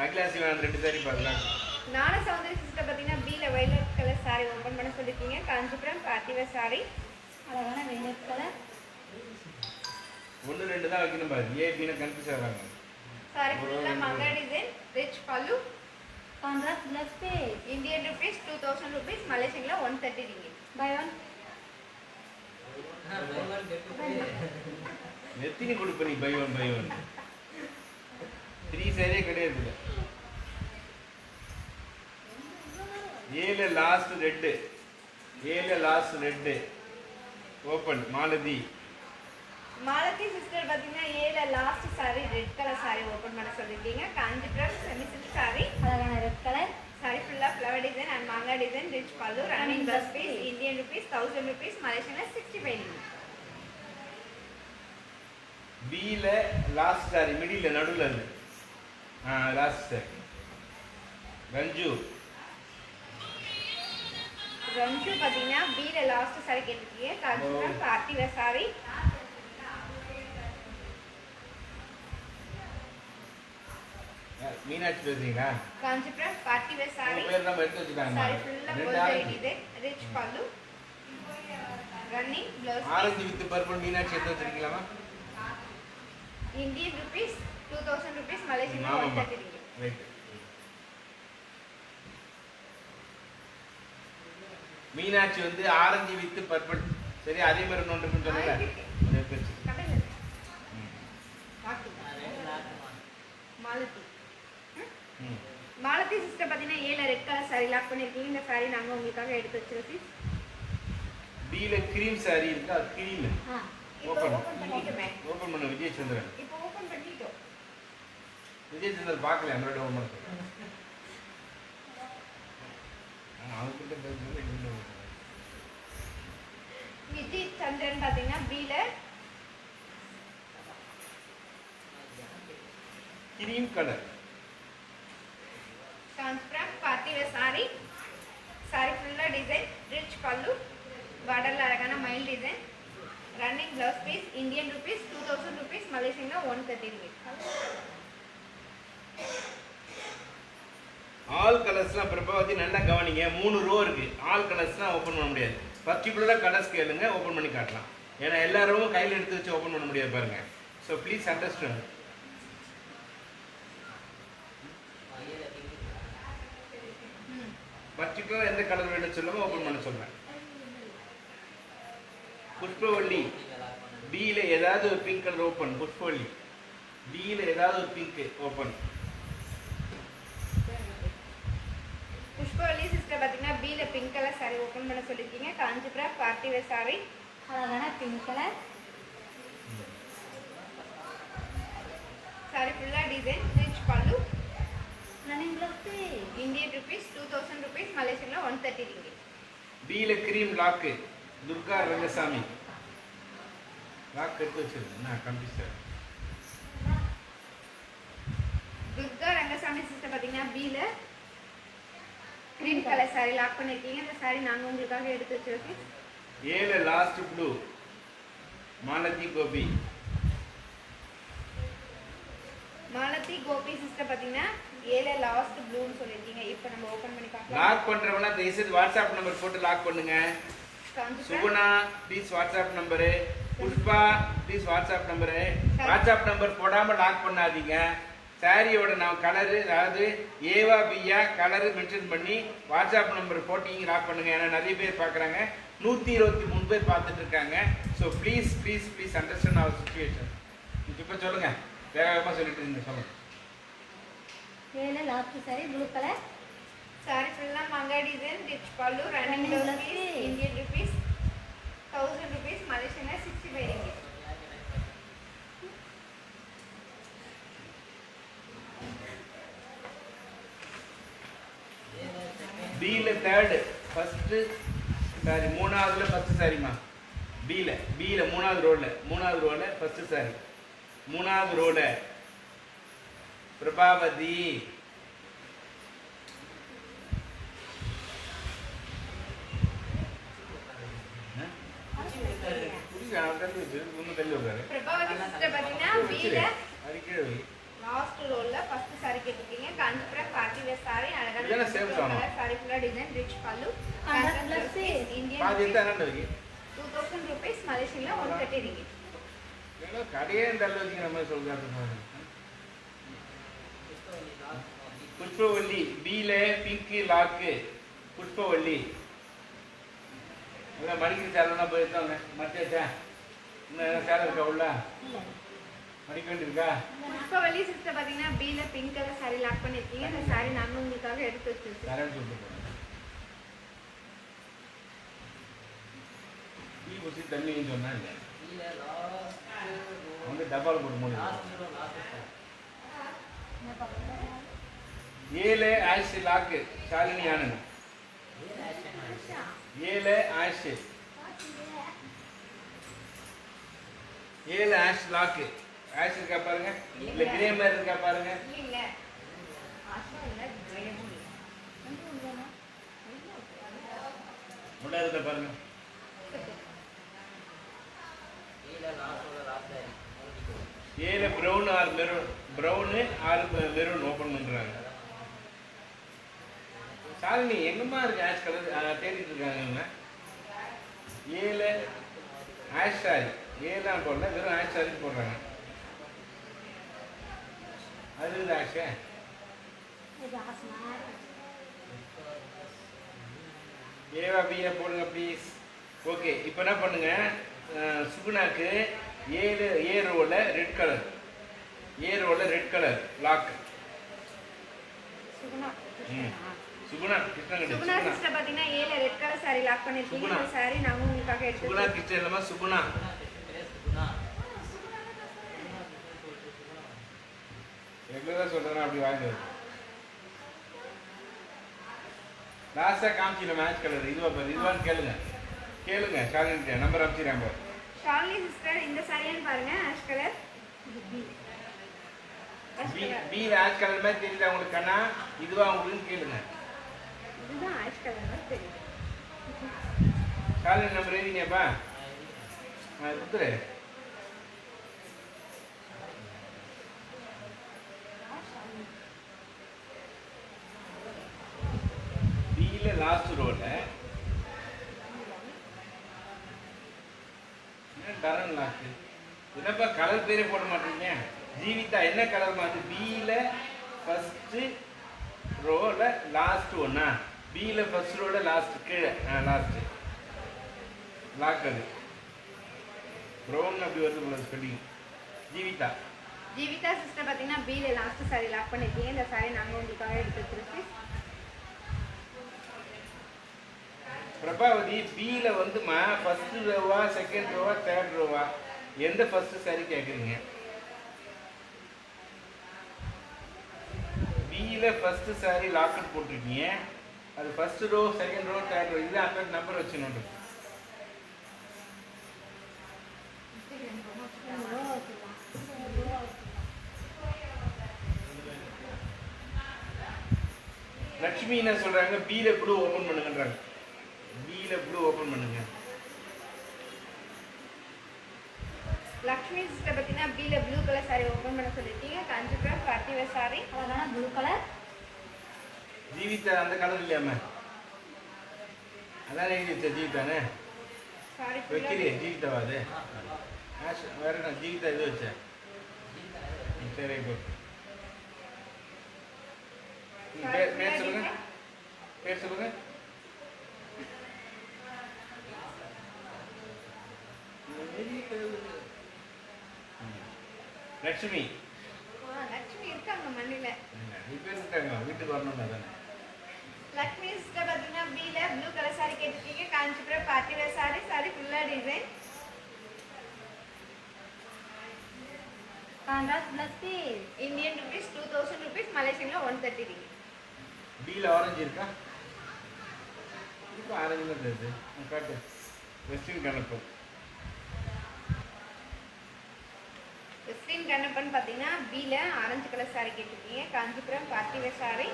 அகிலா சிவன் ரெண்டு சாரி பார்க்கலாம். ஞான சௌந்தரி சிஸ்டர் பாத்தீங்கன்னா பீல வயலட் கலர் saree ஓபன் பண்ண சொல்லிருக்கீங்க. Kanchipuram partywear saree. அழகான வெள்ளை கலர். 1 2 தான் வைக்கணும் பாரு. ஏ பீன கன்ஃபியூஸ் ஆகிறாங்க. saree ஃபுல்லா மங்கா டிசைன், ரிச் பல்லு. கான்ட்ராஸ்ட் பிளஸ் பே. இந்தியன் ருபீஸ் 2000 rupees, மலேசியன்ல 130 ringgit. பை ஒன் எத்தனை கொடுப்ப நீ? பை ஒன் 3 சாரியே கிடையாது. இல்லை ஏல லாஸ்ட் ரெட்டு, ஏல last red open. Malathi Malathi sister பாத்தீங்கன்னா ஏல last saree red colour saree open பண்ண சொல்லிருக்கீங்க. Kanchipuram semi silk saree. அழகான ரெட் கலர். saree ஃபுல்லா flower design and manga design, rich pallu, running bus piece, Indian rupees 1000 rupees, Malaysian 65 ringgit. பியில் last sorry middle நடுவில் இருந்து last sorry. ரஞ்சு ரஞ்சு பாத்தீங்கன்னா பீல last saree கேட்டிருக்கீங்க. Kanchipuram partywear saree. Meenakshi பேசுறீங்களா? Kanchipuram partywear saree. பேர் நம்ம எடுத்து வச்சுக்காங்க. saree ஃபுல்லா gold design, rich pallu, running blouse orange with purple Meenakshi எடுத்து வச்சிருக்கீங்களா? Indian rupees 2000 rupees, Malaysian ஆமாம்மா 130 ringgit. ரைட். மீனாட்சி வந்து ஆரஞ்சு வித் பர்பிள். சரி, அதே மாதிரி ஒன்று இருக்குன்னு சொன்னல. கடையில இருக்கு. மாலதி. மாலதி சிஸ்டர் பார்த்தீங்கன்னா ஏல ரெட் கலர் சாரி லாக் பண்ணிருக்கீங்க. இந்த சாரி நாங்க உங்களுக்காக எடுத்து வச்சிருக்கோம். பீல கிரீம் சாரி இருக்கு, அது கிரீம் ஆ இப்போ ஓபன் ஓபன் பண்ணிட்டோமே. ஓபன் பண்ண விஜயச்சந்திரன். இப்போ ஓபன் பண்ணிட்டோம். விஜயச்சந்திரன் பார்க்கல என்னோட ஓபன் பண்ண. அவங்கிட்ட பேசுறது என்ன? விஜய் சந்திரன் பார்த்தீங்கன்னா பீல cream colour Kanchipuram party wear saree. Sorry ஃபுல்லா டிசைன், ரிச் பல்லு, பார்டர்ல அழகான மயில் design, running blouse piece, Indian rupees 2000 rupees, மலேசியன்ல 130 ருபீஸ். ஆல் கலர்ஸ்லாம் பிரபாவதி நல்லா கவனிங்க. 3 ரோ இருக்கு. ஆல் கலர்ஸ்லாம் ஓபன் பண்ண முடியாது. பர்டிகுலரா கலர்ஸ் கேளுங்க, ஓபன் பண்ணி காட்டலாம். ஏன்னா எல்லா ரோவும் கையில எடுத்து வச்சு ஓபன் பண்ண முடியாது பாருங்க. So please understand. பர்டிகுலர் எந்த கலர் வேணும் சொல்லுங்க, ஓபன் பண்ண சொல்றேன். புஷ்பவள்ளி பீல ஏதாவது ஒரு பிங்க் கலர் ஓபன். புஷ்பவள்ளி பீல ஏதாவது ஒரு பிங்க் ஓபன். புஷ்பவல்லி சிஸ்டர் பார்த்தீங்கன்னா பீல பிங்க் கலர் சாரி ஓபன் பண்ண சொல்லிருக்கீங்க. காஞ்சிபுரம் பார்ட்டி வேர் சாரி, அழகான பிங்க் கலர் சாரி ஃபுல்லா design, rich pallu, running blouse Indian rupees 2000 rupees, மலேசியன்ல 130 ரிங்கிட். பீல cream lock Durga Rangasamy lock எடுத்து வச்சிருக்கேன் நான் கம்ப்யூட்டர். துர்கா ரங்கசாமி சிஸ்டர் பார்த்தீங்கன்னா பீல கிரீம் கலர் சாரி லாக் பண்ணிருக்கீங்க. இந்த சாரி நாங்க உங்களுக்காக எடுத்து வச்சிருக்கோம். ஏல last blue Malathi Gopi. Malathi Gopi sister பார்த்தீங்கன்னா ஏல லாஸ்ட் ப்ளூன்னு சொல்லிருக்கீங்க. இப்போ நம்ம ஓபன் பண்ணி பார்க்கலாம். லாக் பண்றவனா தயவுசெய்து வாட்ஸ்அப் நம்பர் போட்டு லாக் பண்ணுங்க. Kanchipuram Suguna please WhatsApp number, Pushpa please WhatsApp number. WhatsApp number போடாம லாக் பண்ணாதீங்க. சாரியோட நான் கலரு, அதாவது ஏவா பியா கலரு மென்ஷன் பண்ணி வாட்ஸ்அப் நம்பர் போட்டீங்க லாக் பண்ணுங்க. ஏன்னா நிறைய பேர் பார்க்குறாங்க, 123 பேர் பார்த்துட்டு இருக்காங்க. So please please please understand our situation. இப்போ சொல்லுங்க, வேகமாக சொல்லிட்டு இருந்தீங்க, சொல்லுங்க. ஏல last sari blue colour sorry ஃபுல்லா மங்கா design, rich pallu, running blouse piece, Indian rupees 1000 rupees, மலேசியன்ல 65 ரிங்கிட். பீல தேர்டு ஃபர்ஸ்ட் சாரி, மூணாவதுல ஃபர்ஸ்ட் சாரிமா. பீல மூணாவது ரோல ஃபர்ஸ்ட் சாரி. மூணாவது ரோல பிரபாவதி. பிரபாவதி சிஸ்டர் பார்த்தீங்கன்னா பீல அடிக்கடி லாஸ்ட் ரோல்ல ஃபர்ஸ்ட் சாரி கேட்டிருக்கீங்க. காஞ்சிபுரம் பார்ட்டி வேர் சாரி, அழகான இதெல்லாம் same தான். கலர் சாரி ஃபுல்லா design, rich pallu, Contrast blouse, Indian பாதி ருபீஸ் எடுத்து அண்ணாண்டு 2000 ருபீஸ், மலேசியன்ல 130 ரிங்கிட். கடையே தள்ள வச்சுக்கிற மாதிரி சொல்றாரு. புஷ்பவல்லி பீல பிங்க் லாக்கு. புஷ்பவல்லி இல்லை மடிக்கிற சேலம்லாம் போயிருக்காங்க. மடிச்சாச்சா? இன்னும் சேலை இருக்கா உள்ள? இல்ல மடிக்க வேண்டியிருக்கா? புஷ்பவல்லி சிஸ்டர் பார்த்தீங்கன்னா பீல பிங்க் கலர் சாரி லாக் பண்ணிருக்கீங்க. இந்த சாரி நாங்க உங்களுக்காக எடுத்து வச்சிருக்கோம். சேலைன்னு சொல்லிட்டு போகிறேன். டீ குடிச்சு தண்ணின்னு சொன்னா இல்லை, வந்து டப்பாவில் போட்டு மூணு. ஏழு ஆஷ் லாக்கு ஷாலினி ஆனந்த். ஏழு ஆஷ் லாக்கு. ஆஷ் இருக்கா பாருங்க, இல்ல கிரே மாதிரி இருக்கா பாருங்க. இல்ல ஆஷா இல்ல, கிரேமும் இல்ல. உள்ள இருக்க பாருங்க. ஏழு brown or maroon, brown or maroon open பண்றாங்க. ஷாலினி எங்கம்மா இருக்கு ஆஷ் கலர் தேடிட்டு இருக்காங்க இவங்க. ஏழு ஆஷ் சாரி, ஏழாம் போடல, வெறும் ஆஷ் சாரி போடுறாங்க. அது இந்த ஆஷ் இது ஆசனா ஏவா பிஏ போடுங்க ப்ளீஸ். ஓகே, இப்போ என்ன பண்ணுங்க, சுகுணாக்கு ஏ ரோவில் ரெட் கலர் லாக். சுகுணா ம். சுகுணா கிருஷ்ணகிரி சுகுணா சுகுணா சிஸ்டர் பாத்தீங்கன்னா ஏல ரெட் கலர் saree லாக் பண்ணிருக்கீங்க சுகுணா. இந்த saree நாங்க உங்களுக்காக சுகுணா எடுத்து கிருஷ்ணன் இல்லம்மா சுகுணா ரெகுலரா சொல்றேன் அப்படி வாங்கிட்டு வரு லாஸ்டா காமிச்சில மேட்ச் கலர் இதுவான்னு கேளுங்க ஷாலினி நம்பர் அனுப்பிச்சிடுறேன் பாரு. ஷாலினி சிஸ்டர் இந்த சாரியான்னு பாருங்க ஆஷ் கலர் பி ஆஷ் கலர் மாதிரி தெரியல உங்களுக்கு கண்ணா இதுவா உங்களுக்கு கேளுங்க இதுதான் ஆஷ் கலர் மாதிரி தெரியுது ஷாலினி நம்பர் எழுதினியாப்பா குத்துரு பில லாஸ்ட் ரோல கரண்ட் லாஸ்ட் என்னப்பா கலர் பேரே போட மாட்டீங்க ஜீவிதா என்ன கலர் மாதிரி பில ஃபர்ஸ்ட் ரோல லாஸ்ட் ஒன்னா பில ஃபர்ஸ்ட் ரோல லாஸ்ட் கீழே லாஸ்ட் லாக் அது ப்ரௌன் அப்படி வருது போல ஸ்பெல்லிங் ஜீவிதா ஜீவிதா சிஸ்டர் பாத்தீங்கன்னா பில லாஸ்ட் saree லாக் பண்ணிருக்கீங்க இந்த saree நாங்க உங்களுக்காக எடுத்து வச்சிருக்கோம் பிரபாவதி பில வந்துமா ஃபர்ஸ்ட் ரோவா செகண்ட் ரோவா தேர்ட் ரோவா எந்த ஃபர்ஸ்ட் சாரி கேக்குறீங்க பில ஃபர்ஸ்ட் சாரி லாக்கெட் போட்டிருக்கீங்க அது first row second row third row இது அந்த நம்பர் வச்சு நோட்டு லட்சுமி என்ன சொல்றாங்க பில ப்ளூ ஓபன் பண்ணுங்கன்றாங்க பில ப்ளூ ஓபன் பண்ணுங்க லக்ஷ்மி சிஸ்டர் பாத்தீங்கன்னா பில ப்ளூ கலர் saree ஓபன் பண்ண சொல்லிருக்கீங்க காஞ்சிபுரம் பார்ட்டி வேர் saree அழகான ப்ளூ கலர். ஜீவிதா அந்த கலர் இல்லையாம அதான் எழுதி வச்ச ஜீவிதானே saree வைக்கிறே ஜீவிதாவா அது வேற என்ன ஜீவிதா இது வச்ச சரி பேர் சொல்லுங்க பேர் சொல்லுங்க லட்சுமி லக்ஷ்மி இருக்காங்க மண்ணில இப்ப இருக்காங்க வீட்டுக்கு வரணும் தானே லக்ஷ்மி சிஸ்டர் பாத்தீங்கன்னா பில ப்ளூ கலர் saree கேட்டிருக்கீங்க காஞ்சிபுரம் பார்ட்டி வேர் saree ஃபுல்லா design contrast plus piece. Indian rupees 2000 rupees மலேசியன்ல 130 ரிங்கி பில ஆரஞ்சு இருக்கா இப்போ ஆரஞ்சு தான் தெரியுது காட்டு வெஸ்டர்ன் கணப்பு வெஸ்டின் கண்ணப்பன் பாத்தீங்கன்னா பில ஆரஞ்சு கலர் saree கேட்டிருக்கீங்க காஞ்சிபுரம் பார்ட்டி வேர் saree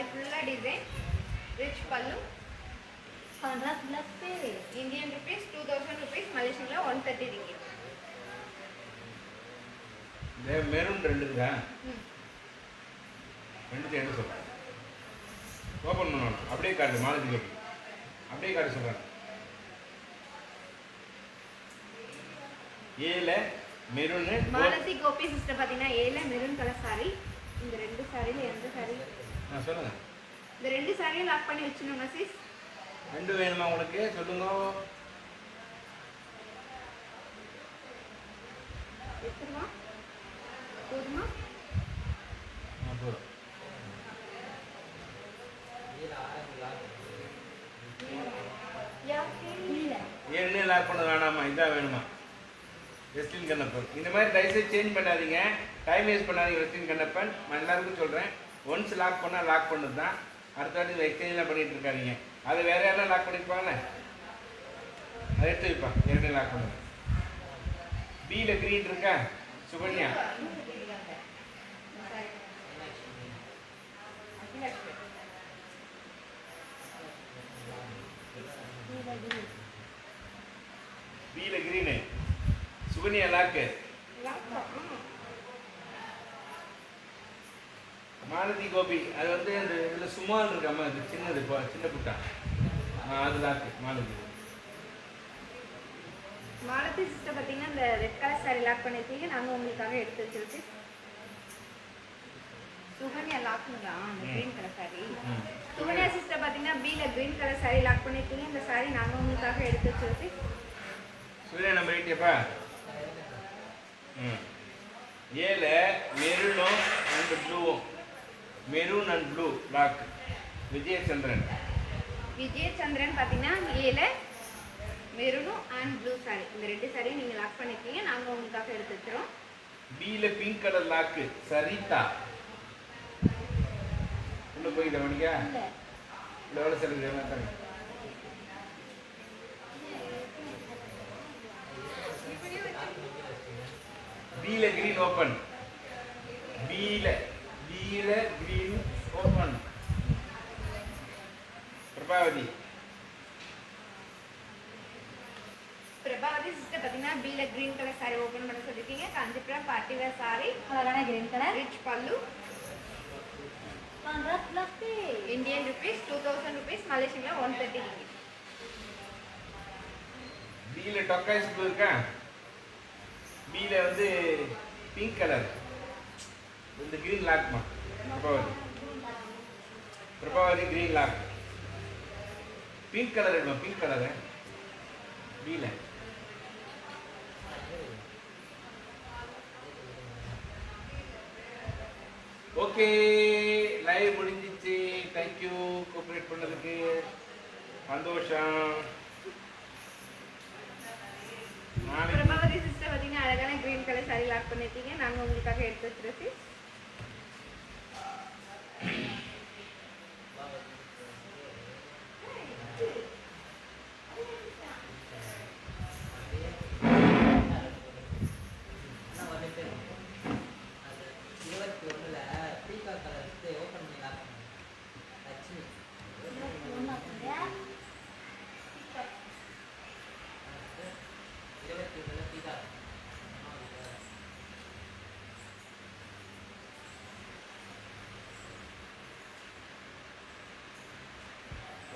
ஃபுல்லா டிசைன் ரிச் பல்லு contrast plus piece. Indian rupees 2000 rupees மலேசியன்ல 130 ரிங்கி இந்த மெரூன் ரெண்டுங்களா ரெண்டு என்ன சொல்கிறேன் ஓப்பன் பண்ணணும் அப்படியே காட்டு மாலதி கோபி அப்படியே காட்டு சொல்கிறேன் ஏல மெரூனு மாலதி கோபி சிஸ்டர் பாத்தீங்கன்னா ஏல மெரூன் கலர் saree இந்த ரெண்டு சாரியில எந்த saree நான் சொல்லுங்கள் இந்த ரெண்டு சாரியும் லாக் பண்ணி வச்சிருங்க சிஸ் ரெண்டு வேணுமா உங்களுக்கு சொல்லுங்க எடுத்துருவா போதுமா போதும் இல்ல. ஏன்னு லாக் பண்ண வேணாமா இதான் வேணுமா வெஸ்டின் கண்ணப்பன் இந்த மாதிரி தயவுசெய்து சேஞ்ச் பண்ணாதீங்க டைம் வேஸ்ட் பண்ணாதீங்க வெஸ்டின் கண்ணப்பன் நான் எல்லாருக்கும் சொல்கிறேன் ஒன்ஸ் லாக் பண்ணால் லாக் பண்ணது தான் அடுத்த வாட்டி எக்ஸ்சேஞ்ச்லாம் பண்ணிட்டு இருக்காதீங்க அது வேற யாரெல்லாம் லாக் பண்ணிருப்பாங்கல்ல அதை எடுத்து வைப்பா ஏற்கனவே லாக் பண்ணுங்க பியில் கிரீன் இருக்கா சுகன்யா பியில் கிரீனு சுகன்யா லாக்கு மாலதி கோபி அது வந்து அந்த இதில் சுமால் இருக்காம அது சின்னது சின்ன புட்டா அது லாக்கு மாலதி மாலதி சிஸ்டர் பாத்தீங்கன்னா இந்த ரெட் கலர் saree லாக் பண்ணிருக்கீங்க நாங்க உங்களுக்காக எடுத்து வச்சிருக்கு சுகன்யா லாக்குங்களா அந்த green colour saree Sukanya sister பாத்தீங்கன்னா பில கிரீன் கலர் saree லாக் பண்ணிருக்கீங்க இந்த saree நாங்க உங்களுக்காக எடுத்து வச்சிருக்கு சூர்யா நம்பர் 8 எப்பா ஏல மெரூனும் அண்ட் ப்ளூவும். Maroon and blue lock. Vijayachandran. Vijayachandran பார்த்தீங்கன்னா ஏல மெரூனும் அண்ட் ப்ளூ சாரி, இந்த 2 சாரியும் நீங்கள் லாக் பண்ணிருக்கீங்க. நாங்கள் உங்களுக்காக எடுத்து வச்சிரோம். பில பிங்க் கலர் லாக்கு. சரிதா. உள்ள போய் கவனிக்கா. இல்ல இந்த எவ்வளோ சரி தாங்க. பில கிரீன் ஓப்பன். பில green open. Prabhavathi. Prabhavati sister பார்த்தீங்கன்னா பில கிரீன் கலர் சாரி ஓப்பன் பண்ண சொல்லியிருக்கீங்க. காஞ்சிபுரம் பார்ட்டி வேர் சாரி, அழகான கிரீன் கலர் ரிச் பல்லு, contrast blouse Indian rupees 2000 rupees, மலேசியன்ல 130 ringgit. பில டொக்காய்ஸ் ப்ளூ இருக்கா. பில வந்து பிங்க் கலர். இந்த கிரீன் லாக்மா. Prabhavathi green lock. Pink colour எடுமா. பிங்க் கலர் பில. ஓகே, லைவ் முடிஞ்சிச்சு. தேங்க்யூ கோஆபரேட் பண்ணதுக்கு. சந்தோஷம். பிரபாவதி சிஸ்டர் பார்த்தீங்கன்னா அழகான கிரீன் கலர் சாரி லாக் பண்ணிருக்கீங்க. நாங்கள் உங்களுக்காக எடுத்து வச்சிருக்கோம்.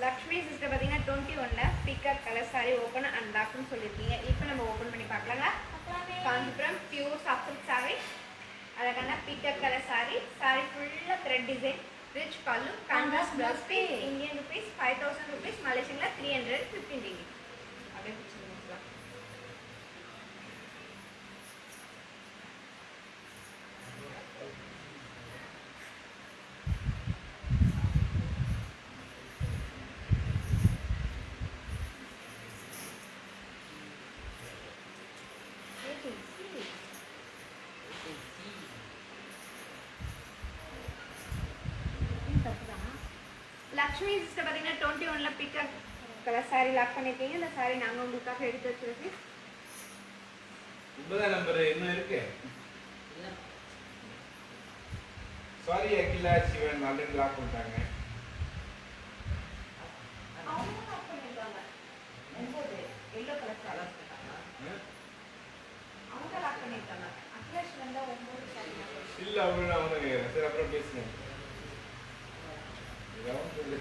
லக்ஷ்மி சிஸ்டர் பார்த்தீங்கன்னா 21ல peacock colour sorry open and லாக்னு சொல்லியிருக்கீங்க. இப்போ நம்ம ஓப்பன் பண்ணி பார்க்கலாங்களா? காஞ்சிபுரம் பியூர் சாஃப்ட் சாரி, அழகான பீகாக் கலர் சாரி. சாரி ஃபுல்லாக த்ரெட் டிசைன், ரிச் பல்லு, contrast blouse piece, Indian rupees 5000 rupees, மலேசியன்ல 315 ringgit. அப்படியே பிடிச்சிருக்கோம். லக்ஷ்மி சிஸ்டர் பார்த்தீங்கன்னா 21ல பீகாக் கலர் சாரி லாக் பண்ணிருக்கீங்க. இந்த சாரி நாங்கள் உங்களுக்காக எடுத்து வச்சிருக்கோம். 9 நம்பர் இன்னும் இருக்கு. Sorry Akila Sivan already lock பண்ணிட்டாங்க. அவங்க லாக் பண்ணிருக்காங்க. 9 எல்லோ கலர் சாரி அவங்க லாக் பண்ணிருக்காங்க. அகிலேஷ் வந்தா 9 சாரி. இல்ல அவங்க அவங்க சரி அப்புறம் பேசுங்க. இதெல்லாம் சொல்லு.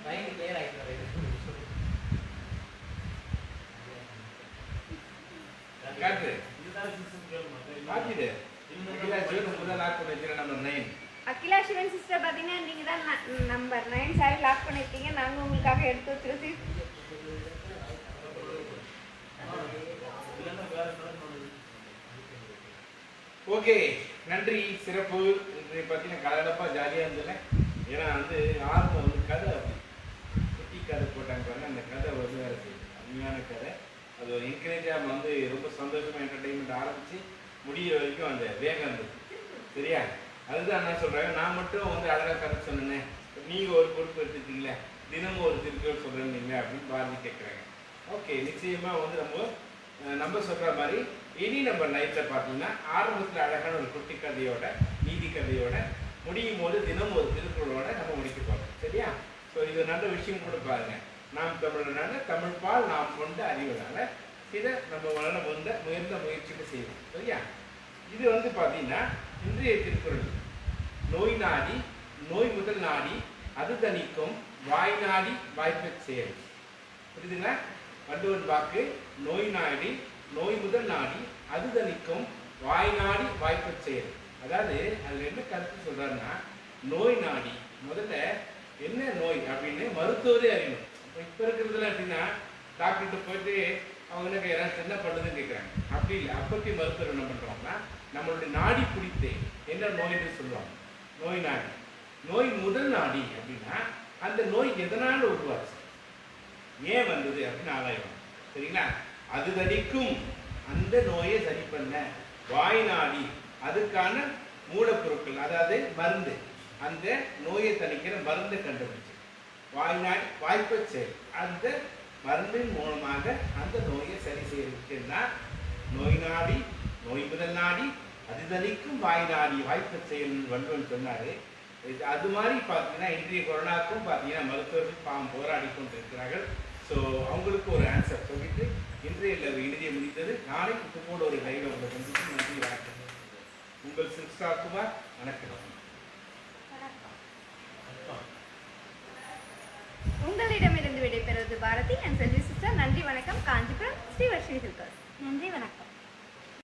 மைண்ட் கிளியர் ஆயிடுச்சு. காட்டு. காட்டிடு. அகிலா சிவன் முதல்ல லாக் பண்ணி வச்சிருக்க நம்பர் 9. அகிலா சிவன் சிஸ்டர் பார்த்தீங்கன்னா நீங்க தான் நம்பர் 9 சாரி லாக் பண்ணிருக்கீங்க. நாங்கள் உங்களுக்காக எடுத்து வச்சிருக்கோம். ஓகே, நன்றி. சிறப்பு. இன்றைய பார்த்தீங்கன்னா கலகலப்பாக ஜாலியாக இருந்ததுல. ஏன்னா வந்து ஆர்வம் வந்து கதை அப்படி குட்டி கதை போட்டாங்க பாருங்க. அந்த கதை வந்து வேறு செய்யுது. அருமையான கதை. அது ஒரு என்கரேஜாக வந்து ரொம்ப சந்தோஷமாக என்டர்டெயின்மெண்ட் ஆரம்பித்து முடிகிற வரைக்கும் அந்த வேகம் இருந்தது. சரியா? அதுதான் நான் சொல்கிறேன். நான் மட்டும் வந்து அழகாக கதை சொன்னேன், நீங்கள் ஒரு பொறுப்பு எடுத்துட்டீங்களே, தினமும் ஒரு திருக்குறள் சொல்கிறேன்னீங்க அப்படின்னு பாரதி கேட்குறாங்க. ஓகே, நிச்சயமாக வந்து நம்ம சொல்கிற மாதிரி இனி நம்ம லைஃப்பில் பார்த்தீங்கன்னா ஆரம்பத்தில் அழகான ஒரு குட்டி கதையோட நீதி கதையோட முடியும் போது தினம் ஒரு திருக்குறளோட நம்ம முடிக்க போகிறோம். சரியா? ஸோ இது நல்ல விஷயம் கூட பாருங்க. நாம் தமிழனால தமிழ் பால் நாம் கொண்ட அறிவுனால இதை நம்ம வளர முயர்ந்த முயற்சிக்கு செய்வோம். சரியா? இது வந்து பார்த்தீங்கன்னா இன்றைய திருக்குறள், நோய் நாடி நோய் முதல் நாடி அது தணிக்கும் வாய் நாடி வாய்ப்பச் செயல். புரியுதுங்களா? வள்ளுவன் வாக்கு, நோய் நாடி நோய் முதல் நாடி அது தணிக்கும் வாய் நாடி வாய்ப்பச் செயல். அதாவது அதுல என்ன கருத்து சொல்றாருன்னா, நோய் நாடி முதல்ல என்ன நோய் அப்படின்னு மருத்துவரே அறியணும். இப்போ இருக்கிறதுல எப்படின்னா டாக்டர்கிட்ட போயிட்டு அவங்க என்ன கேட்குறாங்க என்ன பண்ணுதுன்னு கேட்குறாங்க. அப்படி இல்லை, அப்பத்தி மருத்துவர் என்ன பண்ணுறாங்கன்னா நம்மளுடைய நாடி பிடித்து என்ன நோய்னு சொல்லுவாங்க, நோய் நாடி. நோய் முதல் நாடி அப்படின்னா அந்த நோய் எதனால் உருவாச்சு, ஏன் வந்தது அப்படின்னு ஆராயும். சரிங்களா? அது தணிக்கும் அந்த நோயை சரி பண்ண வாய் நாடி, அதுக்கான மூலப்பொருட்கள் அதாவது மருந்து, அந்த நோயை தணிக்கிற மருந்தை கண்டுபிடிச்சு வாய் நாடி வாய்ப்பை செயல், அந்த மருந்தின் மூலமாக அந்த நோயை சரி செய்யறதுக்குன்னா நோய் நாடி, நோய் முதல் நாடி, அது தணிக்கும் வாய் நாடி வாய்ப்பை செயல் வள்ளுவன் சொன்னாரு. அது மாதிரி பார்த்தீங்கன்னா இன்றைய கொரோனாவுக்கும் பார்த்தீங்கன்னா மருத்துவர்கள் பாவம் போராடி கொண்டு இருக்கிறார்கள். ஸோ அவங்களுக்கு ஒரு ஆன்சர் சொல்லிட்டு இன்றைய இறுதியை முடித்தது. நாளைக்கு இது போல ஒரு லைவ் உங்களை சந்தித்து நன்றி வணக்கம். உங்கள் சிஸ்டா குமார். வணக்கம். உங்களிடமிருந்து விடைபெறுவது பாரதி அண்ட் செல்வி சிஸ்டர். நன்றி வணக்கம். காஞ்சிபுரம் ஸ்ரீ வர்ஷினி சில்கர்.